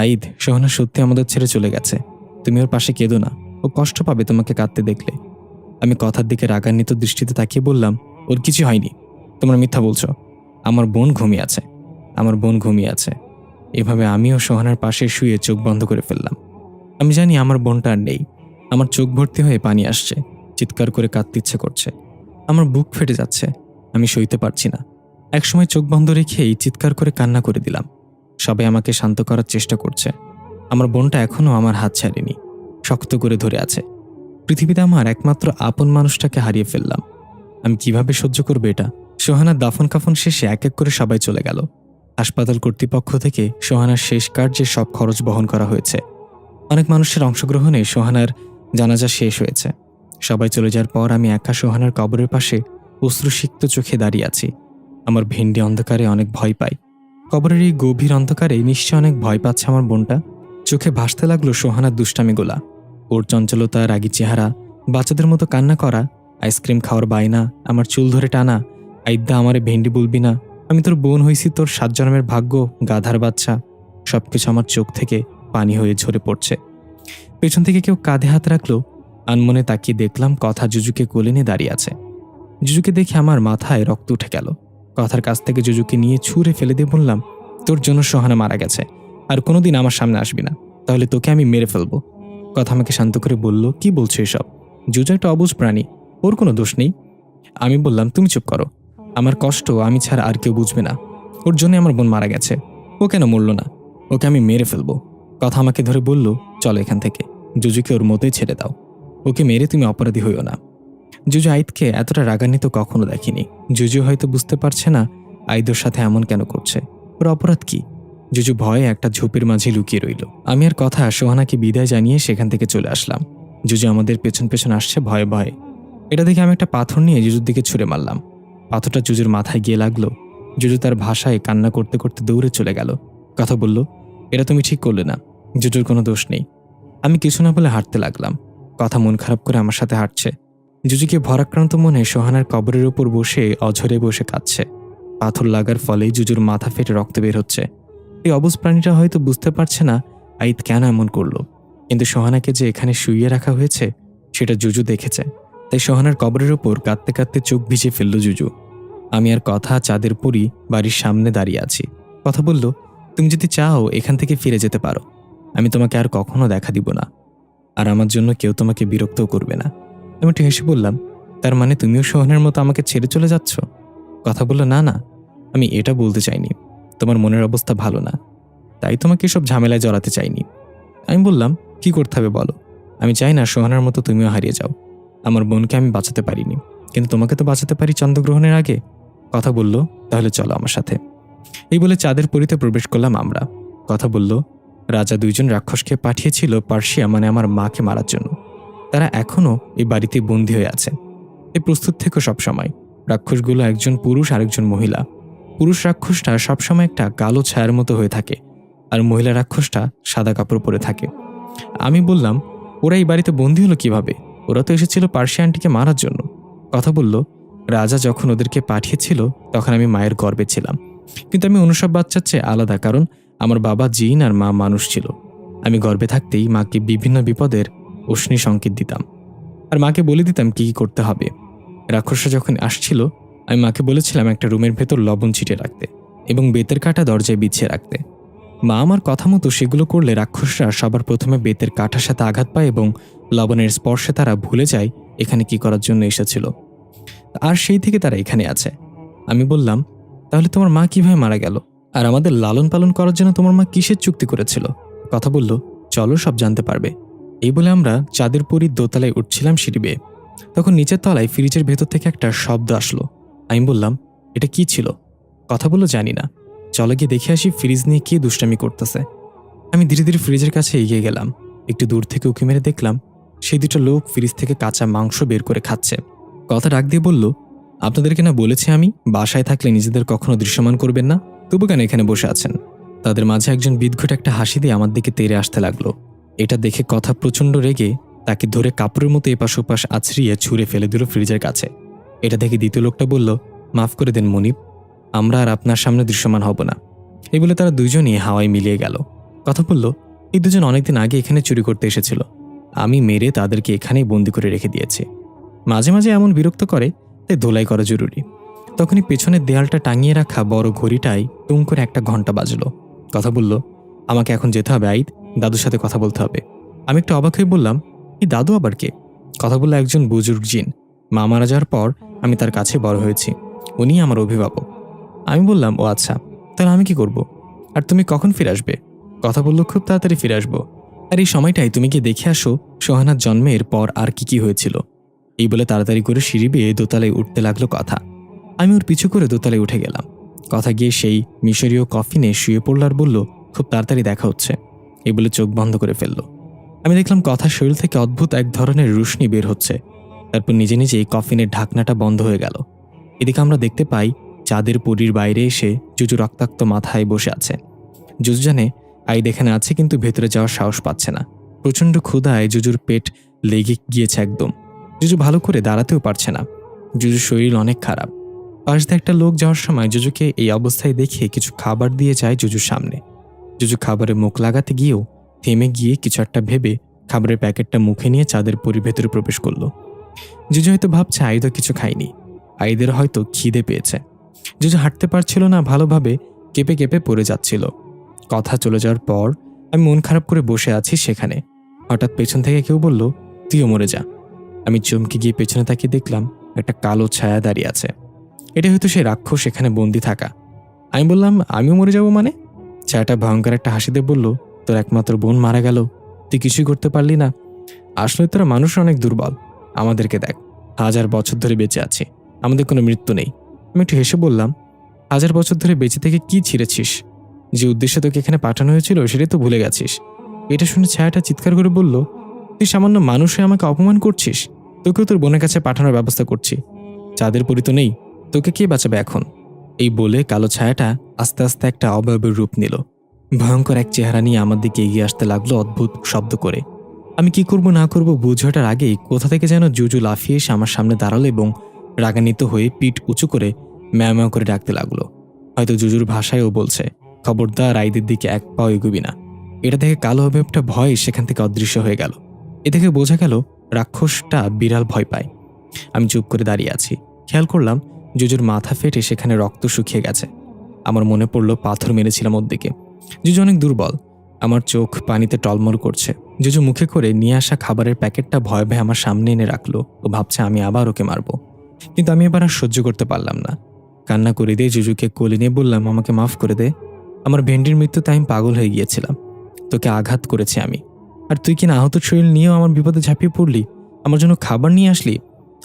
S1: আইদ, সোহানা সত্যি আমাদের ছেড়ে চলে গেছে, তুমি ওর পাশে কেঁদো না, ও কষ্ট পাবে তোমাকে কাঁদতে দেখলে। আমি কথার দিকে রাগান্বিত দৃষ্টিতে তাকিয়ে বললাম, ওর কিছু হয়নি, তোমরা মিথ্যা বলছো, আমার বোন ঘুমিয়ে আছে, আমার বোন ঘুমিয়ে আছে। এভাবে আমিও সোহানার পাশে শুয়ে চোখ বন্ধ করে ফেললাম। আমি জানি আমার বোনটা আর নেই। আমার চোখ ভর্তি হয়ে পানি আসছে, চিৎকার করে কাঁদতে ইচ্ছে করছে, আমার বুক ফেটে যাচ্ছে, আমি সইতে পারছি না। একসময় চোখ বন্ধ রেখেই চিৎকার করে কান্না করে দিলাম। সবাই আমাকে শান্ত করার চেষ্টা করছে। আমার বোনটা এখনও আমার হাত ছাড়েনি, শক্ত করে ধরে আছে। পৃথিবীতে আমার একমাত্র আপন মানুষটাকে হারিয়ে ফেললাম। আমি কিভাবে সহ্য করবো এটা? সোহানার দাফন কাফন শেষে এক এক করে সবাই চলে গেল। হাসপাতাল কর্তৃপক্ষ থেকে সোহানার শেষ কার্যের সব খরচ বহন করা হয়েছে। অনেক মানুষের অংশগ্রহণে সোহানার জানাজা শেষ হয়েছে। সবাই চলে যাওয়ার পর আমি একা সোহানার কবরের পাশে অশ্রুসিক্ত চোখে দাঁড়িয়ে আছি। আমার ভেন্ডি অন্ধকারে অনেক ভয় পায়। কবরের এই গভীর অন্ধকারে নিশ্চয় অনেক ভয় পাচ্ছে আমার বোনটা। চোখে ভাসতে লাগলো সোহানার দুষ্টামিগুলা, ওর চঞ্চলতা, রাগী চেহারা, বাচ্চাদের মতো কান্না করা, আইসক্রিম খাওয়ার বায়না, আমার চুল ধরে টানা, আইদ্যা আমারে ভেন্ডি বলবি না, আমি তোর বোন হইছি, তোর 7 জন্মের ভাগ্য, গাধার বাচ্চা। সবকিছু আমার চোখ থেকে পানি হয়ে ঝরে পড়ছে। পেছন থেকে কেউ কাঁধে হাত রাখলো। আনমনে তাকিয়ে দেখলাম কথা জুজুকে কোলে নিয়ে দাঁড়িয়ে আছে। জুজুকে দেখে আমার মাথায় রক্ত উঠে গেল। কথার কাছ থেকে জুজুকে নিয়ে ছুঁড়ে ফেলে দিয়ে বললাম, তোর জন্য সোহানা মারা গেছে, আর কোনোদিন আমার সামনে আসবি না, তাহলে তোকে আমি মেরে ফেলবো। কথা আমাকে শান্ত করে বলল, কি বলছো এসব? জুজু একটা অবুঝ প্রাণী, ওর কোনো দোষ নেই। আমি বললাম, তুমি চুপ করো, আমার কষ্ট আমি ছাড়া আর কেউ বুঝবে না, ওর জন্য আমার বোন মারা গেছে, ও কেন মরল না, ওকে আমি মেরে ফেলবো। কথা আমাকে ধরে বলল, চলো এখান থেকে, জুজুকে ওর মতোই ছেড়ে দাও, ওকে মেরে তুমি অপরাধী হইও না। জুজু আইদকে এতটা রাগান্বিত কখনো দেখিনি। জুজু হয়তো বুঝতে পারছে না আইদর সাথে এমন কেন করছে, ওর অপরাধ কি। জুজু ভয়ে একটা ঝোপের মাঝে লুকিয়ে রইল। আমি আর কথা সোহানাকে বিদায় জানিয়ে সেখান থেকে চলে আসলাম। জুজু আমাদের পেছন পেছন আসছে ভয়ে ভয়ে। এটা দেখে আমি একটা পাথর নিয়ে জুজুর দিকে ছুঁড়ে মারলাম। পাথরটা জুজুর মাথায় গিয়ে লাগলো। জুজু তার ভাষায় কান্না করতে করতে দৌড়ে চলে গেল। কথা বলল, এটা তুমি ঠিক করলে না, জুজুর কোনো দোষ নেই। আমি কিছু না বলে হাঁটতে লাগলাম। কথা মন খারাপ করে আমার সাথে হাঁটছে। জুজুকে ভরাক্রান্ত মনে সোহানার কবরের ওপর বসে অঝরে বসে কাঁদছে। পাথর লাগার ফলে জুজুর মাথা ফেটে রক্ত বের হচ্ছে। এই অবুঝ প্রাণীটা হয়তো বুঝতে পারছে না আইদ কেন এমন করলো, কিন্তু সোহানাকে যে এখানে শুইয়ে রাখা হয়েছে সেটা জুজু দেখেছে। তাই সোহানার কবরের ওপর কাঁদতে কাঁদতে চোখ ভিজে ফেলল জুজু। আমি আর কথা চাঁদের পরই বাড়ির সামনে দাঁড়িয়ে আছি। কথা বলল, তুমি যদি চাও এখান থেকে ফিরে যেতে পারো, আমি তোমাকে আর কখনো দেখা দিব না, আর আমার জন্য কেউ তোমাকে বিরক্তও করবে না। আমি একটু হেসে বললাম, তার মানে তুমিও সোহানের মতো আমাকে ছেড়ে চলে যাচ্ছ? কথা বলল, না না, আমি এটা বলতে চাইনি, তোমার মনের অবস্থা ভালো না, তাই তোমাকে সব ঝামেলায় জড়াতে চাইনি। আমি বললাম, কি করতে হবে বলো, আমি চাই না সোহানার মতো তুমিও হারিয়ে যাও। আমার বোনকে আমি বাঁচাতে পারিনি, কিন্তু তোমাকে তো বাঁচাতে পারি চন্দ্রগ্রহণের আগে। কথা বলল, তাহলে চলো আমার সাথে। এই বলে চাঁদের পরীতে প্রবেশ করলাম আমরা। কথা বলল, রাজা 2 জন রাক্ষসকে পাঠিয়েছিল পার্সিয়া মানে আমার মাকে মারার জন্য। তারা এখনও এই বাড়িতে বন্দী হয়ে আছে। এই প্রস্তুত থেকো সবসময়। রাক্ষসগুলো একজন পুরুষ আর একজন মহিলা। পুরুষ রাক্ষসটা সবসময় একটা কালো ছায়ার মতো হয়ে থাকে, আর মহিলা রাক্ষসটা সাদা কাপড় পরে থাকে। আমি বললাম, ওরা এই বাড়িতে বন্দী হলো কিভাবে? ওরা তো এসেছিল পার্সিয়া আন্টিকে মারার জন্য। কথা বলল, রাজা যখন ওদেরকে পাঠিয়েছিল তখন আমি মায়ের গর্ভে ছিলাম, কিন্তু আমি অন্য সব বাচ্চার চেয়ে আলাদা, কারণ আমার বাবা জিন আর মা মানুষ ছিল। আমি গর্ভে থাকতেই মাকে বিভিন্ন বিপদের অশ্নি সংকেত দিতাম, আর মাকে বলে দিতাম কি কি করতে হবে। রাক্ষসরা যখন আসছিল আমি মাকে বলেছিলাম একটা রুমের ভেতর লবণ ছিটিয়ে রাখতে এবং বেতের কাঁটা দরজায় বিছিয়ে রাখতে। মা আমার কথা মতো সেগুলো করলে রাক্ষসরা সবার প্রথমে বেতের কাঠার সাথে আঘাত পায় এবং লবণের স্পর্শে তারা ভুলে যায় এখানে কি করার জন্য এসেছিল। আর সেই থেকে তারা এখানে আছে। আমি বললাম, তাহলে তোমার মা কিভাবে মারা গেল? আর আমাদের লালন পালন করার জন্য তোমার মা কিসের চুক্তি করেছিল? কথা বলল, চলো সব জানতে পারবে। এই বলে আমরা চাঁদের পরীর দোতলায় উঠছিলাম সিঁড়ি বেয়ে। তখন নিচের তলায় ফ্রিজের ভেতর থেকে একটা শব্দ আসলো। আমি বললাম, এটা কি ছিল? কথা বলল, জানি না, চলো গিয়ে দেখে আসি ফ্রিজ নিয়ে কে দুষ্টামি করতেছে। আমি ধীরে ধীরে ফ্রিজের কাছে এগিয়ে গেলাম। একটু দূর থেকে উঁকি মেরে দেখলাম সেই দুটো লোক ফ্রিজ থেকে কাঁচা মাংস বের করে খাচ্ছে। কথা ডাক দিয়ে বলল, আপনাদেরকে না বলেছি আমি বাসায় থাকলে নিজেদের কখনো দৃশ্যমান করবেন না, তবু কেন এখানে বসে আছেন? তাদের মাঝে একজন বিদঘুট একটা হাসি দিয়ে আমার দিকে তেড়ে আসতে লাগলো। এটা দেখে কথা প্রচণ্ড রেগে তাকে ধরে কাপড়ের মতো এপাশ ওপাশ আছড়িয়ে ছুঁড়ে ফেলে দিল ফ্রিজের কাছে। এটা দেখে দ্বিতীয় লোকটা বলল, মাফ করে দেন মনিব, আমরা আর আপনার সামনে দৃশ্যমান হব না। এই বলে তারা দুজনই হাওয়ায় মিলিয়ে গেল। কথা বলল, এই দুজন অনেকদিন আগে এখানে চুরি করতে এসেছিল। আমি মেরে তাদেরকে এখানেই বন্দি করে রেখে দিয়েছি। মাঝে মাঝে এমন বিরক্ত করে, তাই ধোলাই করা জরুরি। তখনই পেছনের দেয়ালটা টাঙিয়ে রাখা বড় ঘড়িটায় টুং করে একটা ঘন্টা বাজলো। কথা বলল, আমাকে এখন যেতে হবে আইদ, দাদুর সাথে কথা বলতে হবে। আমি একটু অবাক হয়ে বললাম, এই দাদু আবার কে? কথা বলল, একজন বুজুর্গ জিন। মা মারা যাওয়ার পর আমি তার কাছে বড় হয়েছি, উনি আমার অভিভাবক। আমি বললাম, ও আচ্ছা, তাহলে আমি কি করব? আর তুমি কখন ফিরে আসবে? কথা বলল, খুব তাড়াতাড়ি ফিরে আসবো। আর এই সময়টাই তুমি গিয়ে দেখে আসো সোহানার জন্মের পর আর কি কি হয়েছিল। এই বলে তাড়াতাড়ি করে সিঁড়ি বেয়ে দোতলায় উঠতে লাগলো কথা। আমি ওর পিছু করে দোতলায় উঠে গেলাম। কথা গিয়ে সেই মিশরীয় কফিনে শুয়ে পড়ল আর বলল, খুব তাড়াতাড়ি দেখা হচ্ছে। এই বলে চোখ বন্ধ করে ফেলল। আমি দেখলাম কথার শরীর থেকে অদ্ভুত এক ধরনের রুশনি বের হচ্ছে। তারপর নিজে নিজেই কফিনের ঢাকনাটা বন্ধ হয়ে গেল। এদিকে আমরা দেখতে পাই চাঁদের পরীর বাইরে এসে জুজু রক্তাক্ত মাথায় বসে আছে। জুজু জানে আইদ এখানে আছে, কিন্তু ভেতরে যাওয়ার সাহস পাচ্ছে না। প্রচণ্ড ক্ষুধায় জুজুর পেট লেগে গিয়েছে একদম। জুজু ভালো করে দাঁড়াতেও পারছে না। জুজুর শরীর অনেক খারাপ। পাশ দিয়ে একটা লোক যাওয়ার সময় জুজুকে এই অবস্থায় দেখে কিছু খাবার দিয়ে যায় জুজুর সামনে। জুজু খাবারে মুখ লাগাতে গিয়েও থেমে গিয়ে কিছু একটা ভেবে খাবারের প্যাকেটটা মুখে নিয়ে চাঁদের পরীর ভেতরে প্রবেশ করলো। জুজু হয়তো ভাবছে আইদও কিছু খায়নি, আইদের হয়তো খিদে পেয়েছে। জুজু হাঁটতে পারছিল না, ভালোভাবে কেঁপে কেঁপে পড়ে যাচ্ছিল। কথা চলে যাওয়ার পর আমি মন খারাপ করে বসে আছি সেখানে। হঠাৎ পেছন থেকে কেউ বলল, তুইও মরে যা। আমি চমকে গিয়ে পেছনে তাকিয়ে দেখলাম একটা কালো ছায়া দাঁড়িয়ে আছে। এটা হয়তো সেই রাক্ষস এখানে বন্দি থাকা। আমি বললাম, আমিও মরে যাব মানে? ছায়াটা ভয়ঙ্কর একটা হাসি দিয়ে বলল, তোর একমাত্র বোন মারা গেল, তুই কিছুই করতে পারলি না। আসলে তোরা মানুষ অনেক দুর্বল। আমাদেরকে দেখ, 1000 বছর ধরে বেঁচে আছি, আমাদের কোনো মৃত্যু নেই। আমি একটু হেসে বললাম, 1000 বছর ধরে বেঁচে থেকে কি ছিঁড়েছিস? যে উদ্দেশ্যে তোকে এখানে পাঠানো হয়েছিল সেটাই তো ভুলে গেছিস। এটা শুনে ছায়াটা চিৎকার করে বলল, তুই সামান্য মানুষ হয়ে আমাকে অপমান করছিস? তোকেও তোর বোনের কাছে পাঠানোর ব্যবস্থা করছি। চাঁদের পরী তো নেই, তোকে কে বাঁচাবে এখন? এই বলে কালো ছায়াটা আস্তে আস্তে একটা অবয়বের রূপ নিল। ভয়ঙ্কর এক চেহারা নিয়ে আমার দিকে এগিয়ে আসতে লাগলো অদ্ভুত শব্দ করে। আমি কি করব না করব বুঝে ওঠার আগেই কোথা থেকে যেন জুজু লাফিয়ে এসে আমার সামনে দাঁড়ালো এবং রাগান্বিত হয়ে পিঠ উঁচু করে ম্যাও ম্যাও করে ডাকতে লাগলো। হয়তো জুজুর ভাষায়ও বলছে, খবরদার আইদের দিকে এক পাও এগুবি না। এটা দেখে কালো অবয়বটা ভয়ে সেখান থেকে অদৃশ্য হয়ে গেল। এ থেকে বোঝা গেল রাক্ষসটা বিড়াল ভয় পায়। আমি চুপ করে দাঁড়িয়ে আছি। খেয়াল করলাম জুজুর মাথা ফেটে সেখানে রক্ত শুকিয়ে গেছে। আমার মনে পড়লো পাথর মেরেছিলাম ওর দিকে। জুজু অনেক দুর্বল। আমার চোখ পানিতে টলমল করছে। জুজু মুখে করে নিয়ে আসা খাবারের প্যাকেটটা ভয়ে ভয়ে আমার সামনে এনে রাখলো। ও ভাবছে আমি আবার ওকে মারবো, কিন্তু আমি এবার আর সহ্য করতে পারলাম না। কান্না করে দিয়ে জুজুকে কোলে নিয়ে বললাম, আমাকে মাফ করে দে। আমার ভেন্ডির মৃত্যুতে আমি পাগল হয়ে গিয়েছিলাম। তোকে আঘাত করেছি আমি, আর তুই কিনা আহত শরীর নিয়েও আমার বিপদে ঝাঁপিয়ে পড়লি, আমার জন্য খাবার নিয়ে আসলি।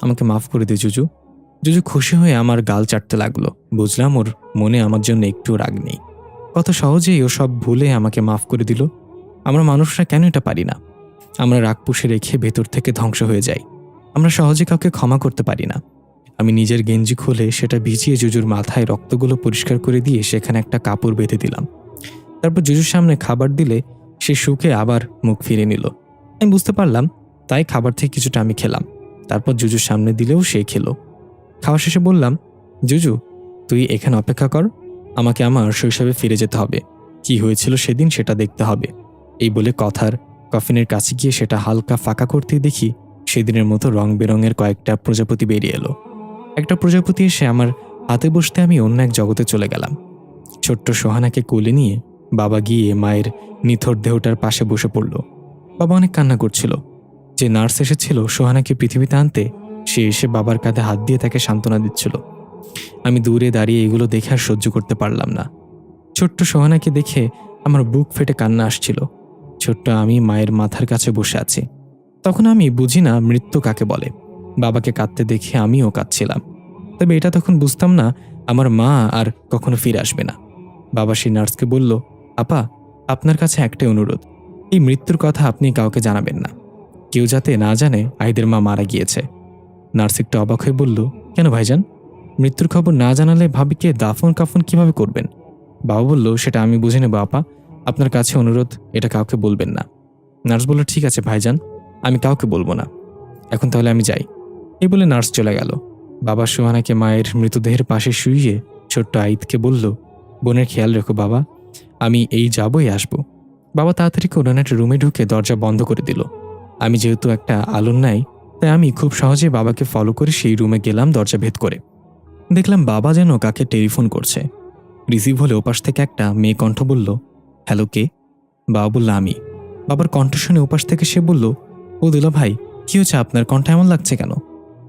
S1: আমাকে মাফ করে দে জুজু। জুজু খুশি হয়ে আমার গাল চাটতে লাগলো। বুঝলাম ওর মনে আমার জন্য একটু রাগ নেই। কত সহজেই ও সব ভুলে আমাকে মাফ করে দিল। আমরা মানুষরা কেন এটা পারি না? আমরা রাগ পুষে রেখে ভেতর থেকে ধ্বংস হয়ে যাই। আমরা সহজে কাউকে ক্ষমা করতে পারি না। আমি নিজের গেঞ্জি খুলে সেটা ভিজিয়ে জুজুর মাথায় রক্তগুলো পরিষ্কার করে দিয়ে সেখানে একটা কাপড় বেঁধে দিলাম। তারপর জুজুর সামনে খাবার দিলে সে সুখে আবার মুখ ফিরে নিল। আমি বুঝতে পারলাম, তাই খাবার থেকে কিছুটা আমি খেলাম। তারপর জুজুর সামনে দিলেও সে খেলো। খাওয়া শেষে বললাম, জুজু তুই এখানে অপেক্ষা কর, আমাকে আমার শৈশবে ফিরে যেতে হবে। কি হয়েছিল সেদিন সেটা দেখতে হবে। এই বলে কথার কফিনের কাছে গিয়ে সেটা হালকা ফাঁকা করতেই দেখি সেদিনের মতো রং বেরঙের কয়েকটা প্রজাপতি বেরিয়ে এলো। একটা প্রজাপতি এসে আমার হাতে বসতে আমি অন্য এক জগতে চলে গেলাম। ছোট্ট সোহানাকে কোলে নিয়ে বাবা গিয়ে মায়ের নিথর দেহটার পাশে বসে পড়ল। বাবা অনেক কান্না করছিল। যে নার্স এসেছিল সোহানাকে পৃথিবীতে আনতে, সে এসে বাবার কাঁধে হাত দিয়ে তাকে সান্ত্বনা দিচ্ছিল। আমি দূরে দাঁড়িয়ে এগুলো দেখে আর সহ্য করতে পারলাম না। ছোট্ট সোহানাকে দেখে আমার বুক ফেটে কান্না আসছিল। ছোট্ট আমি মায়ের মাথার কাছে বসে আছি। তখন আমি বুঝি না মৃত্যু কাকে বলে। বাবাকে কাঁদতে দেখে আমিও কাঁদছিলাম। তবে এটা তখন বুঝতাম না আমার মা আর কখনো ফিরে আসবে না। বাবা সেই নার্সকে বলল, আপা, আপনার কাছে একটাই অনুরোধ, এই মৃত্যুর কথা আপনি কাউকে জানাবেন না। কেউ যাতে না জানে আহিদের মা মারা গিয়েছে। নার্স একটু অবাক হয়ে বলল, কেন ভাইজান? মৃত্যুর খবর না জানালে ভাবিকে দাফন কাফন কিভাবে করবেন? বাবা বলল, সেটা আমি বুঝে নেব আপা, আপনার কাছে অনুরোধ, এটা কাউকে বলবেন না। নার্স বলল, ঠিক আছে ভাইজান, আমি কাউকে বলবো না। এখন তাহলে আমি যাই। এই বলে নার্স চলে গেল। বাবা সোহানাকে মায়ের মৃতদেহের পাশে শুইয়ে ছোট্ট আইদকে বলল, বোনের খেয়াল রেখো বাবা, আমি এই যাবই আসবো। বাবা তাড়াতাড়ি করে একটা রুমে ঢুকে দরজা বন্ধ করে দিল। আমি যেহেতু একটা আলোর নাই, তাই আমি খুব সহজে বাবাকে ফলো করে সেই রুমে গেলাম। দরজা ভেদ করে দেখলাম বাবা যেন কাকে টেলিফোন করছে। রিসিভ হলে ওপাশ থেকে একটা মেয়ে কণ্ঠ বলল, হ্যালো, কে? বাবা বলল, আমি। বাবার কণ্ঠ শুনে ওপাশ থেকে সে বলল, ও দুলা ভাই, কি হয়েছে আপনার? কণ্ঠ এমন লাগছে কেন?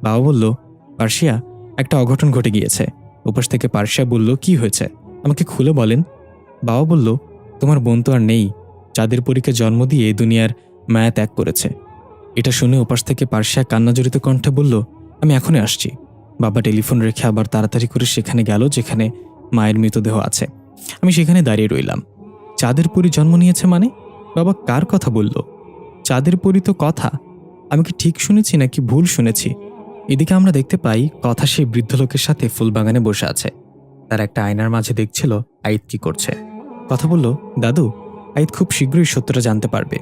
S1: বাবা বলল, পার্সিয়া, একটা অঘটন ঘটে গিয়েছে। ওপাশ থেকে পার্সিয়া বলল, কি হয়েছে? আমাকে খুলে বলেন। বাবা বলল, তোমার বোন তো আর নেই, চাঁদের পরীকে জন্ম দিয়ে দুনিয়ার মায়া ত্যাগ করেছে। এটা শুনে ওপাশ থেকে পার্সিয়া কান্নাজড়িত কণ্ঠে বলল, আমি এখনই আসছি। বাবা টেলিফোন রেখে আবার তাড়াতাড়ি করে সেখানে গেল যেখানে মায়ের মৃতদেহ আছে। আমি সেখানে দাঁড়িয়ে রইলাম। চাঁদের পরী জন্ম নিয়েছে মানে? বাবা কার কথা বলল? চাঁদের পরী তো কথা। আমি কি ঠিক শুনেছি নাকি ভুল শুনেছি? এদিকে আমরা দেখতে পাই কথা সেই বৃদ্ধ লোকের সাথে ফুলবাগানে বসে আছে। তার একটা আয়নার মাঝে দেখছিল আইদ কি করছে। কথা বলল, দাদু, আইদ খুব শীঘ্রই সত্যটা জানতে পারবে।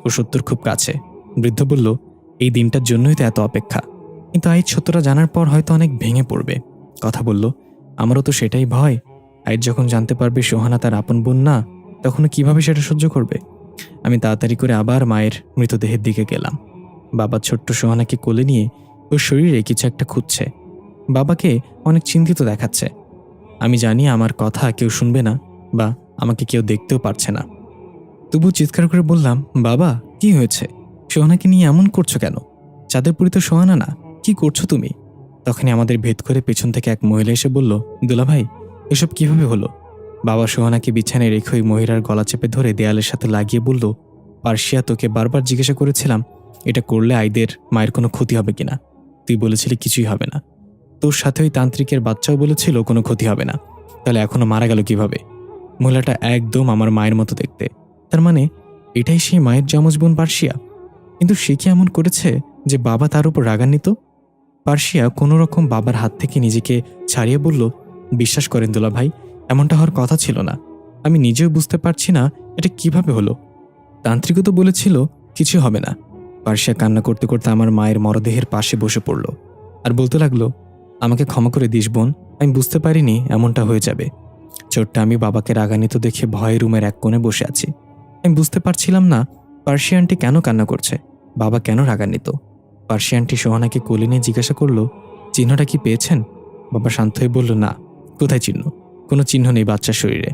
S1: ও সত্যর খুব কাছে। বৃদ্ধ বলল, এই দিনটার জন্যই তো এত অপেক্ষা। কিন্তু আইদ সত্যটা জানার পর হয়তো অনেক ভেঙে পড়বে। কথা বলল, আমারও তো সেটাই ভয়। আইদ যখন জানতে পারবে সোহানা তার আপন বোন না, তখন কিভাবে সেটা সহ্য করবে? আমি তাড়াতাড়ি করে আবার মায়ের মৃতদেহের দিকে গেলাম। বাবা ছোট্ট সোহানাকে কোলে নিয়ে ওর শরীরে কিছু একটা খুঁজছে। বাবাকে অনেক চিন্তিত দেখাচ্ছে। আমি জানি আমার কথা কেউ শুনবে না, বা আমাকে কেউ দেখতেও পারছে না। তবু চিৎকার করে বললাম, বাবা, কি হয়েছে? সোহানাকে নিয়ে এমন করছো কেন? চাঁদের পরী তো সোহানা না, কি করছো তুমি? তখনই আমাদের ভেদ করে পেছন থেকে এক মহিলা এসে বলল, দুলাভাই, এসব কিভাবে হলো? বাবা সোহানাকে বিছানায় রেখে ওই মহিলার গলা চেপে ধরে দেয়ালের সাথে লাগিয়ে বলল, পার্সিয়া, তোকে বারবার জিজ্ঞাসা করেছিলাম এটা করলে আইদের মায়ের কোনো ক্ষতি হবে কিনা। তুই বলেছিলি কিছুই হবে না। তোর সাথে ওই তান্ত্রিকের বাচ্চাও বলেছিল কোনো ক্ষতি হবে না। তাহলে এখনো মারা গেল কিভাবে? মহিলাটা একদম আমার মায়ের মতো দেখতে। তার মানে এটাই সেই মায়ের যমজ বোন পার্সিয়া। কিন্তু সে কি এমন করেছে যে বাবা তার উপর রাগান্বিত? পার্সিয়া কোনো রকম বাবার হাত থেকে নিজেকে ছাড়িয়ে বলল, বিশ্বাস করেন দুলা ভাই, এমনটা হওয়ার কথা ছিল না। আমি নিজেও বুঝতে পারছি না এটা কিভাবে হলো। তান্ত্রিকও তো বলেছিল কিছু হবে না। পার্সিয়া কান্না করতে করতে আমার মায়ের মরদেহের পাশে বসে পড়ল আর বলতে লাগলো, আমাকে ক্ষমা করে দিস বোন, আমি বুঝতে পারিনি এমনটা হয়ে যাবে। ছোট্ট আমি বাবাকে রাগান্বিত দেখে ভয়ে রুমের এক কোণে বসে আছি। আমি বুঝতে পারছিলাম না পার্সিয়া আন্টি কেন কান্না করছে, বাবা কেন রাগান্বিত। পার্সিয়া আন্টি সোহানাকে কোলে নিয়ে জিজ্ঞাসা করলো, চিহ্নটা কি পেয়েছেন? বাবা শান্ত হয়ে বলল, না। কোথায় চিহ্ন? কোনো চিহ্ন নেই বাচ্চার শরীরে।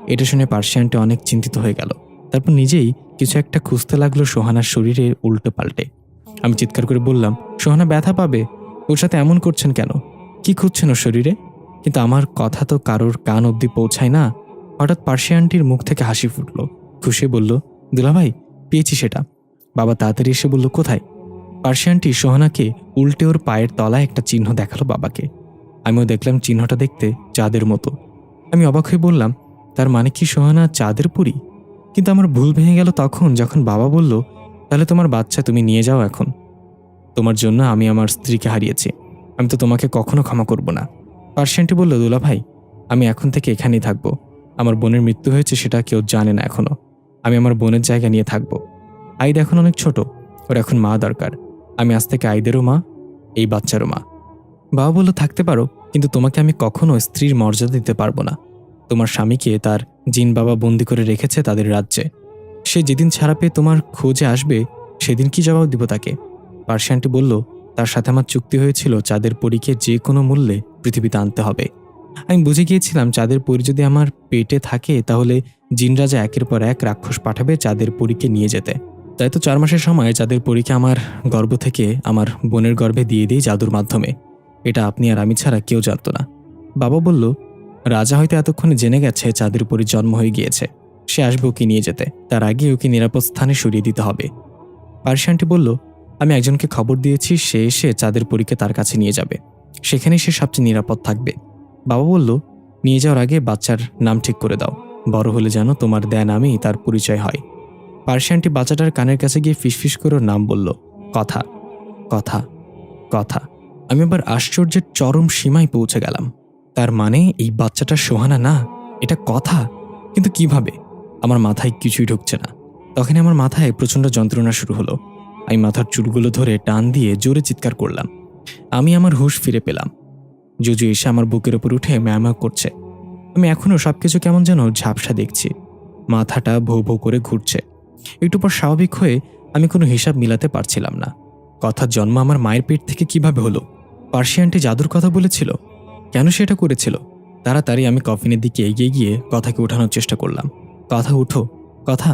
S1: এটা শুনে পার্সিয়া আন্টি অনেক চিন্তিত হয়ে গেল। তারপর নিজেই কিছু একটা খুঁজতে লাগলো সোহানার শরীরে উল্টো পাল্টে। আমি চিৎকার করে বললাম, সোহানা ব্যথা পাবে, ওর সাথে এমন করছেন কেন? কি খুঁজছেন ওর শরীরে? কিন্তু আমার কথা তো কারোর কান অবধি পৌঁছায় না। হঠাৎ পার্সিয়া আন্টির মুখ থেকে হাসি ফুটল। খুশি বলল, দুলাভাই, পেয়েছি সেটা। বাবা তাড়াতাড়ি এসে বলল, কোথায়? পার্সিয়া আন্টি সোহানাকে উল্টে ওর পায়ের তলায় একটা চিহ্ন দেখালো বাবাকে। আমিও দেখলাম চিহ্নটা দেখতে চাঁদের মতো। আমি অবাক হয়ে বললাম, তার মানে কি সোহানা চাঁদের পরী? কিন্তু আমার ভুল ভেঙে গেল তখন যখন বাবা বলল, তাহলে তোমার বাচ্চা তুমি নিয়ে যাও এখন। তোমার জন্য আমি আমার স্ত্রীকে হারিয়েছি, আমি তো তোমাকে কখনো ক্ষমা করব না। পার্সিয়া আন্টি বলল, দুলা ভাই, আমি এখন থেকে এখানেই থাকবো। আমার বোনের মৃত্যু হয়েছে সেটা কেউ জানে না এখনো। আমি আমার বোনের জায়গা নিয়ে থাকবো। আইদ এখন অনেক ছোট, ওর এখন মা দরকার। আমি আজ থেকে আইদেরও মা, এই বাচ্চারও মা। বাবা বলল, থাকতে পারো, কিন্তু তোমাকে আমি কখনো স্ত্রীর মর্যাদা দিতে পারবো না। তোমার স্বামীকে তার জিন বাবা বন্দি করে রেখেছে তাদের রাজ্যে। সে যেদিন ছাড়া পেয়ে তোমার খোঁজে আসবে সেদিন কি জবাব দিব তাকে? পার্সিয়ানটি বলল, তার সাথে আমার চুক্তি হয়েছিল চাঁদের পরীকে যে কোনো মূল্যে পৃথিবীতে আনতে হবে। আমি বুঝে গিয়েছিলাম চাঁদের পরী যদি আমার পেটে থাকে তাহলে জিনরাজা একের পর এক রাক্ষস পাঠাবে চাঁদের পরীকে নিয়ে যেতে। তাই তো 4 মাসের সময় চাঁদের পরীকে আমার গর্ভ থেকে আমার বোনের গর্ভে দিয়ে দিই জাদুর মাধ্যমে। এটা আপনি আর আমি ছাড়া কেউ জানত না। বাবা বলল, রাজা হয়তো এতক্ষণে জেনে গেছে চাঁদের পরীর জন্ম হয়ে গিয়েছে। সে আসবে ওকে নিয়ে যেতে, তার আগে ওকে নিরাপদ স্থানে সরিয়ে দিতে হবে। পার্সি আন্টি বলল, আমি একজনকে খবর দিয়েছি, সে এসে চাঁদের পরীকে তার কাছে নিয়ে যাবে। সেখানেই সে সবচেয়ে নিরাপদ থাকবে। বাবা বলল, নিয়ে যাওয়ার আগে বাচ্চার নাম ঠিক করে দাও, বড় হলে যেন তোমার দেয়া নামেই তার পরিচয় হয়। পার্সি আন্টি বাচ্চাটার কানের কাছে গিয়ে ফিসফিস করে ওর নাম বলল, কথা কথা কথা। আমি আবার আশ্চর্যের চরম সীমায় পৌঁছে গেলাম। তার মানে এই বাচ্চাটা সোহানা না, এটা কথা। কিন্তু কিভাবে? আমার মাথায় কিছুই ঢুকছে না। তখন আমার মাথায় প্রচণ্ড যন্ত্রণা শুরু হলো। আমি মাথার চুলগুলো ধরে টান দিয়ে জোরে চিৎকার করলাম। আমি আমার হুঁশ ফিরে পেলাম। জুজু এসে আমার বুকের উপর উঠে ম্যাও করছে। আমি এখনও সবকিছু কেমন যেন ঝাপসা দেখছি। মাথাটা ভৌ ভৌ করে ঘুরছে। একটু পর স্বাভাবিক হয়ে আমি কোনো হিসাব মিলাতে পারছিলাম না। কথার জন্ম আমার মায়ের পেট থেকে কিভাবে হলো? পার্সি আন্টি জাদুর কথা বলেছিল, কেন সেটা করেছিল? তাড়াতাড়ি আমি কফিনের দিকে এগিয়ে গিয়ে কথাকে ওঠানোর চেষ্টা করলাম। কথা উঠো, কথা।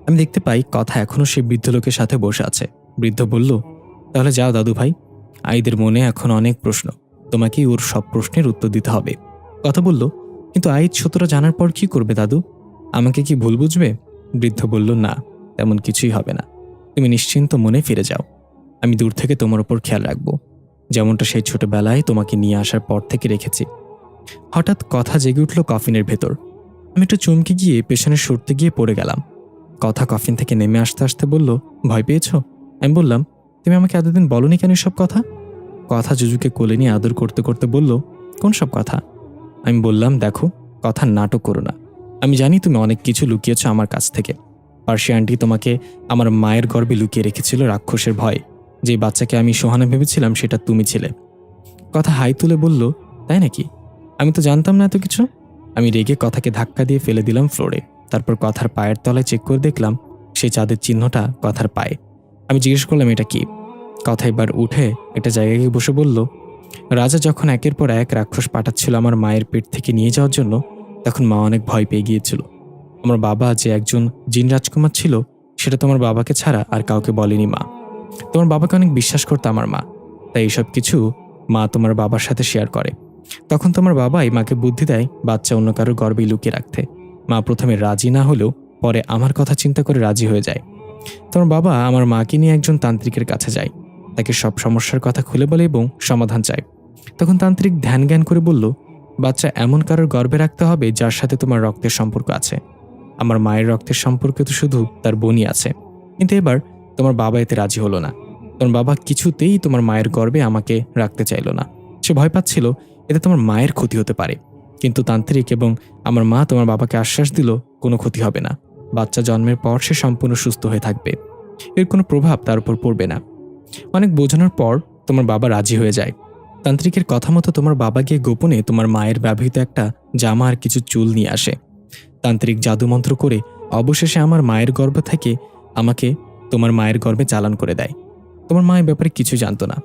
S1: আমি দেখতে পাই কথা এখনও সেই বৃদ্ধ লোকের সাথে বসে আছে। বৃদ্ধ বলল, তাহলে যাও দাদু ভাই, আইদের মনে এখন অনেক প্রশ্ন, তোমাকেই ওর সব প্রশ্নের উত্তর দিতে হবে। কথা বলল, কিন্তু আইদ সত্যটা জানার পর কি করবে দাদু? আমাকে কি ভুল বুঝবে? বৃদ্ধ বলল, না, তেমন কিছুই হবে না। তুমি নিশ্চিন্ত মনে ফিরে যাও। আমি দূর থেকে তোমার ওপর খেয়াল রাখবো, যেমনটা সেই ছোটবেলায় তোমাকে নিয়ে আসার পর থেকে রেখেছি। হঠাৎ কথা জেগে উঠল কফিনের ভেতর। আমি একটু চমকে গিয়ে পেছনে সরতে গিয়ে পড়ে গেলাম। কথা কফিন থেকে নেমে আসতে আসতে বলল, ভয় পেয়েছ? আমি বললাম, তুমি আমাকে এতদিন বলনি কেন সব কথা? কথা জুজুকে কোলে নিয়ে আদর করতে করতে বলল, কোন সব কথা? আমি বললাম, দেখো, কথা নাটক করো না। আমি জানি তুমি অনেক কিছু লুকিয়েছ আমার কাছ থেকে। পার্সি আন্টি তোমাকে আমার মায়ের গর্ভে লুকিয়ে রেখেছিল রাক্ষসের ভয়। যে বাচ্চাকে আমি সোহানা ভেবেছিলাম সেটা তুমি ছিলে। কথা হাই তুলে বলল, তাই নাকি? আমি তো জানতাম না এত কিছু। আমি রেগে কথাকে ধাক্কা দিয়ে ফেলে দিলাম ফ্লোরে। তারপর কথার পায়ের তলায় চেক করে দেখলাম সেই চাঁদের চিহ্নটা কথার পায়ে। আমি জিজ্ঞেস করলাম, এটা কি? কথা এবার উঠে একটা জায়গায় গিয়ে বসে বলল, রাজা যখন একের পর এক রাক্ষস পাঠাচ্ছিল আমার মায়ের পেট থেকে নিয়ে যাওয়ার জন্য, তখন মা অনেক ভয় পেয়ে গিয়েছিল। আমার বাবা যে একজন জিন রাজকুমার ছিল সেটা তোমার বাবাকে ছাড়া আর কাউকে বলেনি মা। তোমার বাবাকে অনেক বিশ্বাস করতো আমার মা, তাই এইসব কিছু মা তোমার বাবার সাথে শেয়ার করে। তখন তোমার বাবাই মাকে বুদ্ধি দেয় বাচ্চা অন্য কারোর গর্ভে লুকিয়ে রাখতে। মা প্রথমে রাজি না হলেও পরে আমার কথা চিন্তা করে রাজি হয়ে যায়। তোমার বাবা আমার মাকে নিয়ে একজন তান্ত্রিকের কাছে যায়, তাকে সব সমস্যার কথা খুলে বলে এবং সমাধান চায়। তখন তান্ত্রিক ধ্যান জ্ঞান করে বলল, বাচ্চা এমন কারোর গর্ভে রাখতে হবে যার সাথে তোমার রক্তের সম্পর্ক আছে। আমার মায়ের রক্তের সম্পর্ক তো শুধু তার বোনই আছে। কিন্তু এবার তোমার বাবা এতে রাজি হলো না। তোমার বাবা কিছুতেই তোমার মায়ের গর্ভে আমাকে রাখতে চাইল না। সে ভয় পাচ্ছিল এতে তোমার মায়ের ক্ষতি হতে পারে। কিন্তু তান্ত্রিক এবং আমার মা তোমার বাবাকে আশ্বাস দিল কোনো ক্ষতি হবে না, বাচ্চা জন্মের পর সে সম্পূর্ণ সুস্থ হয়ে থাকবে, এর কোনো প্রভাব তার উপর পড়বে না। অনেক বোঝানোর পর তোমার বাবা রাজি হয়ে যায়। তান্ত্রিকের কথা মতো তোমার বাবা গিয়ে গোপনে তোমার মায়ের ব্যবহৃত একটা জামা আর কিছু চুল নিয়ে আসে। তান্ত্রিক জাদুমন্ত্র করে অবশেষে আমার মায়ের গর্ভ থেকে আমাকে তোমার মায়ের গর্ভে চালান করে দেয়। তোমার মায়ের ব্যাপারে কিছু জানতো না।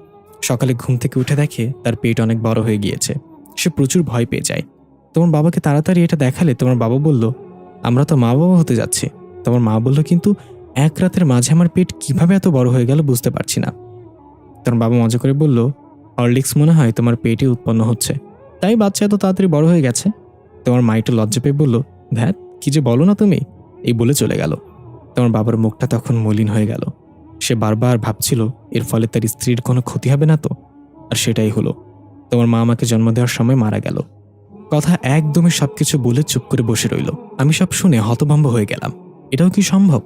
S1: সকালে ঘুম থেকে উঠে দেখে তার পেট অনেক বড় হয়ে গিয়েছে। সে প্রচুর ভয় পেয়ে যায়। তোমার বাবাকে তাড়াতাড়ি এটা দেখালে তোমার বাবা বলল, আমরা তো মা বাবা হতে যাচ্ছি। তোমার মা বলল, কিন্তু এক রাতের মাঝে আমার পেট কিভাবে এত বড় হয়ে গেল বুঝতে পারছি না। তোমার বাবা মজা করে বলল, হরলিক্স মনে হয় তোমার পেটে উৎপন্ন হচ্ছে, তাই বাচ্চা এত তাড়াতাড়ি বড় হয়ে গেছে। তোমার মা একটু লজ্জা পেয়ে বলল, ধ্যাত, কি যে বলো না তুমি, এই বলে চলে গেল। তোমার বাবার মুখটা তখন মলিন হয়ে গেল। সে বারবার ভাবছিল এর ফলে তার স্ত্রীর কোনো ক্ষতি হবে না তো। আর সেটাই হলো। তোমার মা আমাকে জন্ম দেওয়ার সময় মারা গেল। কথা একদমই সবকিছু বলে চুপ করে বসে রইল। আমি সব শুনে হতভম্ব হয়ে গেলাম। এটাও কি সম্ভব?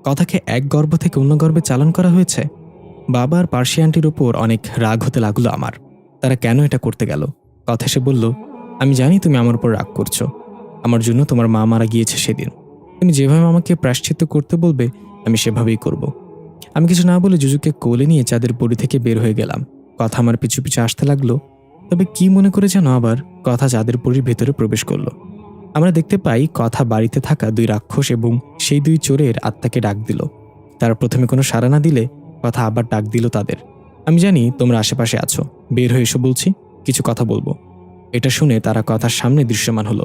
S1: কথাকে এক গর্ভ থেকে অন্য গর্ভে চালান করা হয়েছে। বাবা আর পার্সি আন্টির উপর অনেক রাগ হতে লাগলো আমার। তারা কেন এটা করতে গেল? কথা এসে বলল, আমি জানি তুমি আমার উপর রাগ করছো। আমার জন্য তোমার মা মারা গিয়েছে সেদিন। তুমি যেভাবে আমাকে প্রায়শ্চিত্ত করতে বলবে আমি সেভাবেই করব। আমি কিছু না বলে জুজুকে কোলে নিয়ে চাঁদের পরি থেকে বের হয়ে গেলাম। কথা আমার পিছু পিছু আসতে লাগলো। তবে কি মনে করে যেন আবার কথা চাঁদের পরির ভেতরে প্রবেশ করলো। আমরা দেখতে পাই কথা বাড়িতে থাকা দুই রাক্ষস এবং সেই দুই চোরের আত্মাকে ডাক দিল। তারা প্রথমে কোনো সাড়া না দিলে কথা আবার ডাক দিল তাদের। আমি জানি তোমরা আশেপাশে আছো, বের হয়ে এসো বলছি, কিছু কথা বলবো। এটা শুনে তারা কথার সামনে দৃশ্যমান হলো।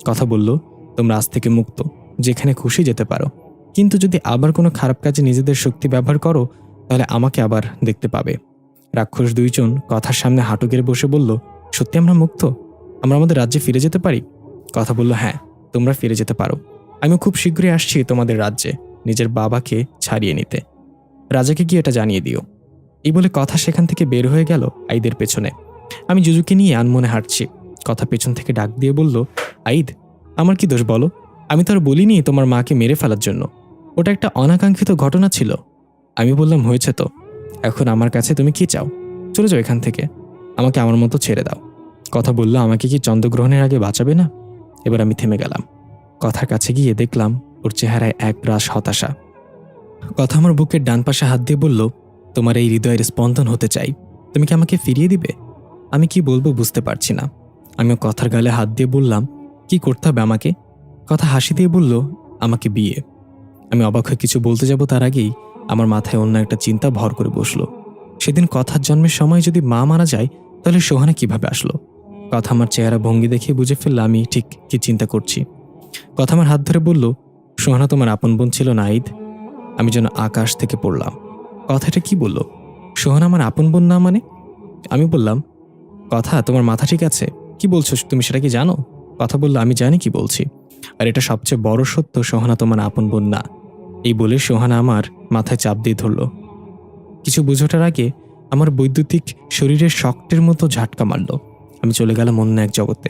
S1: কথা বলল, তোমরা আজ থেকে মুক্ত, যেখানে খুশি যেতে পারো, কিন্তু যদি আবার কোনো খারাপ কাজে নিজেদের শক্তি ব্যবহার করো তাহলে আমাকে আবার দেখতে পাবে। রাক্ষস দুইজন কথার সামনে হাঁটু গেড়ে বসে বলল, সত্যি আমরা মুক্ত? আমরা আমাদের রাজ্যে ফিরে যেতে পারি? কথা বলল, হ্যাঁ, তোমরা ফিরে যেতে পারো। আমি খুব শীঘ্রই আসছি তোমাদের রাজ্যে নিজের বাবাকে ছাড়িয়ে নিতে। রাজাকে গিয়ে এটা জানিয়ে দিও। এই বলে কথা সেখান থেকে বের হয়ে গেল আইদের পেছনে। আমি জুজুকে নিয়ে আনমনে হাঁটছি। কথা পেছন থেকে ডাক দিয়ে বলল, আইদ, আমার কি দোষ বলো? আমি তো আর বলিনি তোমার মাকে মেরে ফেলার জন্য। ওটা একটা অনাকাঙ্ক্ষিত ঘটনা ছিল। আমি বললাম, হয়েছে তো, এখন আমার কাছে তুমি কি চাও? চলে যাও এখান থেকে, আমাকে আমার মতো ছেড়ে দাও। কথা বলল, আমাকে কি চন্দ্রগ্রহণের আগে বাঁচাবে না? এবার আমি থেমে গেলাম। কথার কাছে গিয়ে দেখলাম ওর চেহারায় এক রাশ হতাশা। কথা আমার বুকের ডান পাশে হাত দিয়ে বলল, তোমার এই হৃদয়ের স্পন্দন হতে চাই, তুমি কি আমাকে ফিরিয়ে দিবে? আমি কি বলবো বুঝতে পারছি না। আমিও কথার গালে হাত দিয়ে বললাম, কি করতে হবে আমাকে? কথা হাসি দিয়ে বলল, আমাকে বিয়ে। আমি অবাক হয়ে কিছু বলতে যাব তার আগেই আমার মাথায় অন্য একটা চিন্তা ভর করে বসলো। সেদিন কথার জন্মের সময় যদি মা মারা যায় তাহলে সোহানা কিভাবে আসলো? কথা আমার চেহারা ভঙ্গি দেখে বুঝে ফেললে আমি ঠিক কি চিন্তা করছি। কথা আমার হাত ধরে বলল, সোহানা তোমার আপন বোন ছিল না আইদ? আমি যেন আকাশ থেকে পড়লাম। কথাটা কি বলল? সোহানা আমার আপন বোন না মানে? আমি বললাম, কথা তোমার মাথা ঠিক আছে? কি বলছো তুমি, সেটা কি জানো? কথা বলল, আমি জানি কি বলছি, আর এটা সবচেয়ে বড় সত্য, সোহানা তোমার আপন বোন না। এই বলে সোহানা আমার মাথায় চাপ দিয়ে ধরল। কিছু বুঝোটার আগে আমার বৈদ্যুতিক শরীরের শক্টের মতো ঝাটকা মারল। আমি চলে গেলাম অন্য এক জগতে।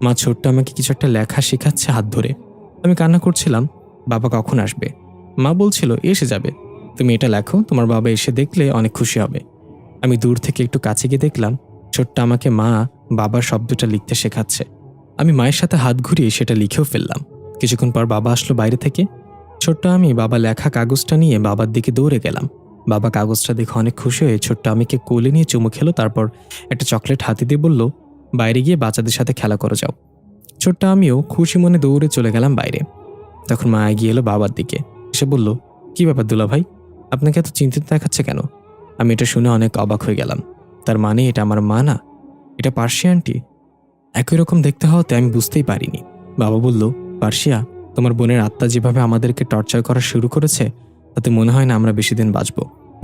S1: মা ছোট্ট আমাকে কিছু একটা লেখা শেখাচ্ছে হাত ধরে। আমি কান্না করছিলাম, বাবা কখন আসবে? মা বলছিল, এসে যাবে, তুমি এটা লেখো, তোমার বাবা এসে দেখলে অনেক খুশি হবে। আমি দূর থেকে একটু কাছে গিয়ে দেখলাম ছোট্ট আমাকে মা বাবার শব্দটা লিখতে শেখাচ্ছে। আমি মায়ের সাথে হাত ঘুরিয়ে সেটা লিখেও ফেললাম। কিছুক্ষণ পর বাবা আসলো বাইরে থেকে। ছোট্ট আমি বাবা লেখা কাগজটা নিয়ে বাবার দিকে দৌড়ে গেলাম। বাবা কাগজটা দেখে অনেক খুশি হয়ে ছোট্ট আমিকে কোলে নিয়ে চুমু খেলো, তারপর একটা চকলেট হাতে দিয়ে বলল, বাইরে গিয়ে বাচ্চাদের সাথে খেলা করে যাও। ছোট্ট আমিও খুশি মনে দৌড়ে চলে গেলাম বাইরে। তখন মা এগিয়ে এলো বাবার দিকে, এসে বলল, কি ব্যাপার দুলা ভাই, আপনাকে এত চিন্তিত দেখাচ্ছে কেন? আমি এটা শুনে অনেক অবাক হয়ে গেলাম। তার মানে এটা আমার মা না, এটা পার্সিয়া আন্টি। একই রকম দেখতে হওয়াতে আমি বুঝতেই পারিনি। বাবা বলল, পার্সিয়া, তোমার বোনের আত্মা যেভাবে আমাদেরকে টর্চার করা শুরু করেছে তাতে মনে হয় না আমরা বেশি দিন বাঁচব।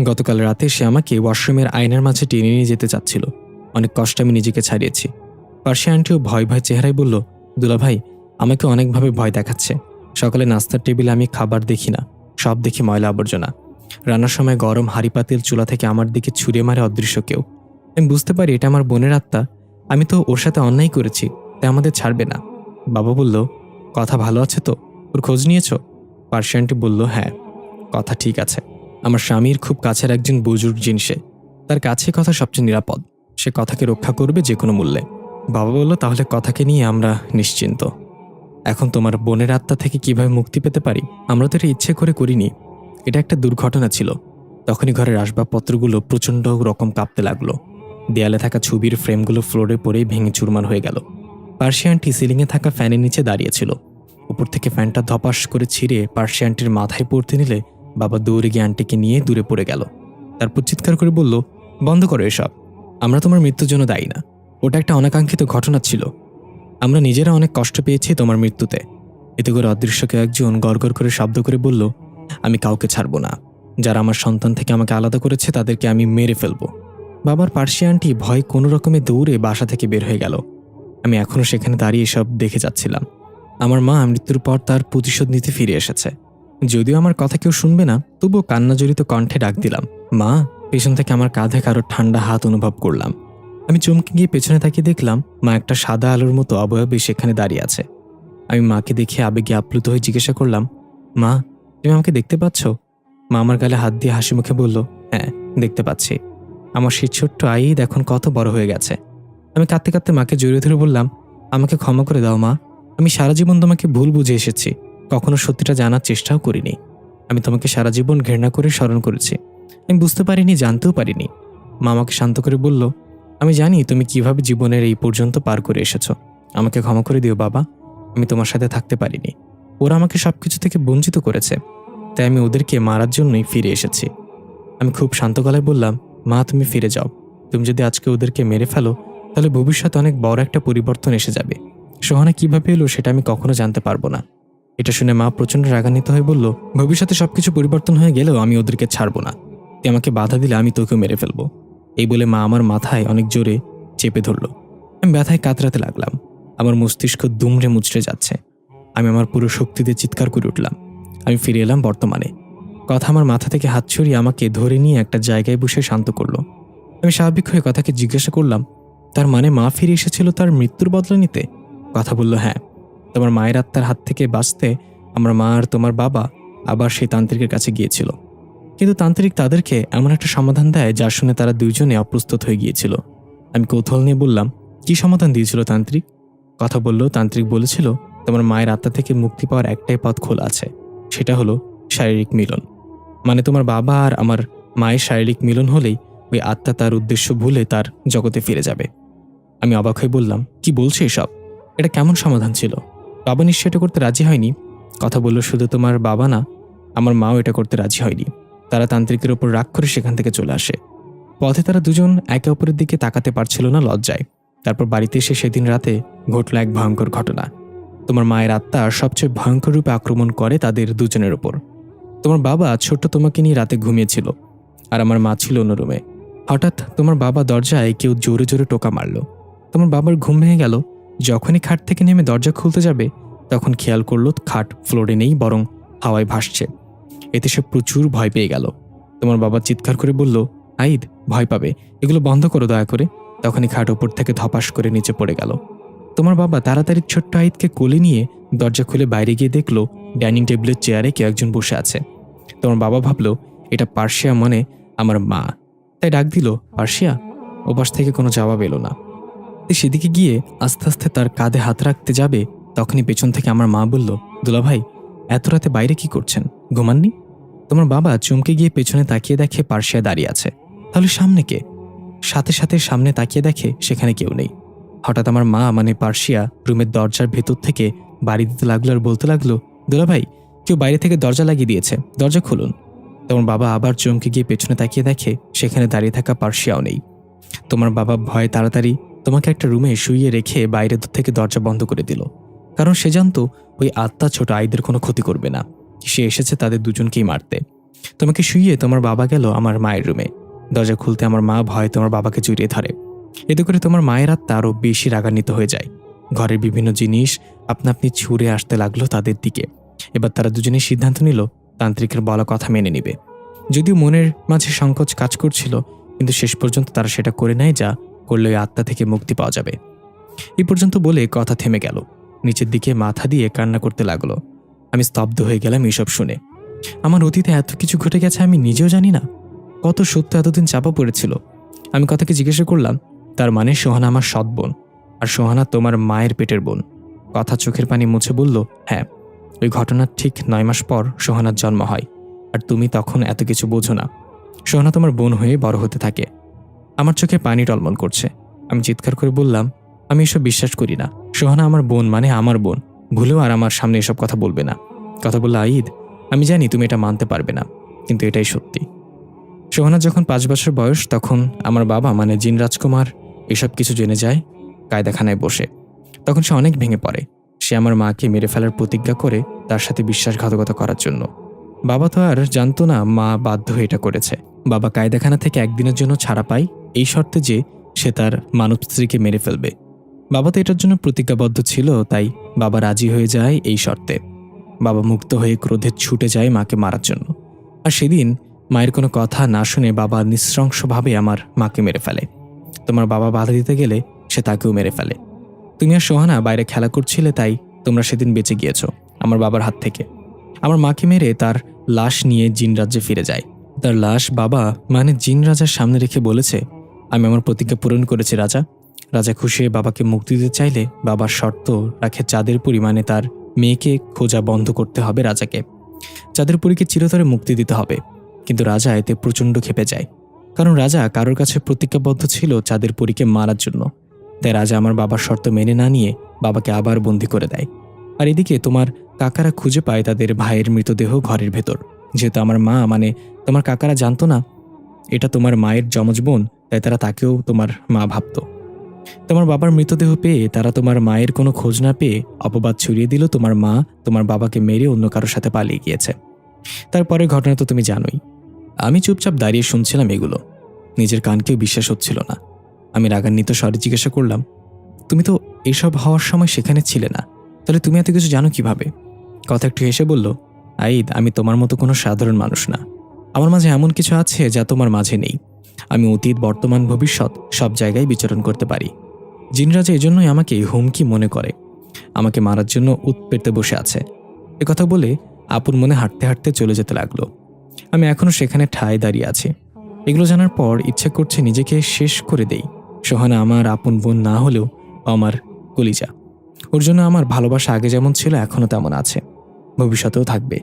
S1: গতকাল রাতে সে আমাকে ওয়াশরুমের আয়নার মাঝে টেনে নিয়ে যেতে চাচ্ছিল। অনেক কষ্টে আমি নিজেকে ছাড়িয়েছি। পার্সিয়া আন্টিও ভয় ভয় চেহারায় বলল, দুলা ভাই, আমাকে অনেকভাবে ভয় দেখাচ্ছে। সকালে নাস্তার টেবিলে আমি খাবার দেখি না, সব দেখি ময়লা আবর্জনা। রান্নার সময় গরম হাঁড়ি পাতিল চুলা থেকে আমার দিকে ছুঁড়ে মারে অদৃশ্য কেউ। আমি বুঝতে পারি এটা আমার বোনের আত্মা। আমি তো ওর সাথে অন্যায় করেছি, তাই আমাদের ছাড়বে না। বাবা বলল, কথা ভালো আছে তো? ওর খোঁজ নিয়েছ? পার্সিয়া আন্টি বলল, হ্যাঁ, কথা ঠিক আছে। আমার স্বামীর খুব কাছের একজন বুজুর্গ জিনিসে, তার কাছে কথা সবচেয়ে নিরাপদ। সে কথাকে রক্ষা করবে যে কোনো মূল্যে। বাবা বলল, তাহলে কথাকে নিয়ে আমরা নিশ্চিন্ত। এখন তোমার বোনের আত্মা থেকে কিভাবে মুক্তি পেতে পারি? আমরা তো এটা ইচ্ছে করে করিনি, এটা একটা দুর্ঘটনা ছিল। তখনই ঘরের আসবাবপত্রগুলো প্রচণ্ড রকম কাঁপতে লাগলো। দেয়ালে থাকা ছবির ফ্রেমগুলো ফ্লোরে পড়েই ভেঙে চুরমার হয়ে গেল। পার্সিয়া আন্টি সিলিংয়ে থাকা ফ্যানের নিচে দাঁড়িয়েছিল। উপর থেকে ফ্যানটা ধপাস করে ছিঁড়ে পার্সিয়া আন্টির মাথায় পড়তে নিলে বাবা দৌড়ে গিয়ে আন্টিকে নিয়ে দূরে পড়ে গেল। তারপর চিৎকার করে বলল, বন্ধ করো এসব, আমরা তোমার মৃত্যুর জন্য দায়ী না। ওটা একটা অনাকাঙ্ক্ষিত ঘটনা ছিল। আমরা নিজেরা অনেক কষ্ট পেয়েছি তোমার মৃত্যুতে। এতে করে অদৃশ্য কেউ একজন গড়গড় করে শব্দ করে বলল, আমি কাউকে ছাড়ব না। যারা আমার সন্তান থেকে আমাকে আলাদা করেছে তাদেরকে আমি মেরে ফেলব। বাবার পার্সিয়া আন্টি ভয় কোনো রকমে দৌড়ে বাসা থেকে বের হয়ে গেল। আমি এখনও সেখানে দাঁড়িয়ে সব দেখে যাচ্ছিলাম। আমার মা মৃত্যুর পর তার প্রতিশোধ নিতে ফিরে এসেছে। যদিও আমার কথা কেউ শুনবে না, তবুও কান্নাজড়িত কণ্ঠে ডাক দিলাম, মা। পেছন থেকে আমার কাঁধে কারো ঠান্ডা হাত অনুভব করলাম। আমি চমকে গিয়ে পেছনে তাকিয়ে দেখলাম মা একটা সাদা আলোর মতো অবয়বে সেখানে দাঁড়িয়ে আছে। আমি মাকে দেখে আবেগে আপ্লুত হয়ে জিজ্ঞাসা করলাম, মা, তুমি আমাকে দেখতে পাচ্ছ? মা আমার গালে হাত দিয়ে হাসি মুখে বলল, হ্যাঁ, দেখতে পাচ্ছি। আমার সেই ছোট্ট আইদ এখন কত বড় হয়ে গেছে। আমি কাঁদতে কাঁদতে মাকে জড়িয়ে ধরে বললাম, আমাকে ক্ষমা করে দাও মা। আমি সারা জীবন তোমাকে ভুল বুঝে এসেছি, কখনো সত্যিটা জানার চেষ্টাও করিনি। আমি তোমাকে সারা জীবন ঘৃণা করে স্মরণ করেছি। আমি বুঝতে পারিনি, জানতেও পারিনি। মা আমাকে শান্ত করে বলল, আমি জানি তুমি কিভাবে জীবনের এই পর্যন্ত পার করে এসেছো। আমাকে ক্ষমা করে দিও বাবা, আমি তোমার সাথে থাকতে পারিনি। ওরা আমাকে সবকিছু থেকে বঞ্চিত করেছে, তাই আমি ওদেরকে মারার জন্যই ফিরে এসেছি। আমি খুব শান্ত গলায় বললাম, মা, তুমি ফিরে যাও। তুমি যদি আজকে ওদেরকে মেরে ফেলো তাহলে ভবিষ্যতে অনেক বড় একটা পরিবর্তন এসে যাবে। সোহানা কিভাবে এলো সেটা আমি কখনো জানতে পারবো না। এটা শুনে মা প্রচণ্ড রাগান্বিত হয়ে বলল, ভবিষ্যতে সবকিছু পরিবর্তন হয়ে গেলেও আমি ওদেরকে ছাড়বো না। তুই আমাকে বাধা দিলে আমি তোকেও মেরে ফেলবো। এই বলে মা আমার মাথায় অনেক জোরে চেপে ধরলো। আমি ব্যথায় কাতরাতে লাগলাম। আমার মস্তিষ্ক দুমড়ে মুচড়ে যাচ্ছে। আমি আমার পুরো শক্তি দিয়ে চিৎকার করে উঠলাম। আমি ফিরে এলাম বর্তমানে। কথা আমার মাথা থেকে হাত ছড়িয়ে আমাকে ধরে নিয়ে একটা জায়গায় বসে শান্ত করলো। আমি স্বাভাবিক হয়ে কথাকে জিজ্ঞাসা করলাম, তার মানে মা ফিরে এসেছিল তার মৃত্যুর বদলা নিতে? কথা বলল, হ্যাঁ, তোমার মায়ের আত্মার হাত থেকে বাঁচতে আমার মা আর তোমার বাবা আবার সেই তান্ত্রিকের কাছে গিয়েছিল। কিন্তু তান্ত্রিক তাদেরকে এমন একটা সমাধান দেয় যা শুনে তারা দুইজনে অপ্রস্তুত হয়ে গিয়েছিল। আমি কৌতূহল নিয়ে বললাম, কি সমাধান দিয়েছিল তান্ত্রিক? কথা বলল, তান্ত্রিক বলেছিল তোমার মায়ের আত্মা থেকে মুক্তি পাওয়ার একটাই পথ খোলা আছে, সেটা হলো শারীরিক মিলন। মানে তোমার বাবা আর আমার মায়ের শারীরিক মিলন হলেই ওই আত্মা তার উদ্দেশ্য ভুলে তার জগতে ফিরে যাবে। আমি অবাক হয়ে বললাম, কি বলছো এসব? এটা কেমন সমাধান ছিল? বাবা নিশ্চয় এটা করতে রাজি হয়নি। কথা বলল, শুধু তোমার বাবা না, আমার মাও এটা করতে রাজি হয়নি। তারা তান্ত্রিকের ওপর রাগ করে সেখান থেকে চলে আসে। পথে তারা দুজন একে অপরের দিকে তাকাতে পারছিল না লজ্জায়। তারপর বাড়িতে এসে সেদিন রাতে ঘটল এক ভয়ঙ্কর ঘটনা। তোমার মায়ের আত্মা সবচেয়ে ভয়ঙ্কর রূপে আক্রমণ করে তাদের দুজনের ওপর। তোমার বাবা ছোট্ট তোমাকে নিয়ে রাতে ঘুমিয়েছিল আর আমার মা ছিল অন্য রুমে। হঠাৎ তোমার বাবা দরজায় কেউ জোরে জোরে টোকা মারল। তোমার বাবার ঘুম ভেঙে গেল। যখনই খাট থেকে নেমে দরজা খুলতে যাবে তখন খেয়াল করলো খাট ফ্লোরে নেই, বরং হাওয়ায় ভাসছে। এতে সে প্রচুর ভয় পেয়ে গেল। তোমার বাবা চিৎকার করে বলল, আইদ, ভয় পাবে, এগুলো বন্ধ করো দয়া করে। তখনই খাট ওপর থেকে ধপাস করে নিচে পড়ে গেল। তোমার বাবা তাড়াতাড়ি ছোট্ট আইদকে কোলে নিয়ে দরজা খুলে বাইরে গিয়ে দেখলো ডাইনিং টেবিলের চেয়ারে কেউ একজন বসে আছে। তোমার বাবা ভাবলো এটা পার্সিয়া, মানে আমার মা, তাই ডাক দিল, পার্সিয়া। ওপাশ থেকে কোনো জবাব এলো না। সেদিকে গিয়ে আস্তে আস্তে তার কাঁধে হাত রাখতে যাবে, তখনই পেছন থেকে আমার মা বলল, দুলাভাই, এত রাতে বাইরে কি করছেন? ঘুমাননি? তোমার বাবা চমকে গিয়ে পেছনে তাকিয়ে দেখে পার্সিয়া দাঁড়িয়ে আছে। তাহলে সামনে কে? সাথে সাথে সামনে তাকিয়ে দেখে সেখানে কেউ নেই। হঠাৎ আমার মা, মানে পার্সিয়া, রুমের দরজার ভেতর থেকে বাড়ি দিতে লাগলো আর বলতে লাগলো, দুলাভাই, কেউ বাইরে থেকে দরজা লাগিয়ে দিয়েছে, দরজা খুলুন। তোমার বাবা আবার চমকে গিয়ে পেছনে তাকিয়ে দেখে সেখানে দাঁড়িয়ে থাকা পার্সিয়াও নেই। তোমার বাবা ভয়ে তাড়াতাড়ি তোমাকে একটা রুমে শুইয়ে রেখে বাইরে থেকে দরজা বন্ধ করে দিল, কারণ সে জানতো ওই আত্মা ছোট আইদের কোনো ক্ষতি করবে না। সে এসেছে তাদের দুজনকেই মারতে। তোমাকে শুইয়ে তোমার বাবা গেল আমার মায়ের রুমে। দরজা খুলতে আমার মা ভয়ে তোমার বাবাকে জড়িয়ে ধরে। এতে করে তোমার মায়ের আত্মা আরও বেশি রাগান্বিত হয়ে যায়। ঘরের বিভিন্ন জিনিস আপনা আপনি ছুঁড়ে আসতে লাগলো তাদের দিকে। এবার তারা দুজনেই সিদ্ধান্ত নিল তান্ত্রিকের বলা কথা মেনে নিবে। যদিও মনের মাঝে সংকোচ কাজ করছিল, কিন্তু শেষ পর্যন্ত তারা সেটা করে নেয়, যা করলে ওই আত্মা থেকে মুক্তি পাওয়া যাবে। এই পর্যন্ত বলে কথা থেমে গেল। নিচের দিকে মাথা দিয়ে কান্না করতে লাগলো। আমি স্তব্ধ হয়ে গেলাম এসব শুনে। আমার অতীতে এত কিছু ঘটে গেছে আমি নিজেও জানি না। কত সত্য এতদিন চাপা পড়েছিল। আমি কথাকে জিজ্ঞাসা করলাম, তার মানে সোহানা আমার সৎ বোন, আর সোহানা তোমার মায়ের পেটের বোন? কথা চোখের পানি মুছে বলল, হ্যাঁ, ওই ঘটনার ঠিক 9 মাস পর সোহানার জন্ম হয়, আর তুমি তখন এত কিছু বোঝো না। সোহানা তোমার বোন হয়ে বড় হতে থাকে। আমার চোখে পানি টলমল করছে। আমি চিৎকার করে বললাম, আমি এসব বিশ্বাস করি না। সোহানা আমার বোন, মানে আমার বোন। ভুলেও আর আমার সামনে এসব কথা বলবে না। কথা বলল, আইদ, আমি জানি তুমি এটা মানতে পারবে না, কিন্তু এটাই সত্যি। সোহানা যখন 5 বছর বয়স তখন আমার বাবা, মানে জিন রাজকুমার, এসব কিছু জেনে যায় কায়দাখানায় বসে। তখন সে অনেক ভেঙে পড়ে। সে আমার মাকে মেরে ফেলার প্রতিজ্ঞা করে তার সাথে বিশ্বাসঘাতকতা করার জন্য। বাবা তো আর জানতো না মা বাধ্য হয়ে এটা করেছে। বাবা কায়দাখানা থেকে একদিনের জন্য ছাড়া পায়, এই শর্তে যে সে তার মানব স্ত্রীকে মেরে ফেলবে। বাবা তো এটার জন্য প্রতিজ্ঞাবদ্ধ ছিল, তাই বাবা রাজি হয়ে যায় এই শর্তে। বাবা মুক্ত হয়ে ক্রোধে ছুটে যায় মাকে মারার জন্য। আর সেদিন মায়ের কোনো কথা না শুনে বাবা নৃশংসভাবে আমার মাকে মেরে ফেলে। তোমার বাবা বাধা দিতে গেলে সে তাকেও মেরে ফেলে। তুমি আর সোহানা বাইরে খেলা করছিলে, তাই তোমরা সেদিন বেঁচে গিয়েছো আমার বাবার হাত থেকে। আমার মাকে মেরে তার লাশ নিয়ে জিন রাজ্যে ফিরে যায়। তার লাশ বাবা, মানে জিন রাজার সামনে রেখে বলেছে, আমি আমার প্রতিজ্ঞা পূরণ করেছি রাজা। রাজা খুশি হয়ে বাবাকে মুক্তি দিতে চাইলে বাবার শর্ত রাখে চাঁদের পরিমাণে তার মেয়েকে খোঁজা বন্ধ করতে হবে রাজাকে। চাঁদের পরীকে চিরতরে মুক্তি দিতে হবে। কিন্তু রাজা এতে প্রচণ্ড ক্ষেপে যায়, কারণ রাজা কারোর কাছে প্রতিজ্ঞাবদ্ধ ছিল চাঁদের পরীকে মারার জন্য। তাই রাজা আমার বাবার শর্ত মেনে না নিয়ে বাবাকে আবার বন্দি করে দেয়। আর এদিকে তোমার কাকারা খুঁজে পায় তাদের ভাইয়ের মৃতদেহ ঘরের ভেতর। যেহেতু আমার মা, মানে তোমার কাকারা জানতো না এটা তোমার মায়ের যমজ বোন, তাই তারা তাকেও তোমার মা ভাবত। তোমার বাবার মৃতদেহ পেয়ে তারা তোমার মায়ের কোনো খোঁজ না পেয়ে অপবাদ ছড়িয়ে দিল তোমার মা তোমার বাবাকে মেরে অন্য কারোর সাথে পালিয়ে গিয়েছে। তারপরে ঘটনা তো তুমি জানোই। আমি চুপচাপ দাঁড়িয়ে শুনছিলাম এগুলো। নিজের কানকেও বিশ্বাস হচ্ছিল না। আমি রাগান্বিত স্বরে জিজ্ঞাসা করলাম, তুমি তো এসব হওয়ার সময় সেখানে ছিলে না, তাহলে তুমি এত কিছু জানো কিভাবে? কথা একটু হেসে বলল, আইদ, আমি তোমার মতো কোনো সাধারণ মানুষ না। আমার মাঝে এমন কিছু আছে যা তোমার মাঝে নেই। আমি অতীত, বর্তমান, ভবিষ্যৎ সব জায়গায় বিচরণ করতে পারি। জিনরাজা এজন্যই আমাকে হুমকি মনে করে, আমাকে মারার জন্য উত পেতে বসে আছে। কথা বলে আপন মনে হাঁটতে হাঁটতে চলে যেতে লাগলো। আমি এখনো সেখানে ঠায় দাঁড়িয়ে আছি। এগুলো জানার পর ইচ্ছে করছে নিজেকে শেষ করে দেই। সোহানা আমার আপন বোন না হলেও আমার কলিজা। ওর জন্য আমার ভালোবাসা আগে যেমন ছিল এখনও তেমন আছে, ভবিষ্যতেও থাকবে।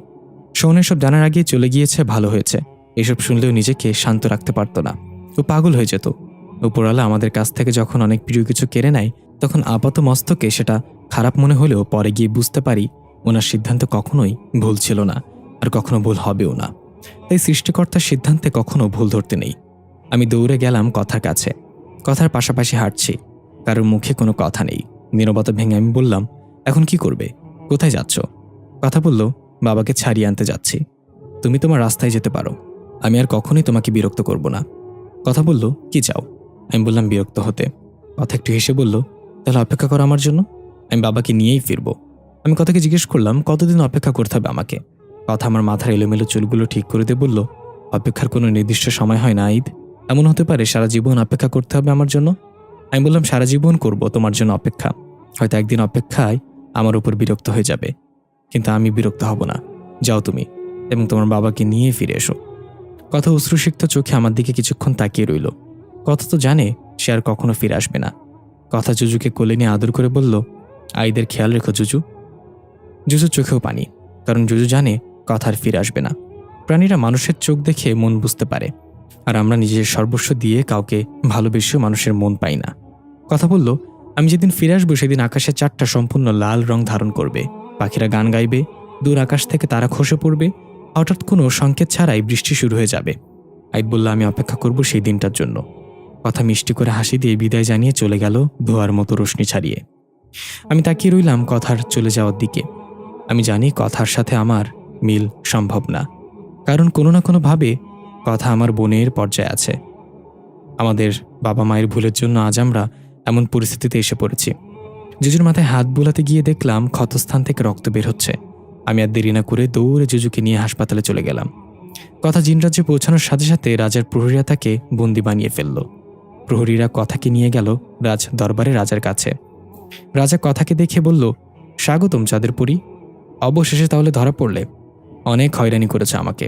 S1: সোহানা এসব জানার আগে চলে গিয়েছে, ভালো হয়েছে। এসব শুনলেও নিজেকে শান্ত রাখতে পারতো না, ও পাগল হয়ে যেত। উপরওয়ালা আমাদের কাছ থেকে যখন অনেক প্রিয় কিছু কেড়ে নেয় তখন আপাত মস্তকে সেটা খারাপ মনে হলেও পরে গিয়ে বুঝতে পারি ওনার সিদ্ধান্ত কখনোই ভুল ছিল না, আর কখনো ভুল হবেও না। তাই সৃষ্টিকর্তার সিদ্ধান্তে কখনো ভুল ধরতে নেই। আমি দৌড়ে গেলাম কথার কাছে। কথার পাশাপাশি হাঁটছি, কারোর মুখে কোনো কথা নেই। নীরবতা ভেঙে আমি বললাম, এখন কি করবে? কোথায় যাচ্ছ? কথা বলল, বাবাকে ছাড়িয়ে আনতে যাচ্ছি। তুমি তোমার রাস্তায় যেতে পারো, আমি আর কখনোই তোমাকে বিরক্ত করব না। কথা বলল, কি চাও? আমি বললাম, বিরক্ত হতে। কথা একটু হেসে বলল, তাহলে অপেক্ষা করো আমার জন্য, আমি বাবাকে নিয়েই ফিরব। আমি কথাকে জিজ্ঞেস করলাম, কতদিন অপেক্ষা করতে হবে আমাকে? কথা আমার মাথার এলোমেলো চুলগুলো ঠিক করে দিয়ে বলল, অপেক্ষার কোনো নির্দিষ্ট সময় হয় না ঈদ। এমন হতে পারে সারা জীবন অপেক্ষা করতে হবে আমার জন্য। আমি বললাম, সারা জীবন করব তোমার জন্য অপেক্ষা। হয়তো একদিন অপেক্ষায় আমার উপর বিরক্ত হয়ে যাবে, কিন্তু আমি বিরক্ত হব না। যাও তুমি, এবং তোমার বাবাকে নিয়ে ফিরে এসো। কথা অশ্রুসিক্ত চোখে আমার দিকে কিছুক্ষণ তাকিয়ে রইল। কথা তো জানে সে আর কখনো ফিরে আসবে না। কথা জুজুকে কোলে নিয়ে আদর করে বলল, আইদের খেয়াল রেখো জুজু। জুজুর চোখেও পানি, কারণ জুজু জানে কথা আর ফিরে আসবে না। প্রাণীরা মানুষের চোখ দেখে মন বুঝতে পারে, আর আমরা নিজের সর্বস্ব দিয়ে কাউকে ভালোবেসেও মানুষের মন পাই না। কথা বলল, আমি যেদিন ফিরে আসবো সেদিন আকাশের চাঁদটা সম্পূর্ণ লাল রং ধারণ করবে, পাখিরা গান গাইবে, দূর আকাশ থেকে তারা খসে পড়বে, হঠাৎ কোনো সংকেত ছাড়াই বৃষ্টি শুরু হয়ে যাবে। আইদ বলল, আমি অপেক্ষা করব সেই দিনটার জন্য। কথা মিষ্টি করে হাসি দিয়ে বিদায় জানিয়ে চলে গেল ধোয়ার মতো রোশনি ছাড়িয়ে। আমি তাকিয়ে রইলাম কথার চলে যাওয়ার দিকে। আমি জানি কথার সাথে আমার মিল সম্ভব না, কারণ কোনো না কোনোভাবে কথা আমার বোনের পর্যায়ে আছে। আমাদের বাবা মায়ের ভুলের জন্য আজ আমরা এমন পরিস্থিতিতে এসে পড়েছি। জুজুর মাথায় হাত বুলাতে গিয়ে দেখলাম ক্ষতস্থান থেকে রক্ত বের হচ্ছে। আমি আর দেরি না করে দৌড়ে জুজুকে নিয়ে হাসপাতালে চলে গেলাম। কথা জিনরাজ্যে পৌঁছানোর সাথে সাথে রাজার প্রহরীরা তাকে বন্দি বানিয়ে ফেলল। প্রহরীরা কথাকে নিয়ে গেল রাজ দরবারে রাজার কাছে। রাজা কথাকে দেখে বলল, স্বাগতম চাঁদেরপুরী, অবশেষে তাহলে ধরা পড়লে। অনেক হয়রানি করেছে আমাকে।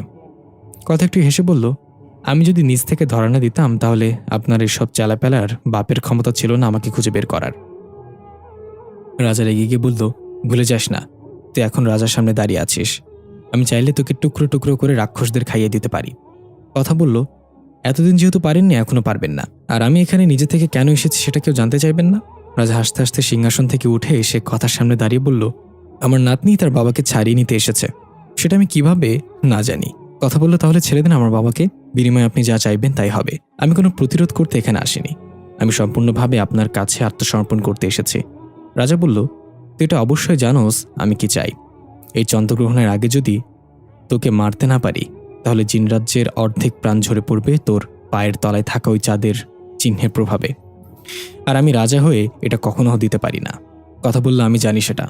S1: কথা একটু হেসে বলল, আমি যদি নিজ থেকে ধরা না দিতাম তাহলে আপনার এসব চালাপেলার বাপের ক্ষমতা ছিল না আমাকে খুঁজে বের করার। রাজা রেগে গিয়ে বলল, ভুলে যাস না তুই এখন রাজার সামনে দাঁড়িয়ে আছিস। আমি চাইলে তোকে টুকরো টুকরো করে রাক্ষসদের খাইয়ে দিতে পারি। কথা বলল, এতদিন যেহেতু পারেননি এখনো পারবেন না, আর আমি এখানে নিজে থেকে কেন এসেছি সেটা কেউ জানতে চাইবেন না? রাজা হাসতে হাসতে সিংহাসন থেকে উঠে এসে কথার সামনে দাঁড়িয়ে বলল, আমার নাতনি তার বাবাকে ছাড়িয়ে নিতে এসেছে, সেটা আমি কিভাবে না জানি। কথা বলল, তাহলে ছেড়ে দেন আমার বাবাকে, বিনিময়ে আপনি যা চাইবেন তাই হবে। আমি কোনো প্রতিরোধ করতে এখানে আসিনি, আমি সম্পূর্ণভাবে আপনার কাছে আত্মসমর্পণ করতে এসেছি। রাজা বলল, তুই এটা অবশ্যই জানোস আমি কি চাই। এই চন্দ্রগ্রহণের আগে যদি তোকে মারতে না পারি তাহলে জিনরাজ্যের অর্ধেক প্রাণ ঝরে পড়বে তোর পায়ের তলায় থাকা ওই চাঁদের চিহ্নের প্রভাবে, আর আমি রাজা হয়ে এটা কখনো দিতে পারি না। কথা বলল, আমি জানি সেটা,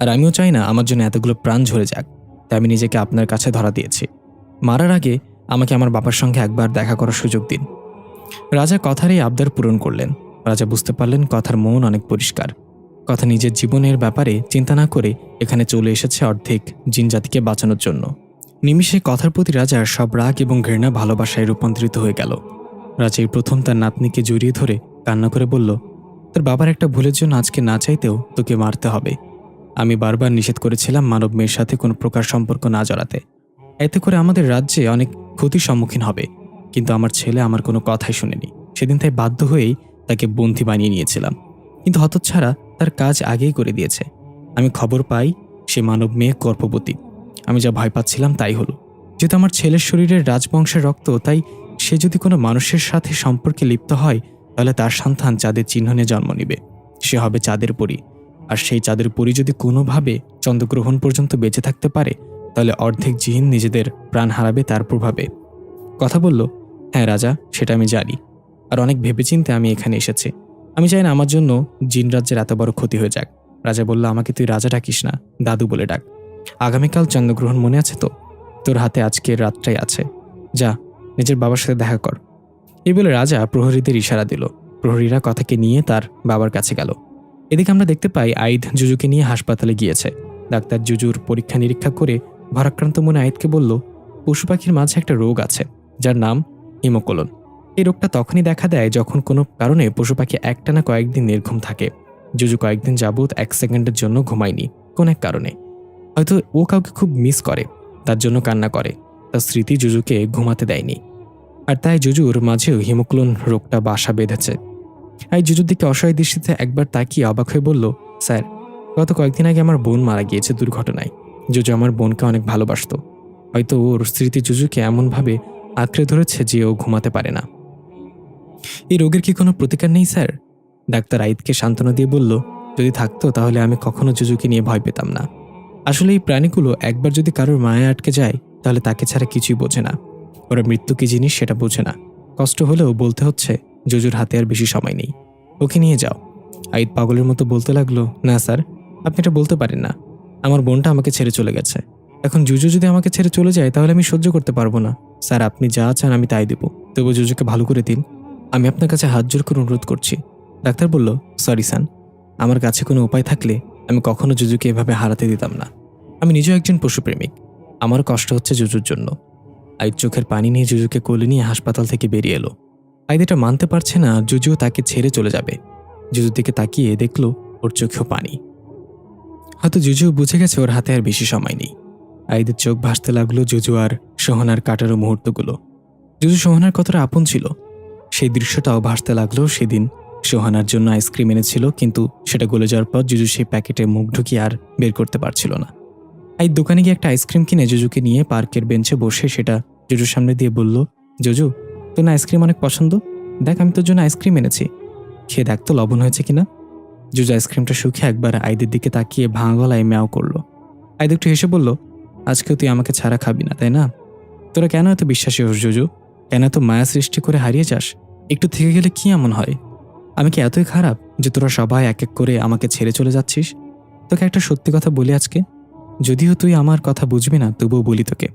S1: আর আমিও চাই না আমার জন্য এতগুলো প্রাণ ঝরে যাক, তাই আমি নিজেকে আপনার কাছে ধরা দিয়েছি। মারার আগে আমাকে আমার বাবার সঙ্গে একবার দেখা করার সুযোগ দিন। রাজা কথার এই আবদার পূরণ করলেন। রাজা বুঝতে পারলেন কথার মন অনেক পরিষ্কার। কথা নিজের জীবনের ব্যাপারে চিন্তা না করে এখানে চলে এসেছে অর্ধেক জিনজাতিকে বাঁচানোর জন্য। নিমিষে কথার প্রতি রাজার সব রাগ এবং ঘৃণা ভালোবাসায় রূপান্তরিত হয়ে গেল। রাজা এই প্রথম তার নাতনিকে জড়িয়ে ধরে কান্না করে বলল, তোর বাবার একটা ভুলের জন্য আজকে না চাইতেও তোকে মারতে হবে। আমি বারবার নিষেধ করেছিলাম মানব মেয়ের সাথে কোনো প্রকার সম্পর্ক না জড়াতে, এতে করে আমাদের রাজ্যে অনেক ক্ষতির সম্মুখীন হবে, কিন্তু আমার ছেলে আমার কোনো কথাই শুনেনি। সেদিন তাই বাধ্য হয়েই তাকে বন্দী বানিয়ে নিয়েছিলাম, কিন্তু হতচ্ছাড়া তার কাজ আগেই করে দিয়েছে। আমি খবর পাই সে মানব মেয়ে গর্ভবতী। আমি যা ভয় পাচ্ছিলাম তাই হলো। যেহেতু আমার ছেলের শরীরের রাজবংশের রক্ত, তাই সে যদি কোনো মানুষের সাথে সম্পর্কে লিপ্ত হয় তাহলে তার সন্তান চাঁদের চিহ্ন নিয়ে জন্ম নিবে। সে হবে চাঁদের পরী। আর সেই চাঁদের পরী যদি কোনোভাবে চন্দ্রগ্রহণ পর্যন্ত বেঁচে থাকতে পারে, তাহলে অর্ধেক জিন নিজেদের প্রাণ হারাবে তার প্রভাবে। কথা বলল, হ্যাঁ রাজা, সেটা আমি জানি। আর অনেক ভেবেচিন্তে আমি এখানে এসেছি। আমি চাই না আমার জন্য জিন রাজ্যের এত বড় ক্ষতি হয়ে যাক। রাজা বলল, আমাকে তুই রাজা ডাকিস না, দাদু বলে ডাক। আগামীকাল চন্দ্রগ্রহণ মনে আছে তো? তোর হাতে আজকের রাতটাই আছে। যা, নিজের বাবার সাথে দেখা কর। এই বলে রাজা প্রহরীদের ইশারা দিল। প্রহরীরা কথাকে নিয়ে তার বাবার কাছে গেল। এদিকে আমরা দেখতে পাই আইদ জুজুকে নিয়ে হাসপাতালে গিয়েছে। ডাক্তার জুজুর পরীক্ষা নিরীক্ষা করে ভারাক্রান্ত মনে আইদকে বলল, পশু পাখির মাঝে একটা রোগ আছে যার নাম হিমোকোলন। এই রোগটা তখনই দেখা দেয় যখন কোনো কারণে পশু পাখি একটানা কয়েকদিন নির্ঘুম থাকে। জুজু কয়েকদিন যাবৎ 1 সেকেন্ডের জন্য ঘুমায়নি কোন এক কারণে। হয়তো ও কাউকে খুব মিস করে, তার জন্য কান্না করে। তার স্মৃতি জুজুকে ঘুমাতে দেয়নি। আর তাই জুজুর মাঝেও হিমোক্লোন রোগটা বাসা বেঁধেছে। আই জুজুর দিকে অসহায় দৃষ্টিতে একবার তাকিয়ে অবাক হয়ে বলল, স্যার, গত কয়েকদিন আগে আমার বোন মারা গিয়েছে দুর্ঘটনায়। জুজু আমার বোনকে অনেক ভালোবাসত। হয়তো ওর স্মৃতি জুজুকে এমনভাবে আঁকড়ে ধরেছে যে ও ঘুমাতে পারে না। এই রোগের কি কোনো প্রতিকার নেই স্যার? ডাক্তার আইদকে সান্ত্বনা দিয়ে বলল, যদি থাকতো তাহলে আমি কখনো জুজুকে নিয়ে ভয় পেতাম না। আসলে এই প্রাণীগুলো একবার যদি কারোর মায়া আটকে যায়, তাহলে তাকে ছাড়া কিছুই বোঝে না। ওরা মৃত্যু কি জিনিস সেটা বোঝে না। কষ্ট হলেও বলতে হচ্ছে, জুজুর হাতে আর বেশি সময় নেই, ওকে নিয়ে যাও। আইদ পাগলের মতো বলতে লাগলো, না স্যার, আপনি এটা বলতে পারেন না। আমার বোনটা আমাকে ছেড়ে চলে গেছে। এখন জুজু যদি আমাকে ছেড়ে চলে যায় তাহলে আমি সহ্য করতে পারবো না। স্যার, আপনি যা চান আমি তাই দেব, তবু জুজুকে ভালো করে দিন। আমি আপনার কাছে হাত জোর করে অনুরোধ করছি। ডাক্তার বলল, সরি স্যার, আমার কাছে কোনো উপায় থাকলে আমি কখনো জুজুকে এভাবে হারাতে দিতাম না। আমি নিজেও একজন পশুপ্রেমিক, আমারও কষ্ট হচ্ছে জুজুর জন্য। আইদ চোখের পানি নিয়ে জুজুকে কোলে নিয়ে হাসপাতাল থেকে বেরিয়ে এলো। আইদ এটা মানতে পারছে না জুজুও তাকে ছেড়ে চলে যাবে। জুজুর দিকে তাকিয়ে দেখলো ওর চোখেও পানি। হয়তো জুজু বুঝে গেছে ওর হাতে আর বেশি সময় নেই। আইদের চোখ ভাসতে লাগলো জুজু আর সোহানার কাটারো মুহূর্তগুলো। জুজু সোহানার কতটা আপন ছিল সেই দৃশ্যটাও ভাসতে লাগলো। সেদিন সোহানার জন্য আইসক্রিম এনেছিল, কিন্তু সেটা গলে যাওয়ার পর জুজু সেই প্যাকেটে মুখ ঢুকিয়ে আর বের করতে পারছিল না। আইদ দোকানে গিয়ে একটা আইসক্রিম কিনে জুজুকে নিয়ে পার্কের বেঞ্চে বসে সেটা জুজুর সামনে দিয়ে বলল, জুজু, তোর না আইসক্রিম অনেক পছন্দ? দেখ, আমি তোর জন্য আইসক্রিম এনেছি, খেয়ে দেখ তো লবণ হয়েছে কিনা। জুজু আইসক্রিমটা শুকে একবার আইদের দিকে তাকিয়ে ভাঙা গলায় ম্যাও করলো। আইদ একটু হেসে বলল, আজকেও তুই আমাকে ছাড়া খাবি না, তাই না? তোরা কেন এত বিশ্বাসী হোস জুজু? কেন এত মায়া সৃষ্টি করে হারিয়ে যাস? একটু থেকে গেলে কি এমন হয়? আমি কি এতই খারাপ যে তোরা সবাই এক এক করে আমাকে ছেড়ে চলে যাচ্ছিস? তোকে একটা সত্যি কথা বলি আজকে, যদিও তুই আমার কথা বুঝবি না, তবুও বলি তোকে।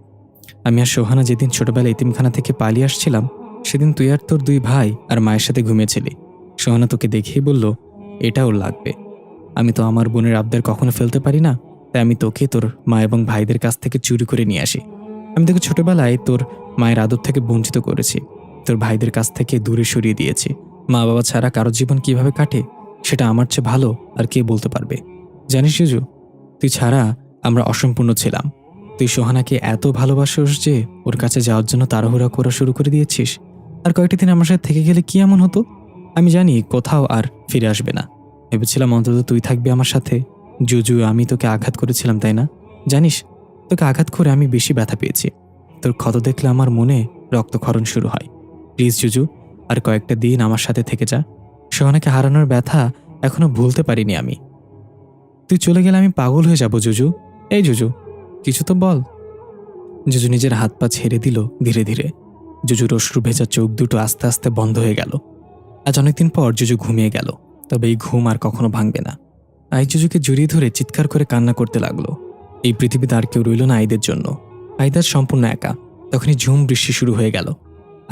S1: আমি আর সোহানা যেদিন ছোটবেলা এতিমখানা থেকে পালিয়ে আসছিলাম, সেদিন তুই আর তোর 2 ভাই আর মায়ের সাথে ঘুমিয়েছিলি। সোহানা তোকে দেখেই বলল, এটা ওর লাগবে। আমি তো আমার বোনের আবদার কখনো ফেলতে পারি না, তাই আমি তোকে তোর মা এবং ভাইদের কাছ থেকে চুরি করে নিয়ে আসি। আমি তোকে ছোটবেলায় তোর মায়ের আদর থেকে বঞ্চিত করেছি, তোর ভাইদের কাছ থেকে দূরে সরিয়ে দিয়েছি। মা বাবা ছাড়া কারো জীবন কিভাবে কাটে সেটা আমার চেয়ে ভালো আর কে বলতে পারবে। জানিস জুজু, তুই ছাড়া আমরা অসম্পূর্ণ ছিলাম। তুই সোহানাকে এত ভালোবাসিস যে ওর কাছে যাওয়ার জন্য তাড়াহুড়া করা শুরু করে দিয়েছিস। আর কয়েকটা দিন আমার সাথে থেকে গেলে কি এমন হতো? আমি জানি কোথাও আর ফিরে আসবে না। ভেবেছিলাম অন্তত তুই থাকবি আমার সাথে। জুজু, আমি তোকে আঘাত করেছিলাম, তাই না? জানিস, তোকে আঘাত করে আমি বেশি ব্যথা পেয়েছি। তোর ক্ষত দেখলে আমার মনে রক্তক্ষরণ শুরু হয়। প্লিজ জুজু, আর কয়েকটা দিন আমার সাথে থেকে যা। সোহানাকে হারানোর ব্যথা এখনো ভুলতে পারিনি আমি। তুই চলে গেলে আমি পাগল হয়ে যাব জুজু। এই জুজু, কিছু তো বল। জুজু নিজের হাত পা ছেড়ে দিল ধীরে ধীরে। জুজুর অশ্রু ভেজা চোখ দুটো আস্তে আস্তে বন্ধ হয়ে গেল। আজ অনেকদিন পর জুজু ঘুমিয়ে গেল, তবে এই ঘুম আর কখনো ভাঙবে না। আই জুজুকে জড়িয়ে ধরে চিৎকার করে কান্না করতে লাগলো। এই পৃথিবীতে আর কেউ রইল না আইদের জন্য। আইদার সম্পূর্ণ একা। তখনই ঝুম বৃষ্টি শুরু হয়ে গেল।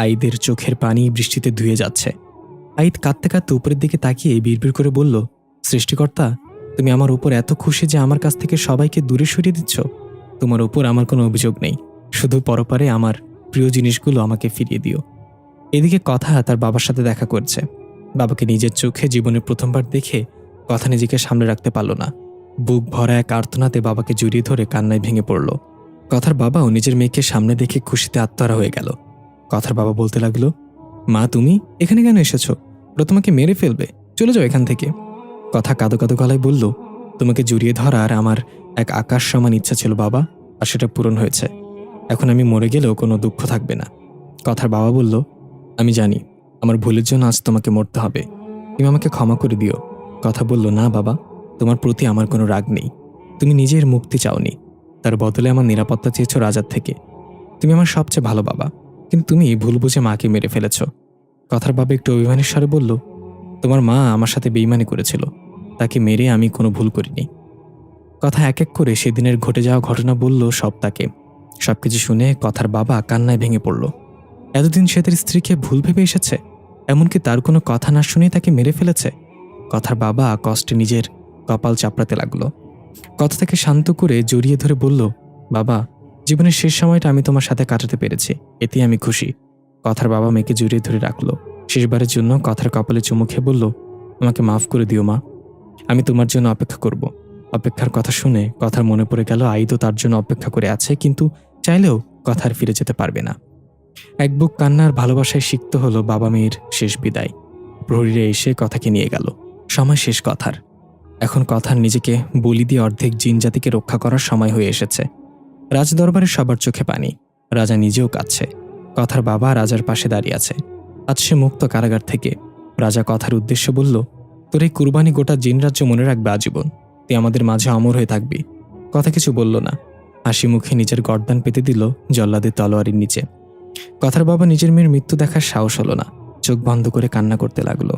S1: আইদের চোখের পানি বৃষ্টিতে ধুয়ে যাচ্ছে। আইদ কাঁদতে কাঁদতে উপরের দিকে তাকিয়ে বিড়বিড় করে বলল, সৃষ্টিকর্তা, তুমি আমার উপর এত খুশি যে আমার কাছ থেকে সবাইকে দূরে সরিয়ে দিচ্ছ। তোমার উপর আমার কোনো অভিযোগ নেই, শুধু পরপারে আমার প্রিয় জিনিসগুলো আমাকে ফিরিয়ে দিও। এদিকে কথা তার বাবার সাথে দেখা করছে। বাবাকে নিজের চোখে জীবনের প্রথমবার দেখে কথা নিজেকে সামনে রাখতে পারল না। বুক ভরা এক আর্তনাতে বাবাকে জড়িয়ে ধরে কান্নায় ভেঙে পড়ল। কথার বাবাও নিজের মেয়েকে সামনে দেখে খুশিতে আত্মহারা হয়ে গেল। কথার বাবা বলতে লাগলো, মা, তুমি এখানে কেন এসেছো? ওরা তোমাকে মেরে ফেলবে, চলে যাও এখান থেকে। কথা কাঁদো কাঁদো গলায় বলল, তোমাকে জড়িয়ে ধরার আমার এক আকাশ সমান ইচ্ছা ছিল বাবা, আর সেটা পূরণ হয়েছে। এখন আমি মরে গেলেও কোনো দুঃখ থাকবে না। কথার বাবা বলল, আমি জানি, আমার ভুলের জন্য আজ তোমাকে মরতে হবে। তুমি আমাকে ক্ষমা করে দিও। কথা বলল, না বাবা, তোমার প্রতি আমার কোনো রাগ নেই। তুমি নিজের মুক্তি চাওনি, তার বদলে আমার নিরাপত্তা চেয়েছো রাজার থেকে। তুমি আমার সবচেয়ে ভালো বাবা, কিন্তু তুমি ভুল বুঝে মাকে মেরে ফেলেছ। কথার বাবা একটু অভিমানের স্বরে বলল, তোমার মা আমার সাথে বেইমানি করেছিল, তাকে মেরে আমি কোনো ভুল করিনি। কথা এক এক করে সেদিনের ঘটে যাওয়া ঘটনা বলল সব তাকে। সবকিছু শুনে কথার বাবা কান্নায় ভেঙে পড়ল। এতদিন সে তার স্ত্রীকে ভুল ভেবে এসেছে, এমনকি তার কোনো কথা না শুনেই তাকে মেরে ফেলেছে। কথার বাবা কষ্টে নিজের কপাল চাপড়াতে লাগলো। কথা তাকে শান্ত করে জড়িয়ে ধরে বলল, বাবা, জীবনের শেষ সময়টা আমি তোমার সাথে কাটাতে পেরেছি, এতেই আমি খুশি। কথার বাবা মেয়েকে জড়িয়ে ধরে রাখলো। শেষবারের জন্য কথার কপালে চুমু খেয়ে বলল, আমাকে মাফ করে দিও মা, আমি তোমার জন্য অপেক্ষা করব। অপেক্ষার কথা শুনে কথার মনে পড়ে গেল আইদও তার জন্য অপেক্ষা করে আছে, কিন্তু চাইলেও কথার ফিরে যেতে পারবে না। এক বুক কান্নার ভালোবাসায় সিক্ত হলো বাবা মেয়ের শেষ বিদায়। প্রহরীরা এসে কথাকে নিয়ে গেল। সময় শেষ কথার। এখন কথার নিজেকে বলি দিয়ে অর্ধেক জিন জাতিকে রক্ষা করার সময় হয়ে এসেছে। রাজদরবারে সবার চোখে পানি, রাজা নিজেও কাঁদছে। কথার বাবা রাজার পাশে দাঁড়িয়ে আছে। আজ সে মুক্ত কারাগার থেকে। রাজা কথার উদ্দেশ্যে বলল, তোর এই কুরবানি গোটা জিন রাজ্য মনে রাখবে আজীবন, তুই আমাদের মাঝে অমর হয়ে থাকবি। কথা কিছু বলল না, হাসি মুখে নিজের গর্দান পেতে দিল জল্লাদের তলোয়ারের নিচে। কথার বাবা নিজের মেয়ের মৃত্যু দেখার সাহস হলো না, চোখ বন্ধ করে কান্না করতে লাগলো।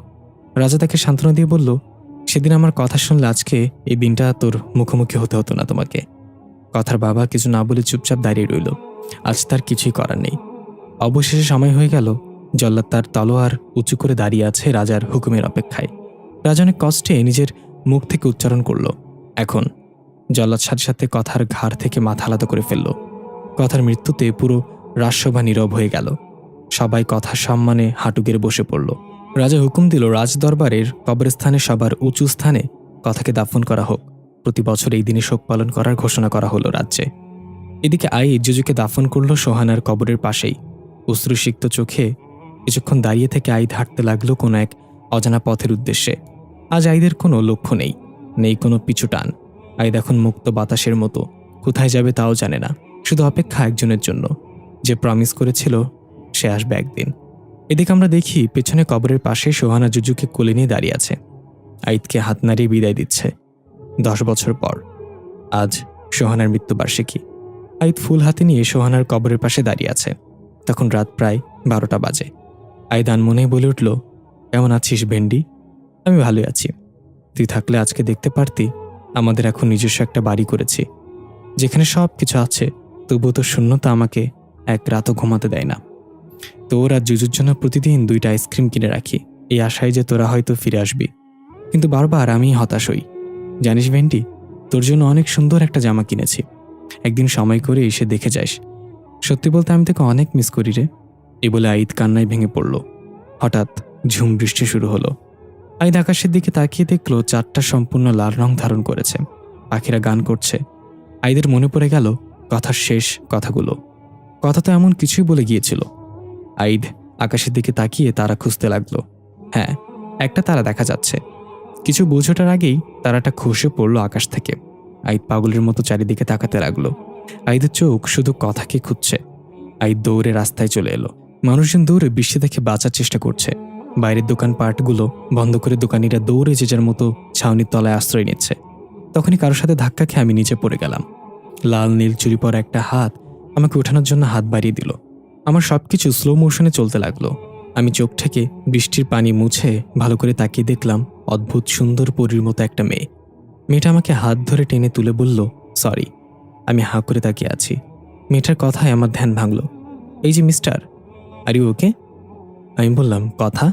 S1: রাজা তাকে সান্ত্বনা দিয়ে বলল, সেদিন আমার কথা শুনলে আজকে এই দিনটা তোর মুখোমুখি হতে হতো না তোমাকে। কথার বাবা কিছু না বলে চুপচাপ দাঁড়িয়ে রইল। আজ তার কিছুই করার নেই। অবশেষে সময় হয়ে গেল। জল্লাদ তার তলোয়ার উঁচু করে দাঁড়িয়ে আছে রাজার হুকুমের অপেক্ষায়। রাজা অনেক কষ্টে নিজের মুখ থেকে উচ্চারণ করল, এখন। জল্লাদ সাথে সাথে কথার ঘাড় থেকে মাথা আলাদা করে ফেলল। কথার মৃত্যুতে পুরো রাজসভা নীরব হয়ে গেল। সবাই কথার সম্মানে হাঁটু গেড়ে বসে পড়ল। রাজা হুকুম দিল রাজদরবারের কবরস্থানে সবার উঁচু স্থানে কথাকে দাফন করা হোক। প্রতি বছর এই দিনে শোক পালন করার ঘোষণা করা হলো রাজ্যে। এদিকে আইদ জুজুকে দাফন করল সোহানার কবরের পাশেই। অশ্রুসিক্ত চোখে কিছুক্ষণ দাঁড়িয়ে থেকে আইদ হাঁটতে লাগলো কোনো এক অজানা পথের উদ্দেশ্যে। আজ আইদের কোনো লক্ষ্য নেই, নেই কোনো পিছু টান। আইদ এখন মুক্ত বাতাসের মতো, কোথায় যাবে তাও জানে না। শুধু অপেক্ষা একজনের জন্য, যে প্রমিস করেছিল সে আসবে একদিন। এদিকে আমরা দেখি পেছনে কবরের পাশে সোহানা জুজুকে কোলে নিয়ে দাঁড়িয়ে আছে। আইদকে হাত নাড়িয়ে বিদায় দিচ্ছে। 10 বছর পর আজ সোহানার মৃত্যুবার্ষিকী। আইদ ফুল হাতে নিয়ে সোহানার কবরের পাশে দাঁড়িয়ে আছে। তখন রাত প্রায় 12টা বাজে। আইদ আনমনেই বলে উঠল, কেমন আছিস ভেন্ডি? আমি ভালোই আছি। তুই থাকলে আজকে দেখতে পারতি আমাদের এখন নিজস্ব একটা বাড়ি করেছি, যেখানে সব কিছু আছে, তবুও তো শূন্যতা আমাকে এক রাতও ঘুমাতে দেয় না। তোর আর জুজুর জন্য প্রতিদিন 2টা আইসক্রিম কিনে রাখি, এই আশায় যে তোরা হয়তো ফিরে আসবি, কিন্তু বারবার আমি হতাশ হই। জানিস ভেন্ডি, তোর জন্য অনেক সুন্দর একটা জামা কিনেছি, একদিন সময় করে এসে দেখে যাস। সত্যি বলতে আমি তোকে অনেক মিস করি রে। এ বলে আইদ কান্নায় ভেঙে পড়ল। হঠাৎ ঝুম বৃষ্টি শুরু হলো। আইদ আকাশের দিকে তাকিয়ে দেখলো চাঁদটা সম্পূর্ণ লাল রং ধারণ করেছে, পাখিরা গান করছে। আইদের মনে পড়ে গেল কথার শেষ কথাগুলো। কথা তো এমন কিছুই বলে গিয়েছিল। আইদ আকাশের দিকে তাকিয়ে তারা খুঁজতে লাগলো। হ্যাঁ, একটা তারা দেখা যাচ্ছে। কিছু বোঝাটার আগেই তারাটা খসে পড়ল আকাশ থেকে। আইদ পাগলের মতো চারিদিকে তাকাতে লাগলো। আইদের চোখ শুধু কথাকে খুঁজছে। আইদ দৌড়ে রাস্তায় চলে এলো। মানুষজন দৌড়ে বৃষ্টি দেখে বাঁচার চেষ্টা করছে। বাইরের দোকানপাটগুলো বন্ধ করে দোকানিরা দৌড়ে যে যার মতো ছাউনির তলায় আশ্রয় নিচ্ছে। তখনই কারোর সাথে ধাক্কা খেয়ে আমি নিচে পড়ে গেলাম। লাল নীল চুরি পরা একটা হাত আমাকে ওঠানোর জন্য হাত বাড়িয়ে দিল। আমার সবকিছু স্লো মোশনে চলতে লাগলো। আমি চোখ থেকে বৃষ্টির পানি মুছে ভালো করে তাকিয়ে দেখলাম অদ্ভুত সুন্দর পরীর মতো একটা মেয়ে। মেয়েটা আমাকে হাত ধরে টেনে তুলে বলল, সরি। আমি হাঁ করে তাকিয়ে আছি। মেয়েটার কথায় আমার ধ্যান ভাঙল। এই যে মিস্টার, আর ইউ ওকে? আমি বললাম, কথা?